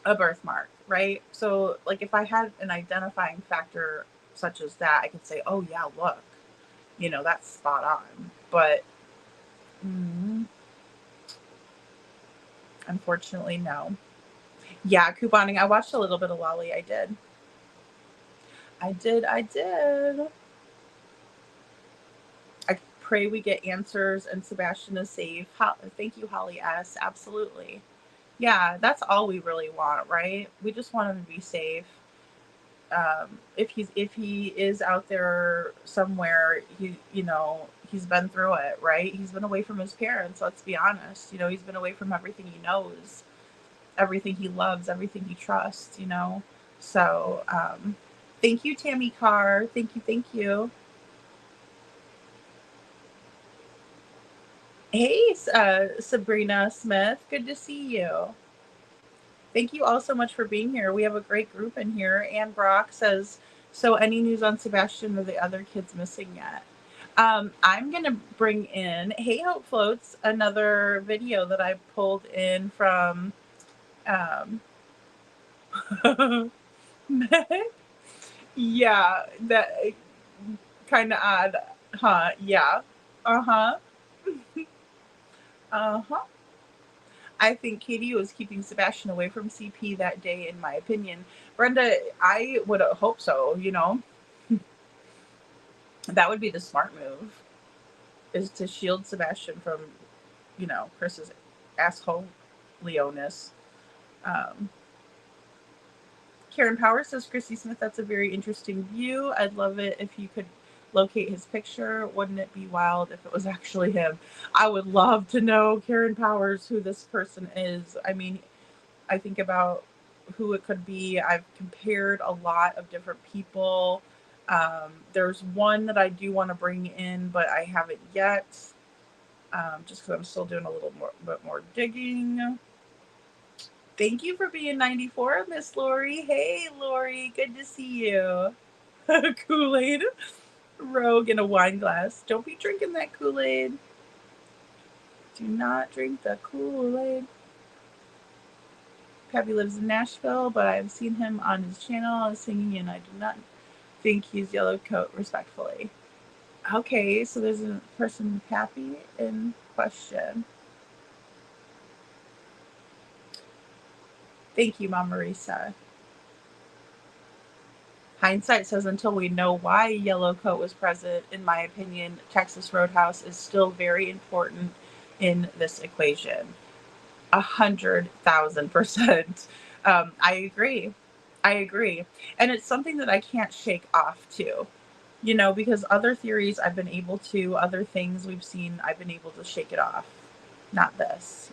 Speaker 9: a birthmark, right? So like if I had an identifying factor such as that, I could say, oh yeah, look, you know, that's spot on. But unfortunately, no. Yeah, couponing. I watched a little bit of Lolly. I did. I pray we get answers and Sebastian is safe. Thank you, Holly S. Absolutely. Yeah, that's all we really want, right? We just want him to be safe. If he is out there somewhere, you know, he's been through it, right? He's been away from his parents. Let's be honest. You know, he's been away from everything he knows, everything he loves, everything he trusts, you know? So, thank you, Tammy Carr. Thank you. Hey, Sabrina Smith. Good to see you. Thank you all so much for being here. We have a great group in here. Anne Brock says, so any news on Sebastian or the other kids missing yet? I'm going to bring in Hey Hope Floats, another video that I pulled in from yeah, that kind of odd, huh? Yeah. Uh-huh. I think Katie was keeping Sebastian away from CP that day, in my opinion. Brenda, I would hope so, you know. That would be the smart move, is to shield Sebastian from, you know, Chris's asshole Leonis. Karen Power says, Chrissy Smith, that's a very interesting view. I'd love it if you could locate his picture. Wouldn't it be wild if it was actually him? I would love to know, Karen Powers, who this person is. I mean, I think about who it could be. I've compared a lot of different people. There's one that I do want to bring in, but I haven't yet, just because I'm still doing a little bit more digging. Thank you for being 94, Miss Lori. Hey, Lori, good to see you. Kool-Aid. Rogue in a wine glass. Don't be drinking that Kool-Aid. Do not drink the Kool-Aid. Pappy lives in Nashville, but I've seen him on his channel singing, and I do not Think he's yellow coat, respectfully. Okay, so there's a person, Pappy, in question. Thank you, Mama Marisa. Hindsight says until we know why yellow coat was present, in my opinion, Texas Roadhouse is still very important in this equation. 100,000%. I agree. I agree. And it's something that I can't shake off too, because other theories I've been able to, other things we've seen, I've been able to shake it off. Not this.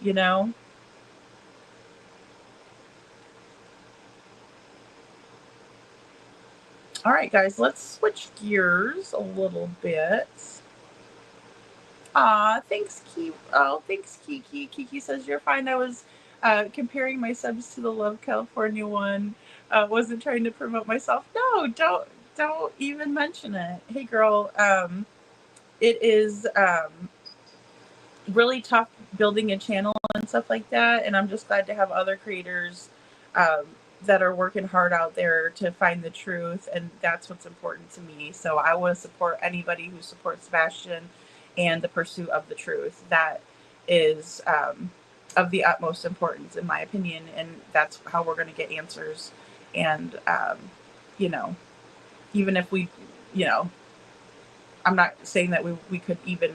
Speaker 9: All right, guys, let's switch gears a little bit. Thanks, Kiki. Oh, thanks, Kiki. Kiki says, you're fine. I was comparing my subs to the Love California one. Wasn't trying to promote myself. No, don't even mention it. Hey, girl, it is really tough building a channel and stuff like that, and I'm just glad to have other creators that are working hard out there to find the truth, and that's what's important to me. So I want to support anybody who supports Sebastian and the pursuit of the truth. That is of the utmost importance, in my opinion, and that's how we're going to get answers. And even if we, I'm not saying that we could even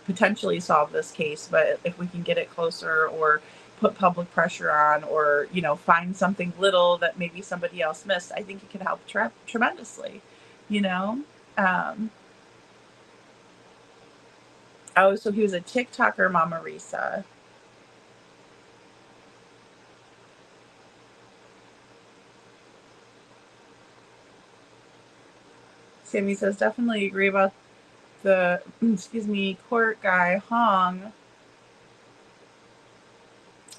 Speaker 9: potentially solve this case, but if we can get it closer or put public pressure on, or find something little that maybe somebody else missed, I think it could help tremendously. Oh, so he was a TikToker, Mama Risa. Sammy says, definitely agree about the court guy Hong.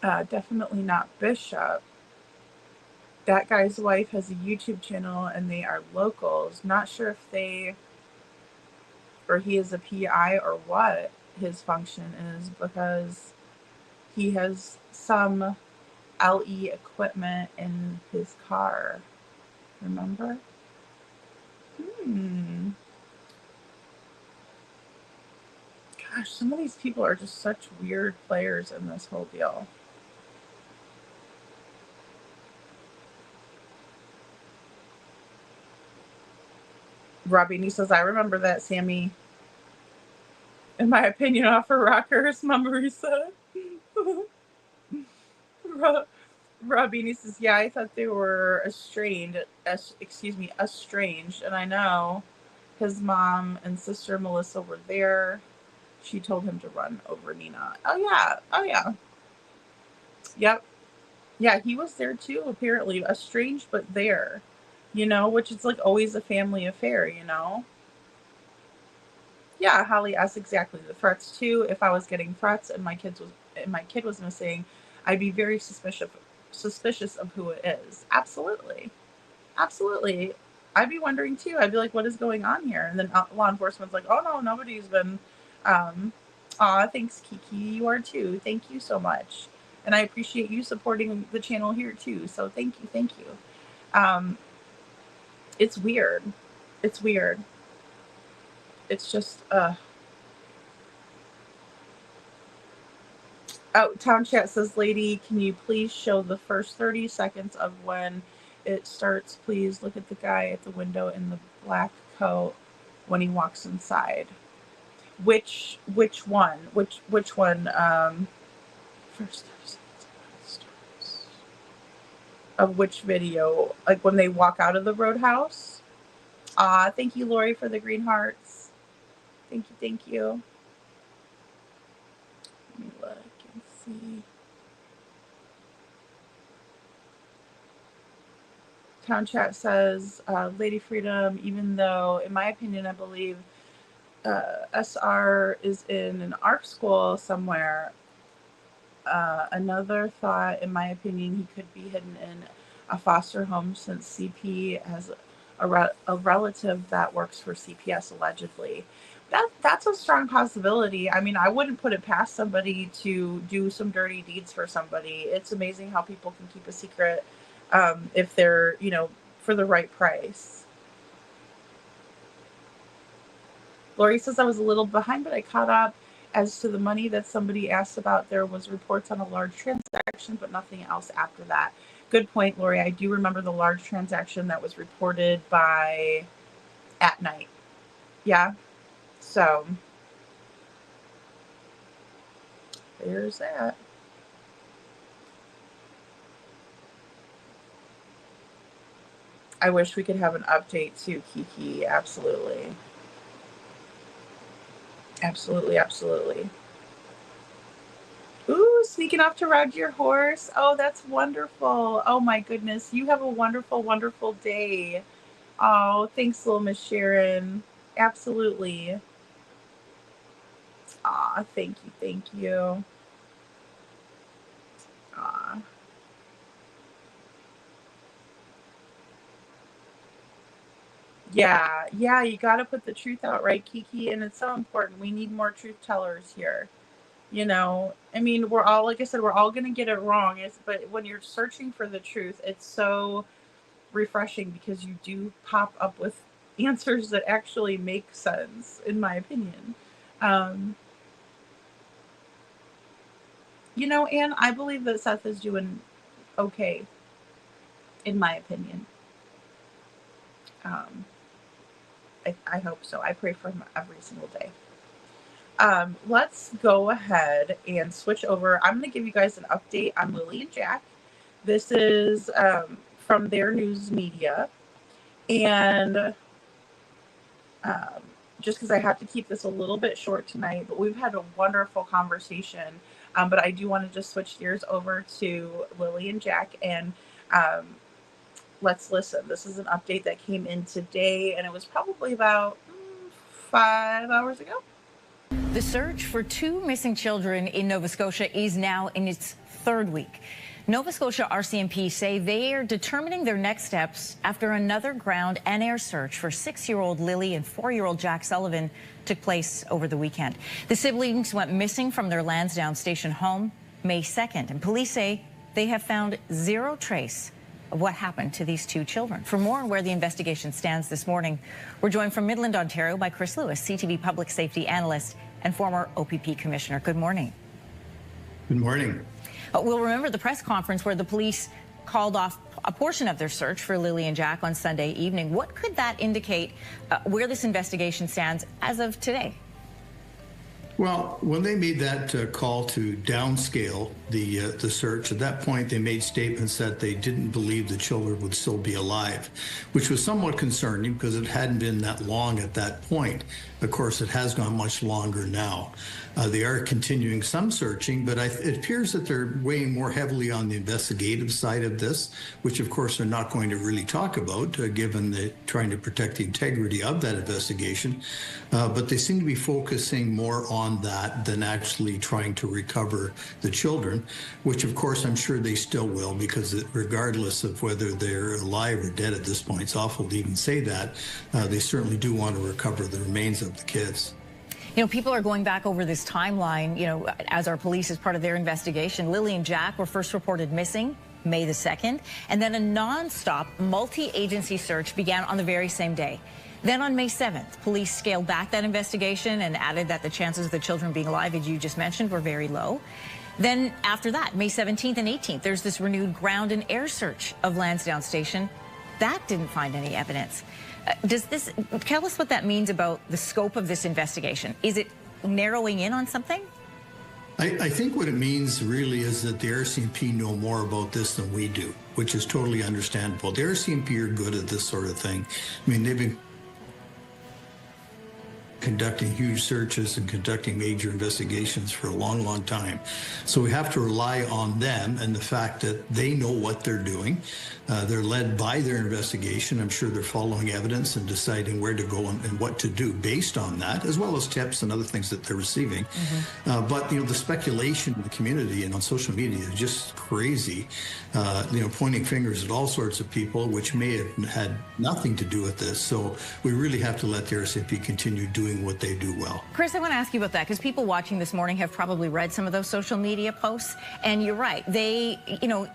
Speaker 9: Definitely not Bishop. That guy's wife has a YouTube channel and they are locals. Not sure if he is a PI or what his function is, because he has some LE equipment in his car. Remember? Gosh, some of these people are just such weird players in this whole deal. Robbie says, I remember that, Sammy. In my opinion, offer rockers, Mama Marisa. Robbie says, yeah, I thought they were estranged, and I know his mom and sister Melissa were there. She told him to run over Nina. Oh yeah. Yep. Yeah, he was there too, apparently. Estranged, but there. Which is like always a family affair, Yeah, Holly asked exactly. The threats too. If I was getting threats and my kid was missing, I'd be very suspicious of who it is. Absolutely. I'd be wondering too. I'd be like, what is going on here? And then law enforcement's like, oh no, nobody's been. Thanks, Kiki. You are too. Thank you so much, and I appreciate you supporting the channel here too. So thank you. It's weird. It's just Oh, Town Chat says, lady, can you please show the first 30 seconds of when it starts? Please look at the guy at the window in the black coat when he walks inside. Which one? Which one? First 30 seconds of when it starts. Of which video? Like when they walk out of the Roadhouse? Thank you, Lori, for the green hearts. Thank you. Let me look and see. Town Chat says, Lady Freedom, even though, in my opinion, I believe SR is in an art school somewhere. Another thought, in my opinion, he could be hidden in a foster home since CP has a relative that works for CPS allegedly. That's a strong possibility. I mean, I wouldn't put it past somebody to do some dirty deeds for somebody. It's amazing how people can keep a secret if they're, for the right price. Lori says I was a little behind, but I caught up. As to the money that somebody asked about, there was reports on a large transaction, but nothing else after that. Good point, Lori. I do remember the large transaction that was reported by at night. Yeah. So there's that. I wish we could have an update too, Kiki. Absolutely. Absolutely, absolutely. Ooh, sneaking off to ride your horse. Oh, that's wonderful. Oh my goodness. You have a wonderful, wonderful day. Oh, thanks, little Miss Sharon. Absolutely. Aw, thank you, thank you. Aw. Yeah, you got to put the truth out, right, Kiki? And it's so important. We need more truth tellers here. You know, I mean, we're all, like I said, we're all going to get it wrong. But when you're searching for the truth, it's so refreshing because you do pop up with answers that actually make sense, in my opinion. You know, and I believe that Seth is doing okay, in my opinion. I hope so. I pray for him every single day. Let's go ahead and switch over. I'm going to give you guys an update on Lily and Jack. This is from their news media. And just because I have to keep this a little bit short tonight, but we've had a wonderful conversation. But I do want to just switch gears over to Lily and Jack, and let's listen. This is an update that came in today, and it was probably about 5 hours ago.
Speaker 7: The search for 2 missing children in Nova Scotia is now in its 3rd week. Nova Scotia RCMP say they are determining their next steps after another ground and air search for 6-year-old Lily and 4-year-old Jack Sullivan took place over the weekend. The siblings went missing from their Lansdowne Station home May 2nd, and police say they have found zero trace of what happened to these 2 children. For more on where the investigation stands this morning, we're joined from Midland, Ontario by Chris Lewis, CTV public safety analyst and former OPP commissioner. Good morning.
Speaker 10: Good morning.
Speaker 7: We'll remember the press conference where the police called off a portion of their search for Lily and Jack on Sunday evening. What could that indicate where this investigation stands as of today?
Speaker 10: Well, when they made that call to downscale the search, at that point they made statements that they didn't believe the children would still be alive, which was somewhat concerning because it hadn't been that long at that point. Of course, it has gone much longer now. They are continuing some searching, but it appears that they're weighing more heavily on the investigative side of this, which of course they're not going to really talk about, given the trying to protect the integrity of that investigation. But they seem to be focusing more on that than actually trying to recover the children, which of course I'm sure they still will, because regardless of whether they're alive or dead at this point, it's awful to even say that, they certainly do want to recover the remains of the kids.
Speaker 7: You know, people are going back over this timeline, you know, as our police as part of their investigation. Lily and Jack were first reported missing May the 2nd, and then a non-stop multi-agency search began on the very same day. Then on May 7th, police scaled back that investigation and added that the chances of the children being alive, as you just mentioned, were very low. Then after that, May 17th and 18th, there's this renewed ground and air search of Lansdowne Station. That didn't find any evidence. Does this tell us what that means about the scope of this investigation? Is it narrowing in on something?
Speaker 10: I think what it means really is that the RCMP know more about this than we do, which is totally understandable. The RCMP are good at this sort of thing. I mean, they've been conducting huge searches and conducting major investigations for a long, long time. So we have to rely on them and the fact that they know what they're doing. They're led by their investigation. I'm sure they're following evidence and deciding where to go and what to do based on that, as well as tips and other things that they're receiving. But, you know, the speculation in the community and on social media is just crazy, you know, pointing fingers at all sorts of people, which may have had nothing to do with this. So we really have to let the RCMP continue doing what they do well.
Speaker 7: Chris, I want to ask you about that because people watching this morning have probably read some of those social media posts, and you're right. They, you know,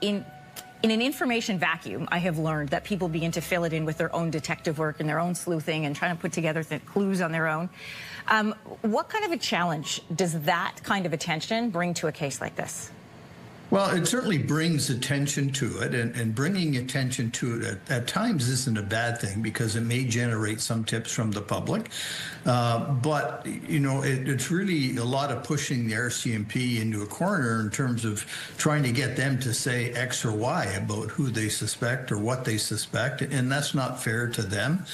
Speaker 7: In an information vacuum, I have learned that people begin to fill it in with their own detective work and their own sleuthing and trying to put together clues on their own. What kind of a challenge does that kind of attention bring to a case like this?
Speaker 10: Well, it certainly brings attention to it, and bringing attention to it at times isn't a bad thing because it may generate some tips from the public. But, you know, it's really a lot of pushing the RCMP into a corner in terms of trying to get them to say X or Y about who they suspect or what they suspect, and that's not fair to them.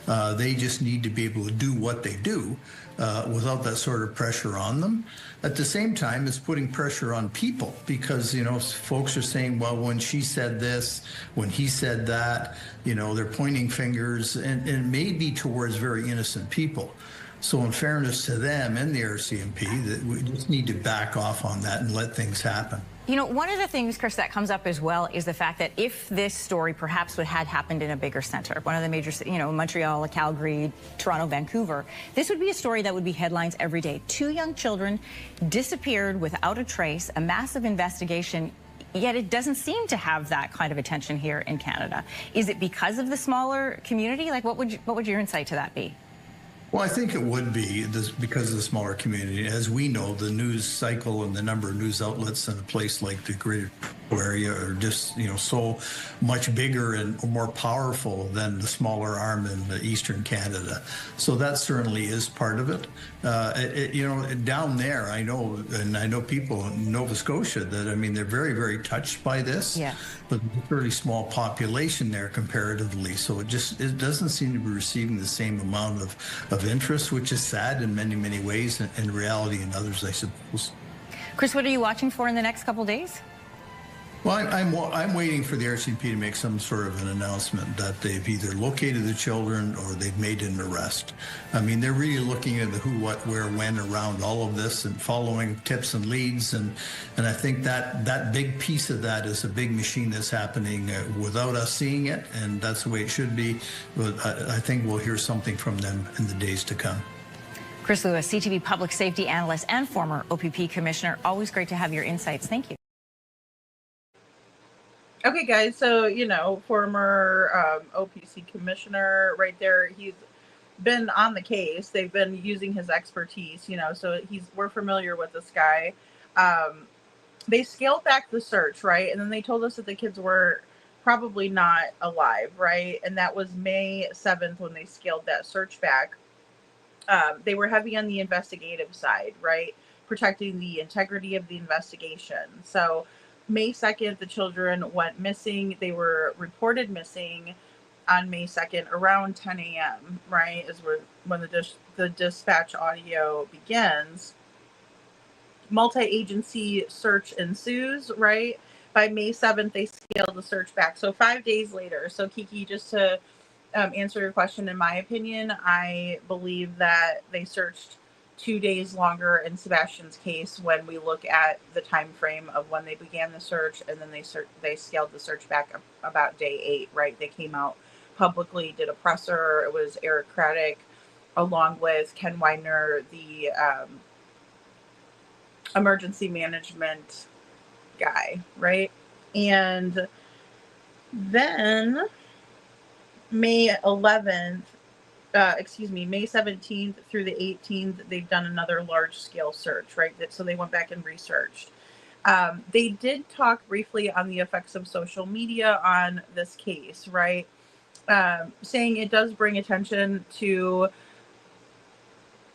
Speaker 10: They just need to be able to do what they do without that sort of pressure on them. At the same time, it's putting pressure on people because, you know, folks are saying, well, when she said this, when he said that, you know, they're pointing fingers and maybe towards very innocent people. So in fairness to them and the RCMP, that we just need to back off on that and let things happen.
Speaker 7: You know, one of the things, Chris, that comes up as well is the fact that if this story perhaps had happened in a bigger center, one of the major, you know, Montreal, Calgary, Toronto, Vancouver, this would be a story that would be headlines every day. 2 young children disappeared without a trace, a massive investigation, yet it doesn't seem to have that kind of attention here in Canada. Is it because of the smaller community? Like, what would your insight to that be?
Speaker 10: Well, I think it would be because of the smaller community. As we know, the news cycle and the number of news outlets in a place like the Greater area are just, you know, so much bigger and more powerful than the smaller arm in Eastern Canada. So that certainly is part of it. You know, down there, I know, and I know people in Nova Scotia that, I mean, they're very, very touched by this.
Speaker 7: Yeah.
Speaker 10: But there's a fairly small population there comparatively. So it doesn't seem to be receiving the same amount of interest, which is sad in many, many ways, and in reality in others, I suppose.
Speaker 7: Chris, what are you watching for in the next couple days?
Speaker 10: Well, I'm waiting for the RCMP to make some sort of an announcement that they've either located the children or they've made an arrest. I mean, they're really looking at the who, what, where, when around all of this and following tips and leads. And I think that big piece of that is a big machine that's happening without us seeing it. And that's the way it should be. But I think we'll hear something from them in the days to come.
Speaker 7: Chris Lewis, CTV public safety analyst and former OPP commissioner. Always great to have your insights. Thank you.
Speaker 4: Okay, guys, so, you know, former OPC commissioner right there, he's been on the case. They've been using his expertise, you know, so we're familiar with this guy. They scaled back the search, right? And then they told us that the kids were probably not alive, right? And that was May 7th when they scaled that search back. They were heavy on the investigative side, right? Protecting the integrity of the investigation. So May 2nd, the children went missing. They were reported missing on May 2nd around 10 a.m., right, is when the dispatch audio begins. Multi-agency search ensues, right? By May 7th, they scaled the search back. So 5 days later. So, Kiki, just to answer your question, in my opinion, I believe that they searched 2 days longer in Sebastian's case when we look at the time frame of when they began the search, and then they scaled the search back about day 8, right? They came out publicly, did a presser. It was Eric Craddock along with Ken Widener, the emergency management guy, right? And then May 17th through the 18th, they've done another large-scale search, right? So they went back and researched. They did talk briefly on the effects of social media on this case, right? Saying it does bring attention to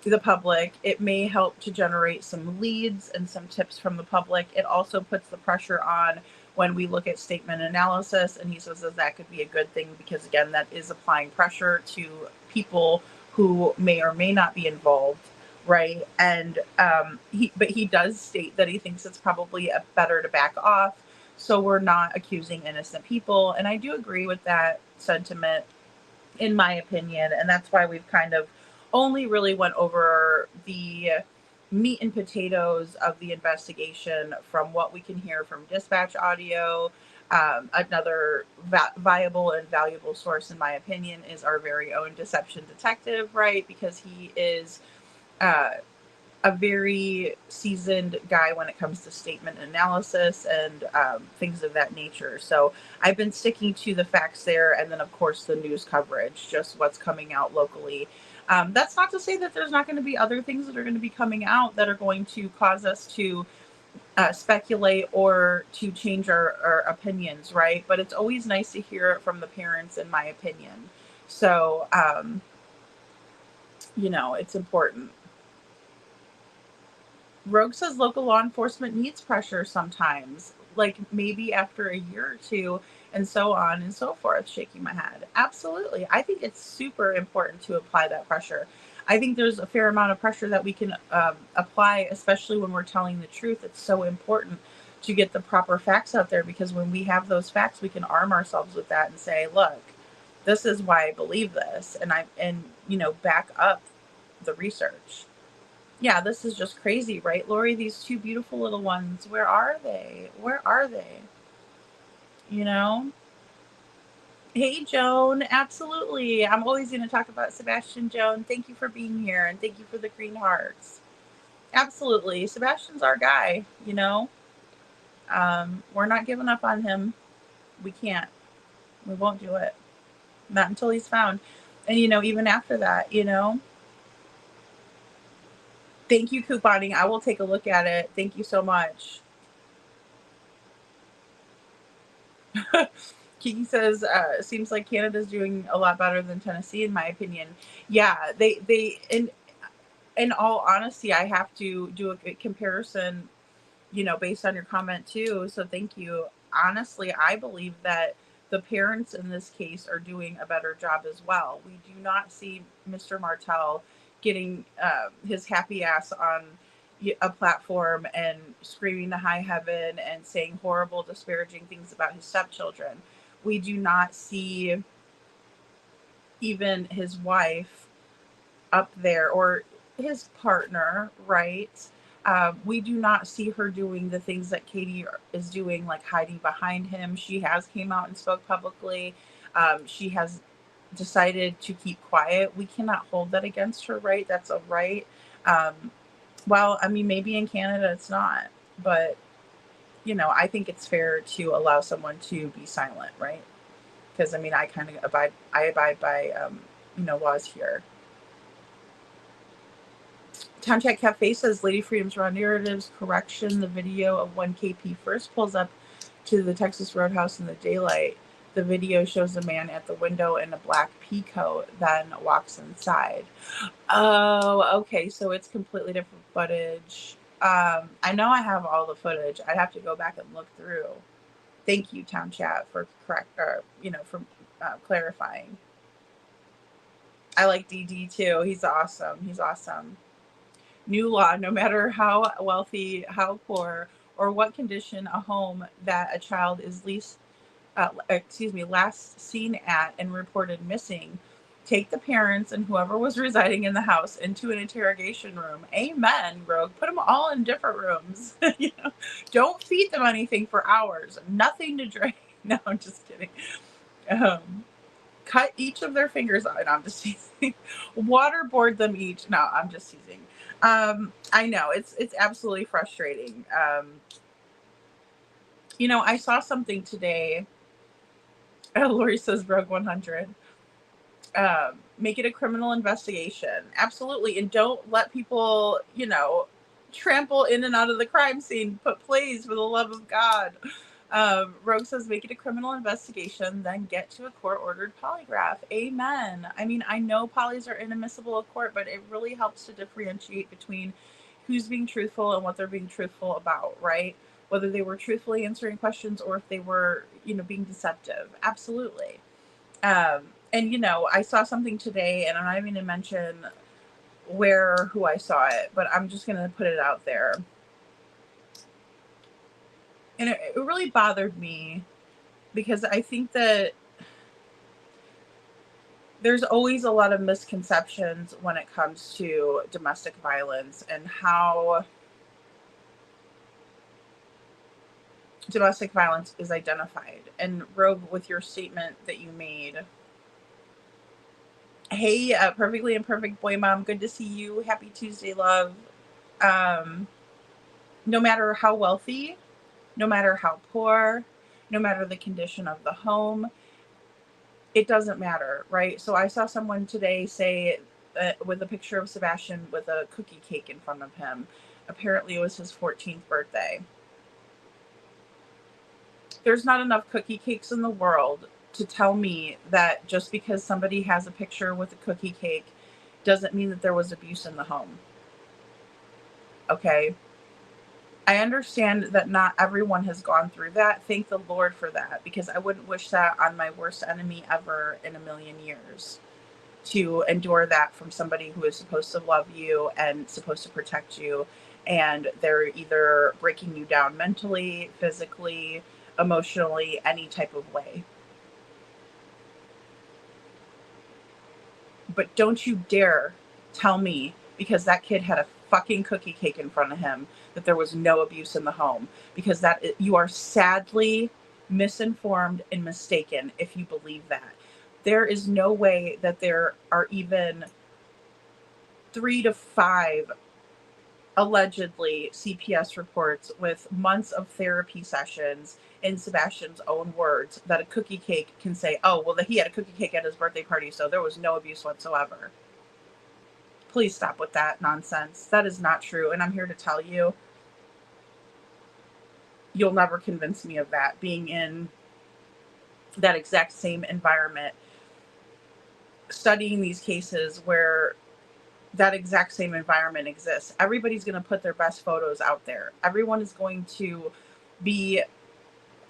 Speaker 4: the public. It may help to generate some leads and some tips from the public. It also puts the pressure on when we look at statement analysis, and he says that could be a good thing because, again, that is applying pressure to people who may or may not be involved, right? And he does state that he thinks it's probably better to back off so we're not accusing innocent people. And I do agree with that sentiment, in my opinion, and that's why we've kind of only really went over the meat and potatoes of the investigation from what we can hear from dispatch audio. Another viable and valuable source, in my opinion, is our very own deception detective, right? Because he is
Speaker 9: a very seasoned guy when it comes to statement analysis and things of that nature. So I've been sticking to the facts there, and then of course the news coverage, just what's coming out locally. That's not to say that there's not going to be other things that are going to be coming out that are going to cause us to speculate or to change our opinions, right? But it's always nice to hear it from the parents, in my opinion. So, it's important. Rogue says local law enforcement needs pressure sometimes, like maybe after a year or two, and so on and so forth. Shaking my head. Absolutely. I think it's super important to apply that pressure. I think there's a fair amount of pressure that we can apply, especially when we're telling the truth. It's so important to get the proper facts out there, because when we have those facts, we can arm ourselves with that and say, look, this is why I believe this, and back up the research. Yeah, this is just crazy, right, Lori? These two beautiful little ones, where are they? Where are they? Hey, Joan, absolutely. I'm always going to talk about Sebastian, Joan. Thank you for being here, and thank you for the green hearts. Absolutely. Sebastian's our guy, We're not giving up on him. We can't. We won't do it. Not until he's found. And, even after that, Thank you, couponing. I will take a look at it. Thank you so much. Kiki says, seems like Canada's doing a lot better than Tennessee, in my opinion. Yeah, they in all honesty, I have to do a comparison, based on your comment too. So thank you. Honestly, I believe that the parents in this case are doing a better job as well. We do not see Mr. Martell getting his happy ass on a platform and screaming to high heaven and saying horrible, disparaging things about his stepchildren. We do not see even his wife up there, or his partner, right? We do not see her doing the things that Katie is doing, like hiding behind him. She has came out and spoke publicly. She has decided to keep quiet. We cannot hold that against her, right? That's a right. Well, I mean, maybe in Canada it's not, but I think it's fair to allow someone to be silent, right? Because I kind of abide by laws here. Town Chat Cafe says Lady Freedom's Raw Narratives correction. The video of when KP first pulls up to the Texas Roadhouse in the daylight. The video shows a man at the window in a black pea coat, then walks inside. Oh, okay. So it's completely different footage. I know I have all the footage. I'd have to go back and look through. Thank you, Town Chat, for clarifying. I like DD too. He's awesome. New law, no matter how wealthy, how poor, or what condition a home that a child is last seen at and reported missing, take the parents and whoever was residing in the house into an interrogation room. Amen, Rogue. Put them all in different rooms. Don't feed them anything for hours. Nothing to drink. No, I'm just kidding. Cut each of their fingers off. No, I'm just teasing. Waterboard them each. No, I'm just teasing. I know it's absolutely frustrating. I saw something today. Lori says Rogue 100. Make it a criminal investigation. Absolutely. And don't let people, trample in and out of the crime scene. Please, for the love of God. Rogue says make it a criminal investigation, then get to a court-ordered polygraph. Amen. I know polys are inadmissible at court, but it really helps to differentiate between who's being truthful and what they're being truthful about, right? Whether they were truthfully answering questions or if they were, being deceptive. Absolutely. And, I saw something today, and I'm not even going to mention who I saw it, but I'm just going to put it out there. And it really bothered me because I think that there's always a lot of misconceptions when it comes to domestic violence and how domestic violence is identified. And Rogue, with your statement that you made. Hey, Perfectly Imperfect Boy Mom, good to see you. Happy Tuesday, love. no matter how wealthy, no matter how poor, no matter the condition of the home, it doesn't matter, right? So I saw someone today say with a picture of Sebastian with a cookie cake in front of him. Apparently it was his 14th birthday. There's not enough cookie cakes in the world to tell me that just because somebody has a picture with a cookie cake doesn't mean that there was abuse in the home. Okay? I understand that not everyone has gone through that. Thank the Lord for that, because I wouldn't wish that on my worst enemy ever in a million years, to endure that from somebody who is supposed to love you and supposed to protect you, and they're either breaking you down mentally, physically, emotionally, any type of way. But don't you dare tell me, because that kid had a fucking cookie cake in front of him, that there was no abuse in the home, because that you are sadly misinformed and mistaken if you believe that. There is no way that there are even 3 to 5 allegedly CPS reports with months of therapy sessions, in Sebastian's own words, that a cookie cake can say, oh, well, he had a cookie cake at his birthday party, so there was no abuse whatsoever. Please stop with that nonsense. That is not true. And I'm here to tell you, you'll never convince me of that, being in that exact same environment, studying these cases where that exact same environment exists. Everybody's going to put their best photos out there. Everyone is going to be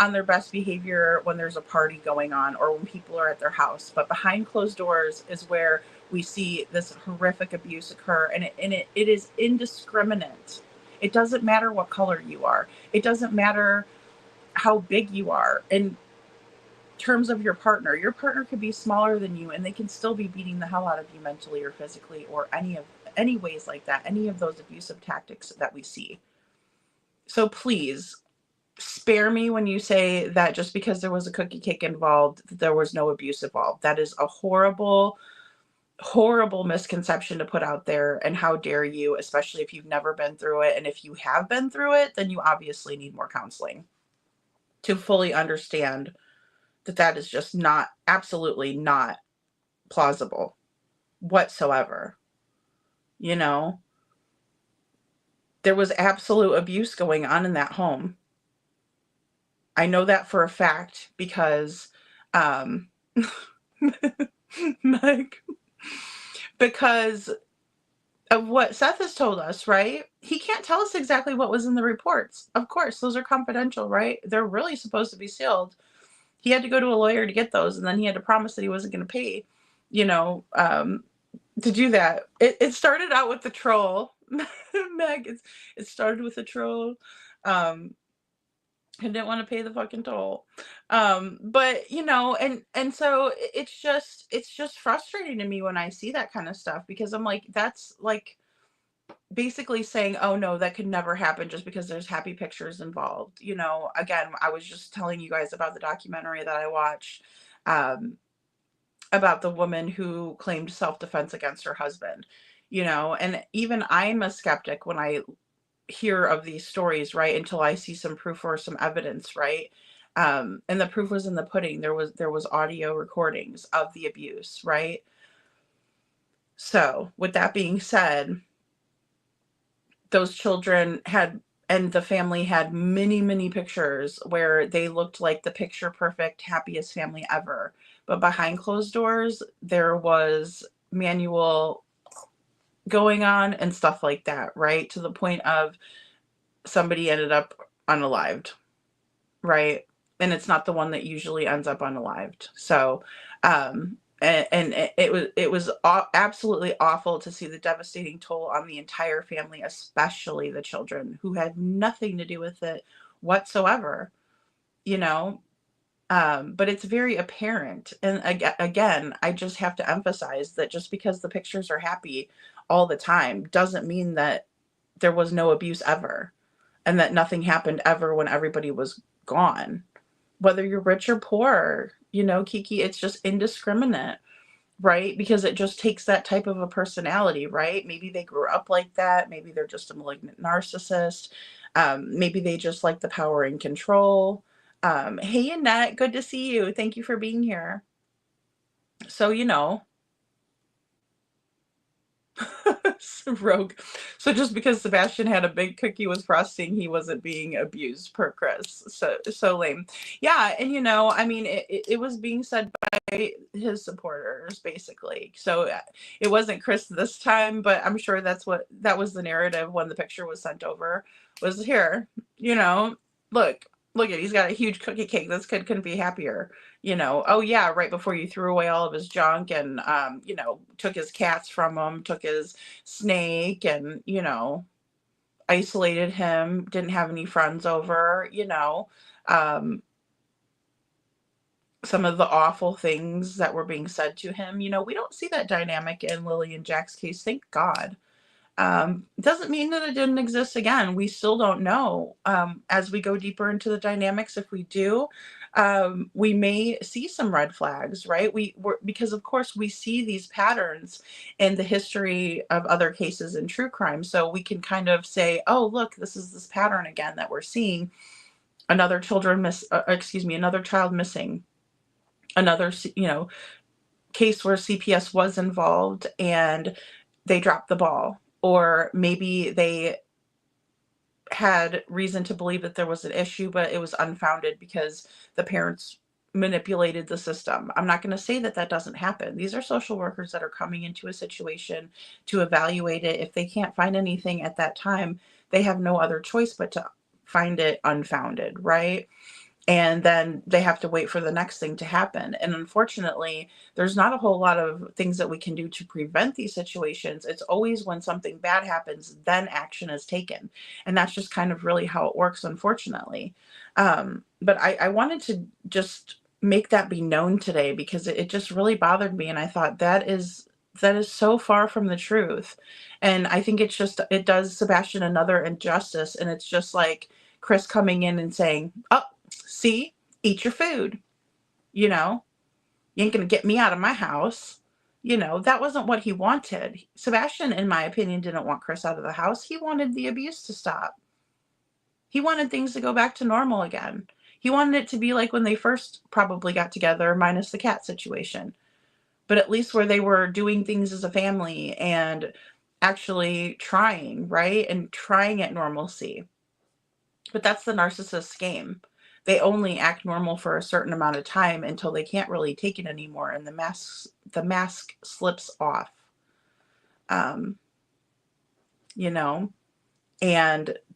Speaker 9: on their best behavior when there's a party going on or when people are at their house. But behind closed doors is where we see this horrific abuse occur. And it is indiscriminate. It doesn't matter what color you are. It doesn't matter how big you are. In terms of your partner could be smaller than you and they can still be beating the hell out of you mentally or physically, or any ways like that, any of those abusive tactics that we see. So please spare me when you say that just because there was a cookie cake involved, there was no abuse involved. That is a horrible, horrible misconception to put out there. And how dare you, especially if you've never been through it. And if you have been through it, then you obviously need more counseling to fully understand that is just not, absolutely not plausible whatsoever. You know, there was absolute abuse going on in that home. I know that for a fact because, Meg, because of what Seth has told us, right? He can't tell us exactly what was in the reports. Of course, those are confidential, right? They're really supposed to be sealed. He had to go to a lawyer to get those, and then he had to promise that he wasn't going to pay, to do that. It started out with the troll. Meg, it started with a troll. I didn't want to pay the fucking toll. But and so it's just frustrating to me when I see that kind of stuff, because I'm like, that's like basically saying, oh no, that could never happen just because there's happy pictures involved. Again, I was just telling you guys about the documentary that I watched about the woman who claimed self-defense against her husband, and even I'm a skeptic when I hear of these stories, right? Until I see some proof or some evidence, right? And the proof was in the pudding. There was audio recordings of the abuse, right? So with that being said, those children and the family had many, many pictures where they looked like the picture perfect, happiest family ever. But behind closed doors, there was manual going on and stuff like that, right? To the point of somebody ended up unalived, right? And it's not the one that usually ends up unalived. So, and it was absolutely awful to see the devastating toll on the entire family, especially the children who had nothing to do with it whatsoever, but it's very apparent. And again, I just have to emphasize that just because the pictures are happy all the time doesn't mean that there was no abuse ever and that nothing happened ever when everybody was gone. Whether you're rich or poor, Kiki, it's just indiscriminate. right? Because it just takes that type of a personality, right? Maybe they grew up like that. Maybe they're just a malignant narcissist. Maybe they just like the power and control. Hey, Annette, good to see you. Thank you for being here. So, rogue. So just because Sebastian had a big cookie with frosting, he wasn't being abused per Chris. So lame. Yeah, and I mean, it was being said by his supporters basically. So it wasn't Chris this time, but I'm sure that was the narrative when the picture was sent over. Was here, look at, he's got a huge cookie cake. This kid couldn't be happier. Oh yeah, right before you threw away all of his junk and took his cats from him, took his snake, and isolated him, didn't have any friends over, some of the awful things that were being said to him. We don't see that dynamic in Lily and Jack's case, thank God. Doesn't mean that it didn't exist again. We still don't know. As we go deeper into the dynamics, if we do, we may see some red flags, right? Because of course we see these patterns in the history of other cases in true crime. So we can kind of say, oh, look, this is this pattern again that we're seeing. Another child missing, another, case where CPS was involved and they dropped the ball. Or maybe they had reason to believe that there was an issue, but it was unfounded because the parents manipulated the system. I'm not going to say that doesn't happen. These are social workers that are coming into a situation to evaluate it. If they can't find anything at that time, they have no other choice but to find it unfounded, right? And then they have to wait for the next thing to happen. And unfortunately, there's not a whole lot of things that we can do to prevent these situations. It's always when something bad happens, then action is taken. And that's just kind of really how it works, unfortunately. But I wanted to just make that be known today because it just really bothered me. And I thought that is so far from the truth. And I think it does Sebastian another injustice. And it's just like Chris coming in and saying, oh, see, eat your food. You ain't going to get me out of my house. That wasn't what he wanted. Sebastian, in my opinion, didn't want Chris out of the house. He wanted the abuse to stop. He wanted things to go back to normal again. He wanted it to be like when they first probably got together, minus the cat situation. But at least where they were doing things as a family and actually trying, right? And trying at normalcy. But that's the narcissist's game. They only act normal for a certain amount of time until they can't really take it anymore and the mask slips off. And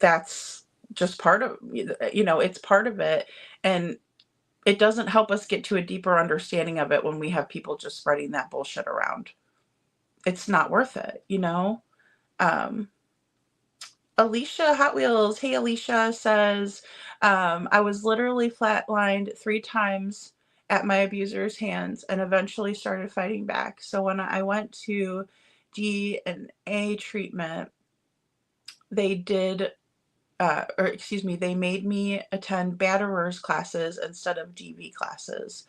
Speaker 9: that's just part of, it's part of it. And it doesn't help us get to a deeper understanding of it when we have people just spreading that bullshit around. It's not worth it, Alicia Hot Wheels, hey Alicia, says, I was literally flatlined 3 times at my abuser's hands and eventually started fighting back. So when I went to DNA treatment, they made me attend batterers classes instead of DV classes.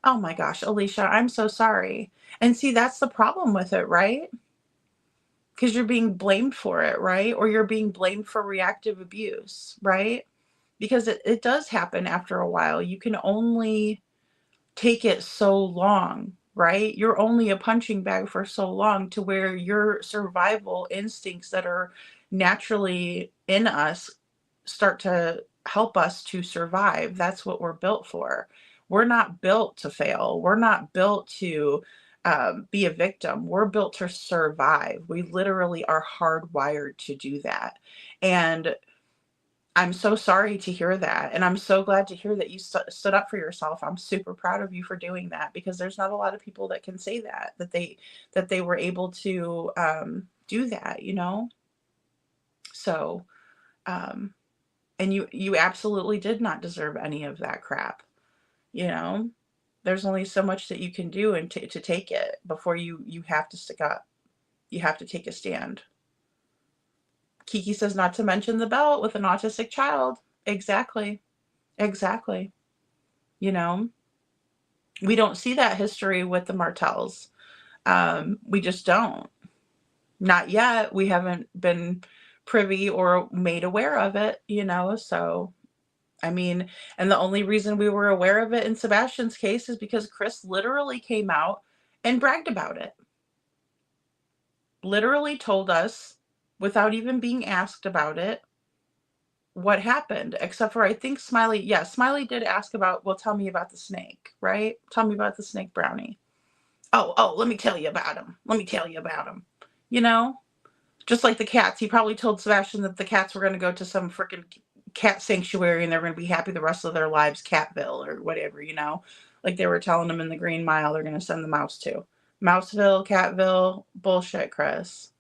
Speaker 9: Oh my gosh, Alicia, I'm so sorry. And see, that's the problem with it, right? Because you're being blamed for it, right? Or you're being blamed for reactive abuse, right? Because it does happen after a while. You can only take it so long, right? You're only a punching bag for so long to where your survival instincts that are naturally in us start to help us to survive. That's what we're built for. We're not built to fail. We're not built to be a victim. We're built to survive. We literally are hardwired to do that. And I'm so sorry to hear that. And I'm so glad to hear that you stood up for yourself. I'm super proud of you for doing that because there's not a lot of people that can say that they were able to do that, So, and you absolutely did not deserve any of that crap, There's only so much that you can do and to take it before you have to stick up. You have to take a stand. Kiki says not to mention the belt with an autistic child. Exactly. We don't see that history with the Martells. We just don't. Not yet. We haven't been privy or made aware of it, so I mean, and the only reason we were aware of it in Sebastian's case is because Chris literally came out and bragged about it. Literally told us without even being asked about it what happened, except for I think Smiley, yeah, Smiley did ask about, well, tell me about the snake, right? Tell me about the snake brownie. Oh, let me tell you about him. Let me tell you about him. Just like the cats. He probably told Sebastian that the cats were going to go to some freaking cat sanctuary and they're going to be happy the rest of their lives, Catville or whatever, like they were telling them in the Green Mile they're going to send the mouse to. Mouseville, Catville, bullshit, Chris.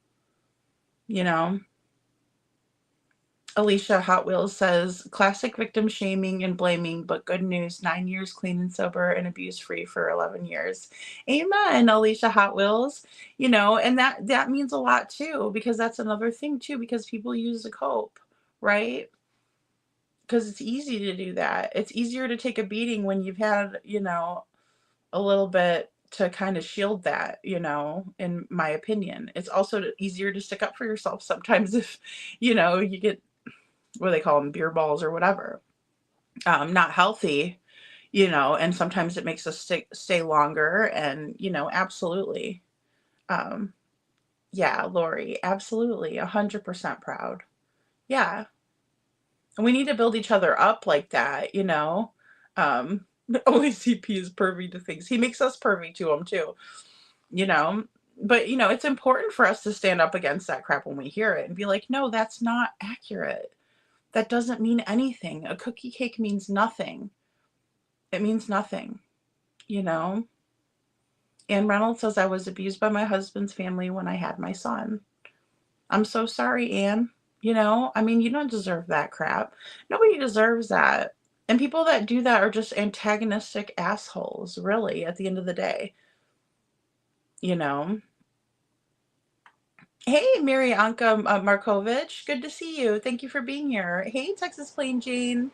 Speaker 9: Alicia Hot Wheels says, classic victim shaming and blaming, but good news, 9 years clean and sober and abuse free for 11 years. Amen, Alicia Hot Wheels. And that means a lot too, because that's another thing too, because people use to cope, right? Because it's easy to do that. It's easier to take a beating when you've had, a little bit to kind of shield that, in my opinion. It's also easier to stick up for yourself sometimes if, you get, what do they call them, beer balls or whatever, not healthy, and sometimes it makes us stay longer. And, absolutely. Yeah, Lori, absolutely. 100% proud. Yeah. And we need to build each other up like that, only CP is pervy to things. He makes us pervy to him too, but it's important for us to stand up against that crap when we hear it and be like, no, that's not accurate. That doesn't mean anything. A cookie cake means nothing. It means nothing, Ann Reynolds says, I was abused by my husband's family when I had my son. I'm so sorry, Ann. You don't deserve that crap. Nobody deserves that. And people that do that are just antagonistic assholes, really, at the end of the day. Hey, Marianka Markovich. Good to see you. Thank you for being here. Hey, Texas Plain Jane.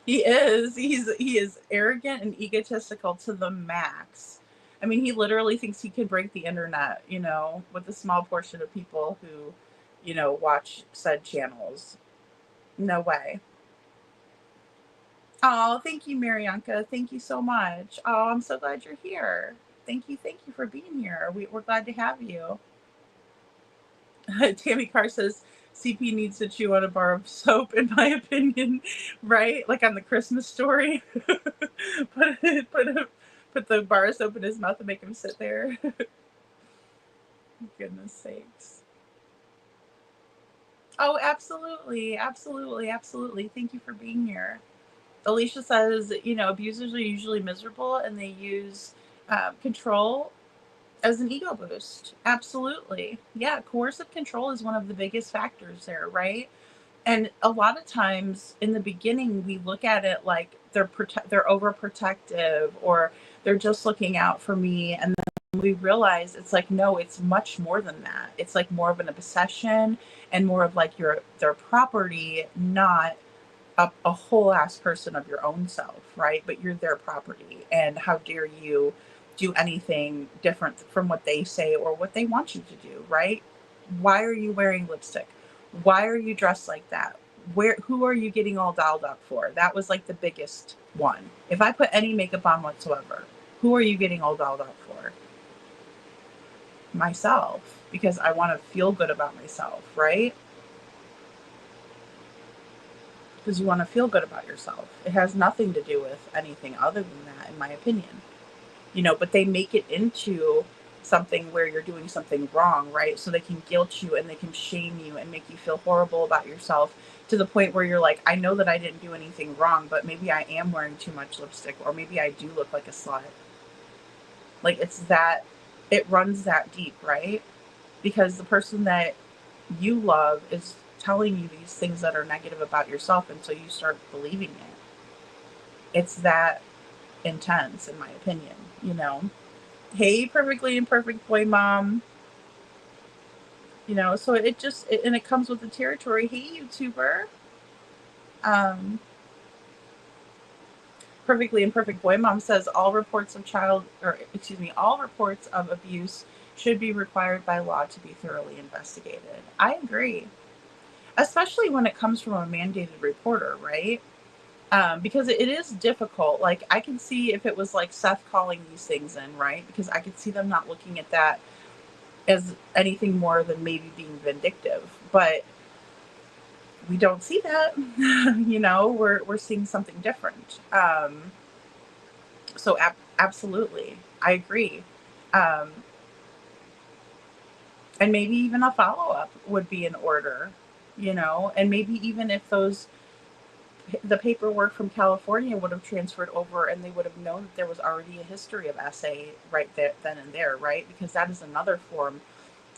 Speaker 9: He is. He is arrogant and egotistical to the max. I mean, he literally thinks he can break the internet, with a small portion of people who, watch said channels. No way. Oh, thank you, Marianka. Thank you so much. Oh, I'm so glad you're here. Thank you for being here. We're glad to have you. Tammy Carr says, CP needs to chew on a bar of soap, in my opinion, right? Like on the Christmas Story. put the bar of soap in his mouth and make him sit there. Goodness sakes. Oh, absolutely. Absolutely. Absolutely. Thank you for being here. Alicia says, abusers are usually miserable and they use control as an ego boost. Absolutely. Yeah, coercive control is one of the biggest factors there, right? And a lot of times in the beginning, we look at it like they're overprotective or they're just looking out for me. And then we realize it's like, no, it's much more than that. It's like more of an obsession and more of like their property, not a whole ass person of your own self, right? But you're their property. And how dare you do anything different from what they say or what they want you to do, right? Why are you wearing lipstick? Why are you dressed like that? Who are you getting all dolled up for? That was like the biggest one. If I put any makeup on whatsoever, who are you getting all dolled up for? Myself, because I want to feel good about myself, right? Because you want to feel good about yourself. It has nothing to do with anything other than that, in my opinion. But they make it into something where you're doing something wrong, right? So they can guilt you and they can shame you and make you feel horrible about yourself to the point where you're like, I know that I didn't do anything wrong, but maybe I am wearing too much lipstick or maybe I do look like a slut. Like it runs that deep, right? Because the person that you love is telling you these things that are negative about yourself, and so you start believing it. It's that intense, in my opinion, Hey, perfectly imperfect boy mom. So it comes with the territory. Hey, YouTuber. Perfectly Imperfect Boy Mom says all reports of abuse should be required by law to be thoroughly investigated. I agree, especially when it comes from a mandated reporter, right? Because it is difficult. Like, I can see if it was like Seth calling these things in, right? Because I could see them not looking at that as anything more than maybe being vindictive, but we don't see that. We're seeing something different. So absolutely, I agree. Um, and maybe even a follow-up would be in order, and maybe even if the paperwork from California would have transferred over and they would have known that there was already a history of SA right there, then and there, right? Because that is another form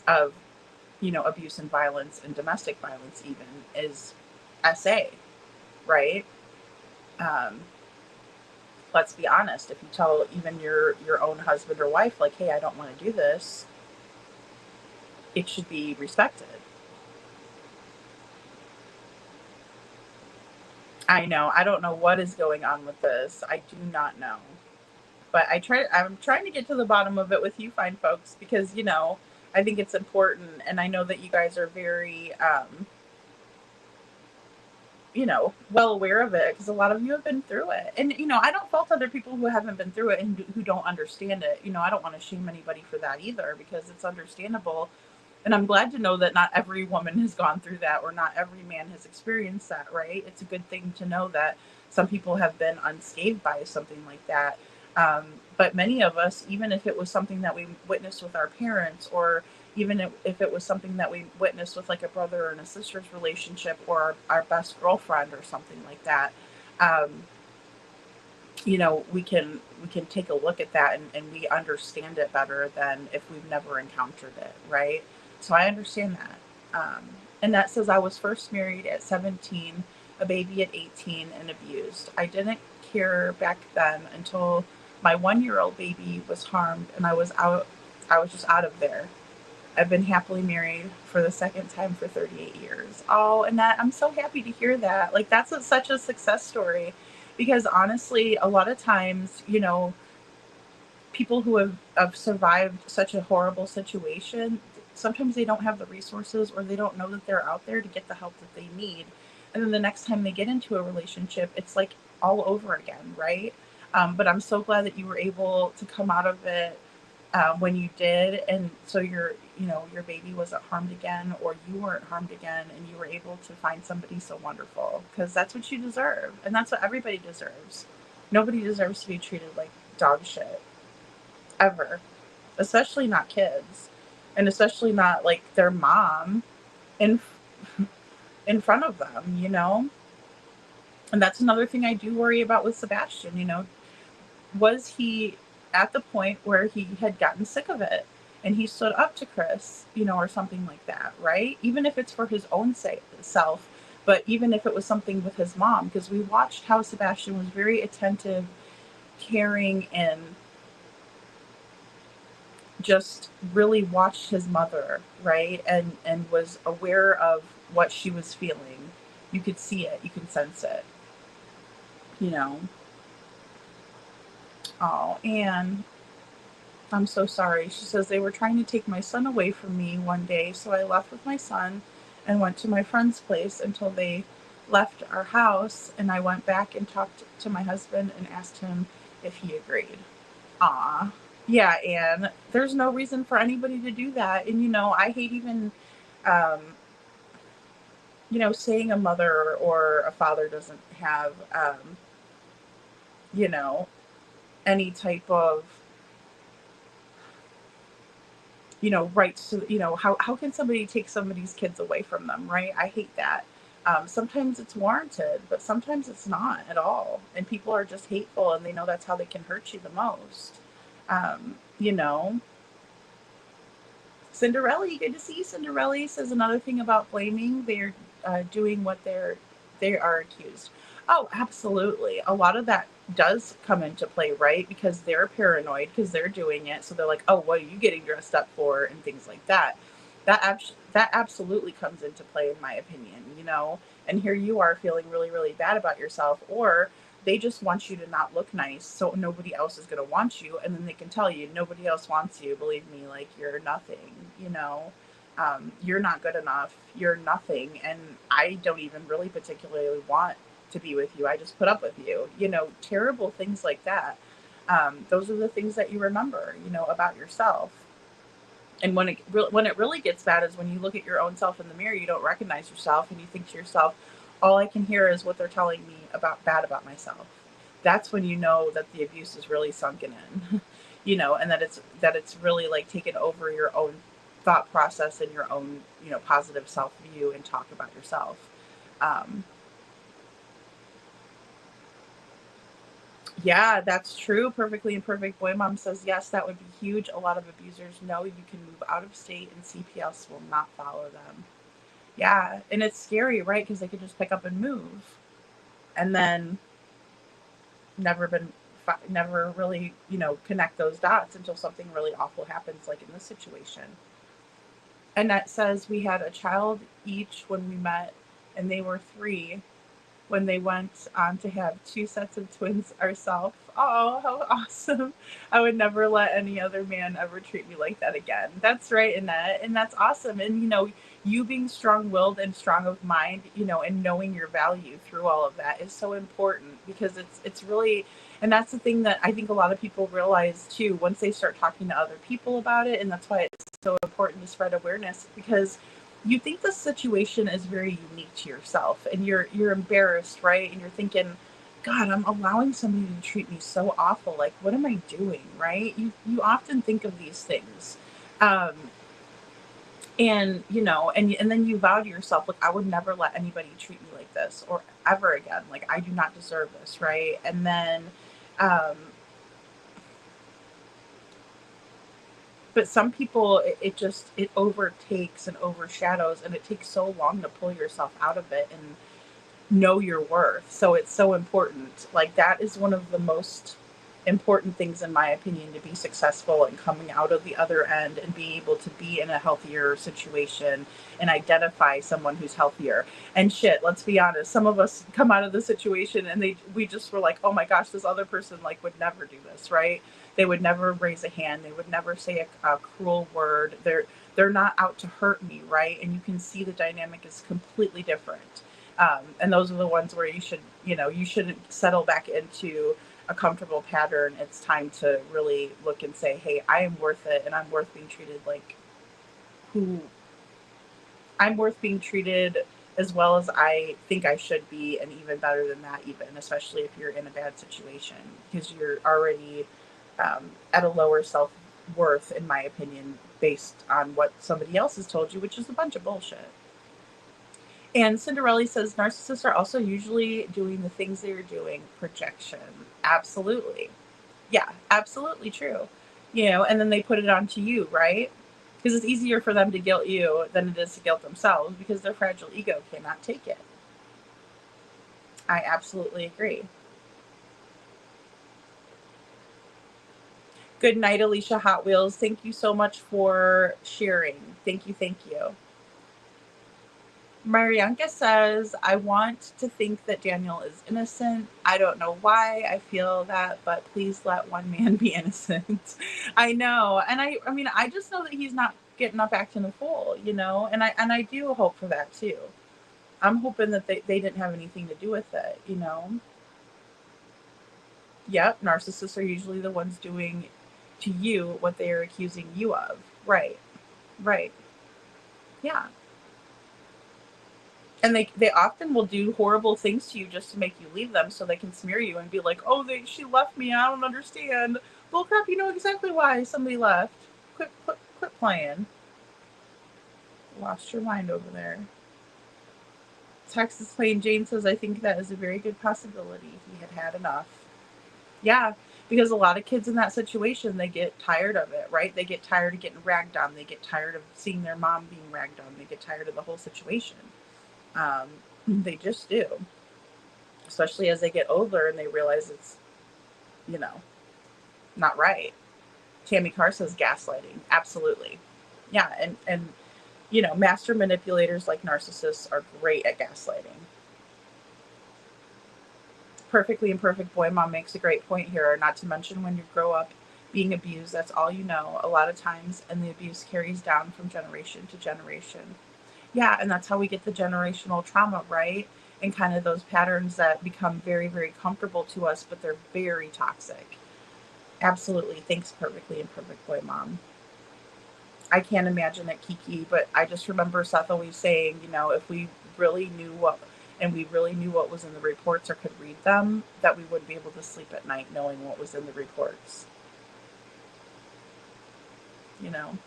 Speaker 9: of, abuse and violence and domestic violence even is SA, right? Let's be honest. If you tell even your own husband or wife, like, hey, I don't want to do this, it should be respected. I know. I don't know what is going on with this. I do not know. But I'm trying to get to the bottom of it with you fine folks because, I think it's important. And I know that you guys are very, well aware of it because a lot of you have been through it. And, I don't fault other people who haven't been through it and who don't understand it. I don't want to shame anybody for that either because it's understandable. And I'm glad to know that not every woman has gone through that or not every man has experienced that, right? It's a good thing to know that some people have been unscathed by something like that. But many of us, even if it was something that we witnessed with our parents, or even if it was something that we witnessed with like a brother and a sister's relationship, or our best girlfriend or something like that, we can take a look at that and we understand it better than if we've never encountered it, right? So I understand that. And that says I was first married at 17, a baby at 18, and abused. I didn't care back then until my 1-year-old baby was harmed and I was just out of there. I've been happily married for the second time for 38 years. Oh, and that I'm so happy to hear that. Like, that's such a success story because honestly, a lot of times, people who have survived such a horrible situation, sometimes they don't have the resources or they don't know that they're out there to get the help that they need. And then the next time they get into a relationship, it's like all over again, right? But I'm so glad that you were able to come out of it when you did. And so your baby wasn't harmed again, or you weren't harmed again, and you were able to find somebody so wonderful because that's what you deserve. And that's what everybody deserves. Nobody deserves to be treated like dog shit. Ever. Especially not kids. And especially not like their mom in front of them, And that's another thing I do worry about with Sebastian, Was he at the point where he had gotten sick of it and he stood up to Chris, or something like that, right? Even if it's for his own self, but even if it was something with his mom, because we watched how Sebastian was very attentive, caring, and just really watched his mother, right? And was aware of what she was feeling. You could see it. You could sense it. Oh, and I'm so sorry. She says they were trying to take my son away from me one day, so I left with my son and went to my friend's place until they left our house, and I went back and talked to my husband and asked him if he agreed. Aw. Yeah, and there's no reason for anybody to do that. And, I hate even, saying a mother or a father doesn't have, any type of, rights to, how can somebody take somebody's kids away from them, right? I hate that. Sometimes it's warranted, but sometimes it's not at all. And people are just hateful and they know that's how they can hurt you the most. Cinderella, good to see you. Cinderella says another thing about blaming. They're doing what they are accused. Oh, absolutely. A lot of that does come into play, right? Because they're paranoid because they're doing it. So they're like, oh, what are you getting dressed up for? And things like that. That absolutely comes into play, in my opinion, And here you are feeling really, really bad about yourself, or They just want you to not look nice so nobody else is going to want you. And then they can tell you, nobody else wants you. Believe me, like, you're nothing, you know, you're not good enough. You're nothing. And I don't even really particularly want to be with you. I just put up with you, you know, terrible things like that. Those are the things that you remember, you know, about yourself. And when it really gets bad is when you look at your own self in the mirror, you don't recognize yourself, and you think to yourself, all I can hear is what they're telling me about myself. That's when you know that the abuse is really sunken in, you know, and that it's really like taken over your own thought process and your own, you know, positive self view and talk about yourself. Yeah, that's true. Perfectly Imperfect Boy Mom says, yes, that would be huge. A lot of abusers know you can move out of state and CPS will not follow them. Yeah, and it's scary, right? Because they could just pick up and move and then never really, you know, connect those dots until something really awful happens, like in this situation. Annette says, we had a child each when we met, and they were 3 when they went on to have 2 sets of twins ourselves. Oh, how awesome. I would never let any other man ever treat me like that again. That's right, Annette. And that's awesome. And, you know, you being strong-willed and strong of mind, you know, and knowing your value through all of that is so important, because it's really, and that's the thing that I think a lot of people realize too, once they start talking to other people about it. And that's why it's so important to spread awareness, because you think the situation is very unique to yourself, and you're embarrassed, right? And you're thinking, God, I'm allowing somebody to treat me so awful. Like, what am I doing, right? You often think of these things. And, you know, and then you vow to yourself, like, I would never let anybody treat me like this or ever again. Like, I do not deserve this, right? And then, but some people, it overtakes and overshadows, and it takes so long to pull yourself out of it and know your worth. So it's so important. Like, that is one of the most important things, in my opinion, to be successful and coming out of the other end and being able to be in a healthier situation and identify someone who's healthier. And shit, let's be honest, some of us come out of the situation and we just were like, oh my gosh, this other person like would never do this, right? They would never raise a hand. They would never say a cruel word. They're not out to hurt me, right? And you can see the dynamic is completely different. And those are the ones where you shouldn't settle back into a comfortable pattern. It's time to really look and say, hey, I am worth it, and I'm worth being treated I'm worth being treated as well as I think I should be, and even better than that, even, especially if you're in a bad situation, because you're already at a lower self-worth, in my opinion, based on what somebody else has told you, which is a bunch of bullshit. And Cinderella says, narcissists are also usually doing the things they are doing. Projection. Absolutely. Yeah, absolutely true. You know, and then they put it onto you, right? Because it's easier for them to guilt you than it is to guilt themselves, because their fragile ego cannot take it. I absolutely agree. Good night, Alicia Hot Wheels. Thank you so much for sharing. Thank you. Thank you. Marianka says, I want to think that Daniel is innocent. I don't know why I feel that, but please let one man be innocent. I know. And I mean, I just know that he's not getting up acting a fool, you know, and I do hope for that too. I'm hoping that they didn't have anything to do with it, you know. Yep, narcissists are usually the ones doing to you what they are accusing you of. Right. Yeah. And they often will do horrible things to you just to make you leave them, so they can smear you and be like, oh, she left me, I don't understand. Bull crap, you know exactly why somebody left. Quit playing. Lost your mind over there. Texas Plain Jane says, I think that is a very good possibility. He had enough. Yeah, because a lot of kids in that situation, they get tired of it, right? They get tired of getting ragged on. They get tired of seeing their mom being ragged on. They get tired of the whole situation. They just do. Especially as they get older and they realize it's, you know, not right. Tammy Carr says gaslighting. Absolutely. Yeah, and you know, master manipulators like narcissists are great at gaslighting. Perfectly Imperfect Boy Mom makes a great point here. Not to mention, when you grow up being abused, that's all you know a lot of times, and the abuse carries down from generation to generation. Yeah, and that's how we get the generational trauma, right? And kind of those patterns that become very, very comfortable to us, but they're very toxic. Absolutely. Thanks, Perfectly Imperfect Boy Mom. I can't imagine it, Kiki, but I just remember Seth always saying, you know, if we really knew what, and we really knew what was in the reports or could read them, that we wouldn't be able to sleep at night knowing what was in the reports. You know?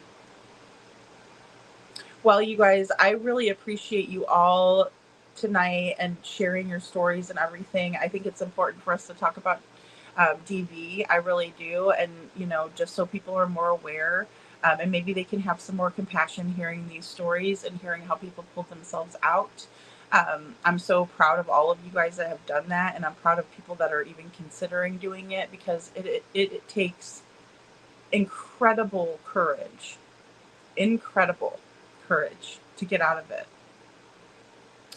Speaker 9: Well, you guys, I really appreciate you all tonight and sharing your stories and everything. I think it's important for us to talk about DV. I really do. And, you know, just so people are more aware, and maybe they can have some more compassion hearing these stories and hearing how people pull themselves out. I'm so proud of all of you guys that have done that. And I'm proud of people that are even considering doing it, because it takes incredible courage to get out of it.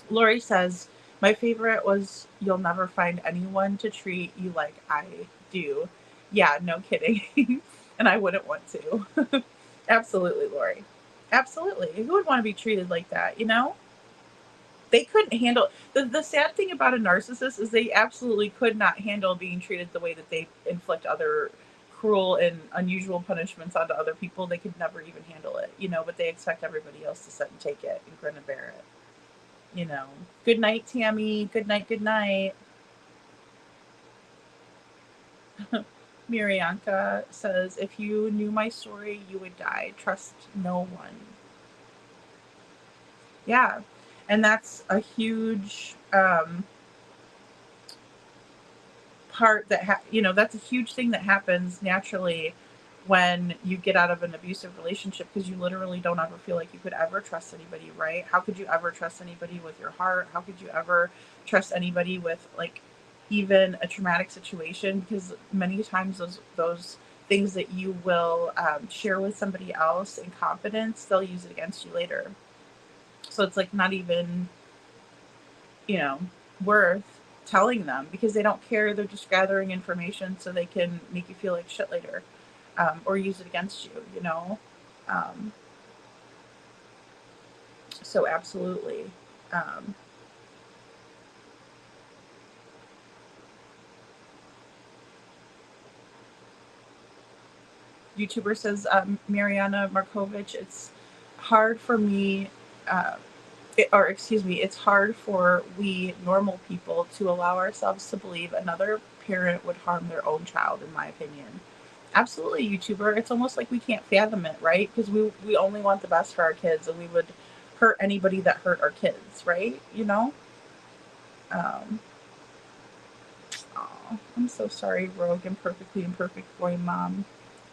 Speaker 9: Lori says, my favorite was, you'll never find anyone to treat you like I do. Yeah, no kidding. And I wouldn't want to. Absolutely, Lori. Absolutely. Who would want to be treated like that, you know? They couldn't handle the sad thing about a narcissist is they absolutely could not handle being treated the way that they inflict other cruel and unusual punishments onto other people. They could never even handle it, you know, but they expect everybody else to sit and take it and grin and bear it. You know. Good night, Tammy. Good night, good night. Mirianka says, if you knew my story, you would die. Trust no one. Yeah. And that's a huge part that, you know, that's a huge thing that happens naturally when you get out of an abusive relationship, because you literally don't ever feel like you could ever trust anybody, right? How could you ever trust anybody with your heart? How could you ever trust anybody with, like, even a traumatic situation? Because many times those things that you will share with somebody else in confidence, they'll use it against you later. So it's like not even, you know, worth telling them, because they don't care. They're just gathering information so they can make you feel like shit later, or use it against you, you know? So absolutely. YouTuber says, Mariana Markovich, it's hard for me, it's hard for we normal people to allow ourselves to believe another parent would harm their own child, in my opinion. Absolutely, YouTuber. It's almost like we can't fathom it, right? Because we only want the best for our kids, and we would hurt anybody that hurt our kids, right? You know? I'm so sorry, Rogue and Perfectly Imperfect Boy Mom.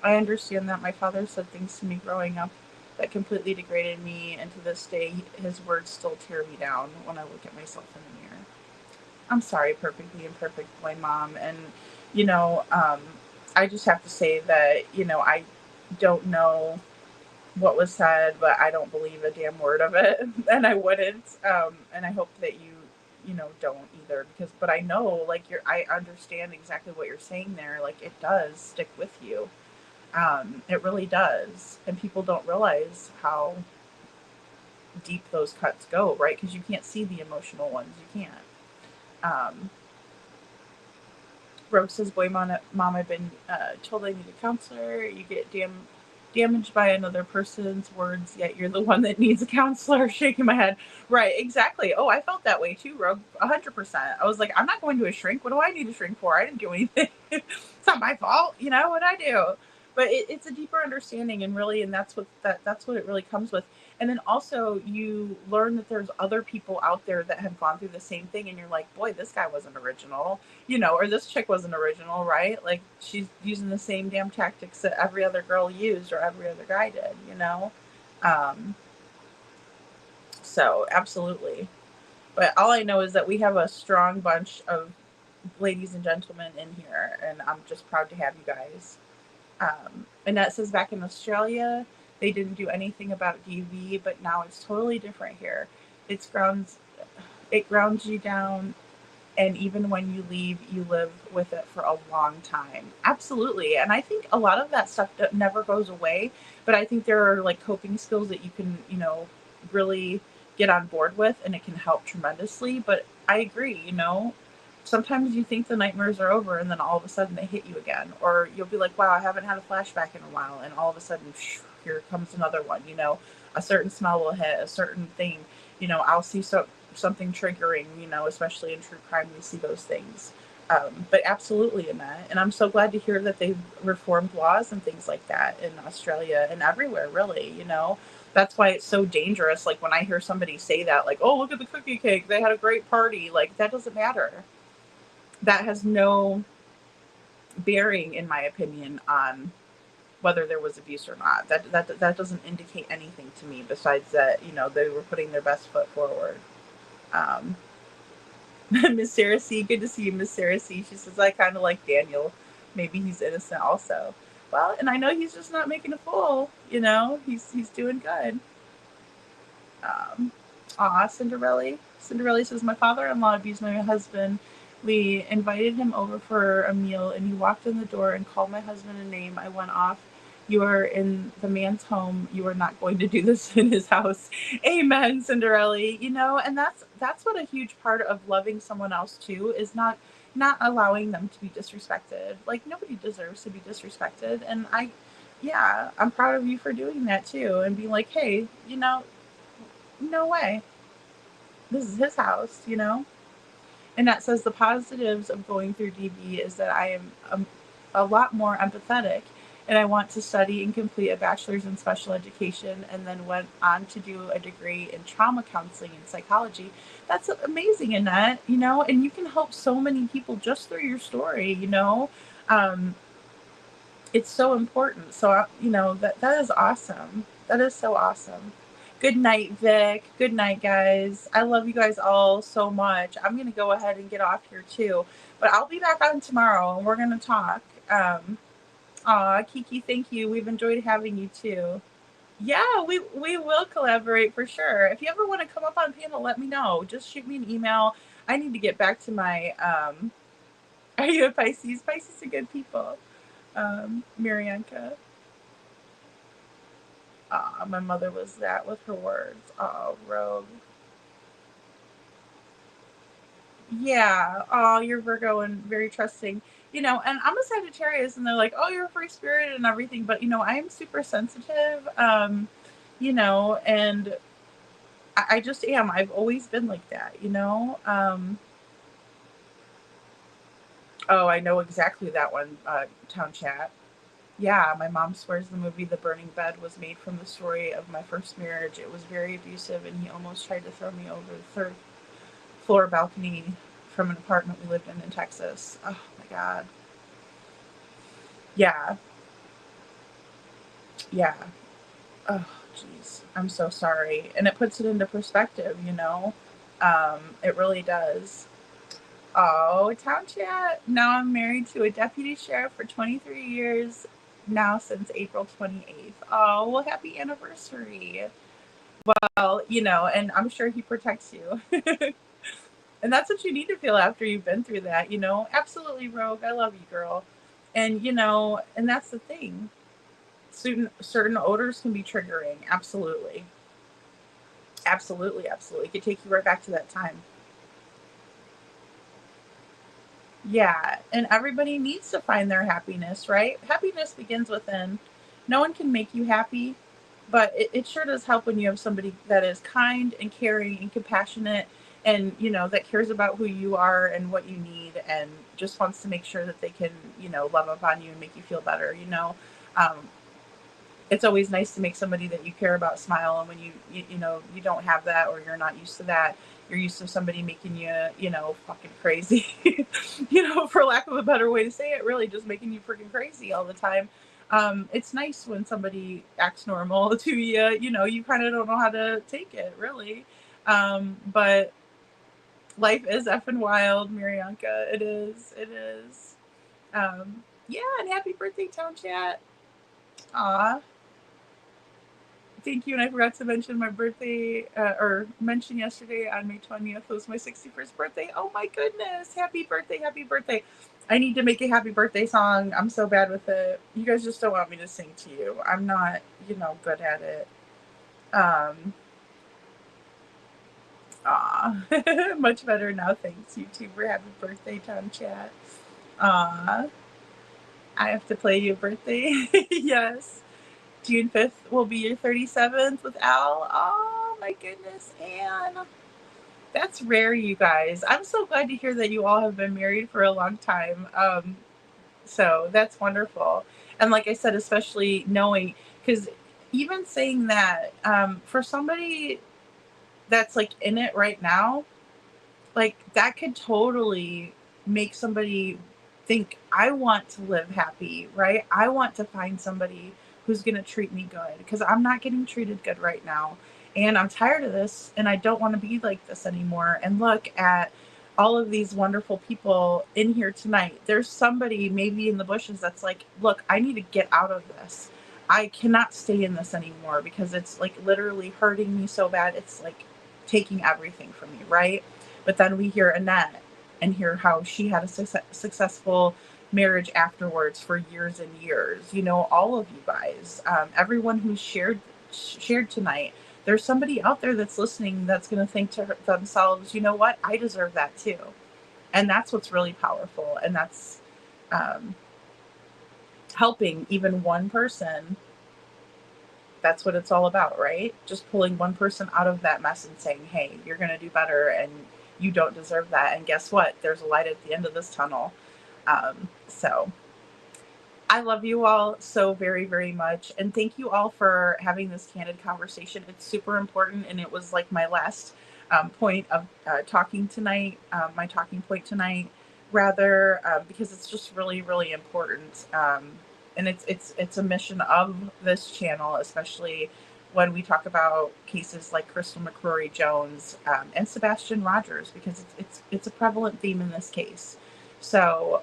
Speaker 9: I understand that my father said things to me growing up that completely degraded me, and to this day, his words still tear me down when I look at myself in the mirror. I'm sorry, Perfectly Imperfect Boy Mom. And, you know, I just have to say that, you know, I don't know what was said, but I don't believe a damn word of it, and I wouldn't. And I hope that you know, don't either, but I know, like, I understand exactly what you're saying there. Like, it does stick with you. It really does. And people don't realize how deep those cuts go, right? Because you can't see the emotional ones. You can't. Rogue says, boy, mom, I've been told I need a counselor. You get damaged by another person's words, yet you're the one that needs a counselor. Shaking my head. Right, exactly. Oh, I felt that way too, Rogue. 100%. I was like, I'm not going to a shrink. What do I need a shrink for? I didn't do anything. It's not my fault. You know what I do? But it's a deeper understanding, and really, and that's what it really comes with. And then also you learn that there's other people out there that have gone through the same thing, and you're like, boy, this guy wasn't original, you know, or this chick wasn't original, right? Like, she's using the same damn tactics that every other girl used or every other guy did, you know? So absolutely. But all I know is that we have a strong bunch of ladies and gentlemen in here, and I'm just proud to have you guys. Annette says, back in Australia, they didn't do anything about DV, but now it's totally different here. It grounds you down And even when you leave, you live with it for a long time. Absolutely. And I think a lot of that stuff never goes away, but I think there are like coping skills that you can, really get on board with, and it can help tremendously. But I agree, sometimes you think the nightmares are over and then all of a sudden they hit you again, or you'll be like, wow, I haven't had a flashback in a while. And all of a sudden, here comes another one, a certain smell will hit, a certain thing, I'll see something triggering, especially in true crime, we see those things. But absolutely, Annette. And I'm so glad to hear that they've reformed laws and things like that in Australia and everywhere, really, That's why it's so dangerous. Like when I hear somebody say that, like, oh, look at the cookie cake, they had a great party. Like, that doesn't matter. That has no bearing, in my opinion, on whether there was abuse or not. That doesn't indicate anything to me besides that, they were putting their best foot forward. Miss Sarah C, good to see you, Miss Sarah C. She says, I kind of like Daniel. Maybe he's innocent also. Well, and I know he's just not making a fool, he's doing good. Cinderella. Cinderella says, my father-in-law abused my husband. We invited him over for a meal, and he walked in the door and called my husband a name. I went off. You are in the man's home. You are not going to do this in his house. Amen, Cinderella. And that's what a huge part of loving someone else too is, not allowing them to be disrespected. Like, nobody deserves to be disrespected. And I'm proud of you for doing that too, and being like, hey, no way. This is his house, And that says the positives of going through DV is that I am a lot more empathetic, and I want to study and complete a bachelor's in special education, and then went on to do a degree in trauma counseling and psychology. That's amazing, Annette, and you can help so many people just through your story, It's so important. So, that is awesome. That is so awesome. Good night, Vic. Good night, guys. I love you guys all so much. I'm going to go ahead and get off here too, but I'll be back on tomorrow and we're going to talk. Kiki, thank you. We've enjoyed having you too. Yeah, we will collaborate for sure. If you ever want to come up on panel, let me know. Just shoot me an email. I need to get back to my, are you a Pisces? Pisces are good people. Marianka. My mother was that with her words. Oh, Rogue. Yeah. Oh, you're Virgo and very trusting. And I'm a Sagittarius, and they're like, oh, you're free spirit and everything. But, I am super sensitive, and I just am. I've always been like that, Oh, I know exactly that one, Town Chat. Yeah, my mom swears the movie The Burning Bed was made from the story of my first marriage. It was very abusive, and he almost tried to throw me over the third floor balcony from an apartment we lived in Texas. Oh, my God. Yeah. Yeah. Oh, jeez. I'm so sorry. And it puts it into perspective, It really does. Oh, Town Chat. Now I'm married to a deputy sheriff for 23 years now since April 28th. Oh, well, happy anniversary. Well, and I'm sure he protects you. And that's what you need to feel after you've been through that, Absolutely, Rogue. I love you, girl. And, and that's the thing. Certain odors can be triggering. Absolutely. Absolutely, absolutely. It could take you right back to that time. Yeah, and everybody needs to find their happiness, right? Happiness begins within. No one can make you happy, but it sure does help when you have somebody that is kind and caring and compassionate, and that cares about who you are and what you need, and just wants to make sure that they can love upon you and make you feel better. It's always nice to make somebody that you care about smile, and when you don't have that, or you're not used to that, you're used to somebody making you fucking crazy, for lack of a better way to say it, really just making you freaking crazy all the time. It's nice when somebody acts normal to you. You kind of don't know how to take it, really. But life is effing wild, Marianka. It is. Yeah, and happy birthday, Town Chat. Aw. Thank you. And I forgot to mention my birthday, or mention yesterday on May 20th was my 61st birthday. Oh my goodness. Happy birthday. Happy birthday. I need to make a happy birthday song. I'm so bad with it. You guys just don't want me to sing to you. I'm not, good at it. Much better now. Thanks, YouTuber. Happy birthday, Tom Chat. I have to play you a birthday. Yes. June 5th will be your 37th with Al. Oh my goodness, Anne. That's rare, you guys. I'm so glad to hear that you all have been married for a long time. So that's wonderful. And like I said, especially knowing, because even saying that, for somebody that's like in it right now, like that could totally make somebody think, I want to live happy, right? I want to find somebody who's going to treat me good, because I'm not getting treated good right now. And I'm tired of this, and I don't want to be like this anymore. And look at all of these wonderful people in here tonight. There's somebody maybe in the bushes that's like, look, I need to get out of this. I cannot stay in this anymore because it's like literally hurting me so bad. It's like taking everything from me, right? But then we hear Annette and hear how she had a successful marriage afterwards for years and years. All of you guys, everyone who's shared tonight, there's somebody out there that's listening that's going to think to themselves, you know what? I deserve that too. And that's what's really powerful. And that's helping even one person. That's what it's all about, right? Just pulling one person out of that mess and saying, hey, you're going to do better and you don't deserve that. And guess what? There's a light at the end of this tunnel. So I love you all so very, very much. And thank you all for having this candid conversation. It's super important. And it was like my last point of talking tonight, my talking point tonight, rather, because it's just really, really important. And it's a mission of this channel, especially when we talk about cases like Crystal McCrory Jones and Sebastian Rogers, because it's a prevalent theme in this case. So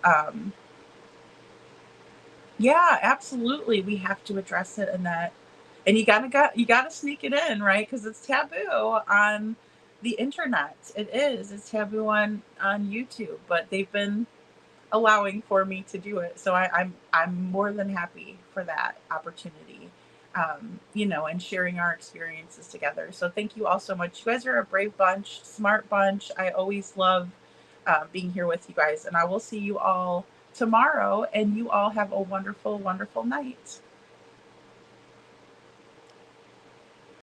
Speaker 9: yeah, absolutely, we have to address it, Annette. And you gotta sneak it in, right? Because it's taboo on the internet. It's taboo on YouTube, but they've been allowing for me to do it. So I'm more than happy for that opportunity, and sharing our experiences together. So thank you all so much. You guys are a brave bunch, smart bunch. I always love being here with you guys, and I will see you all tomorrow, and you all have a wonderful, wonderful night.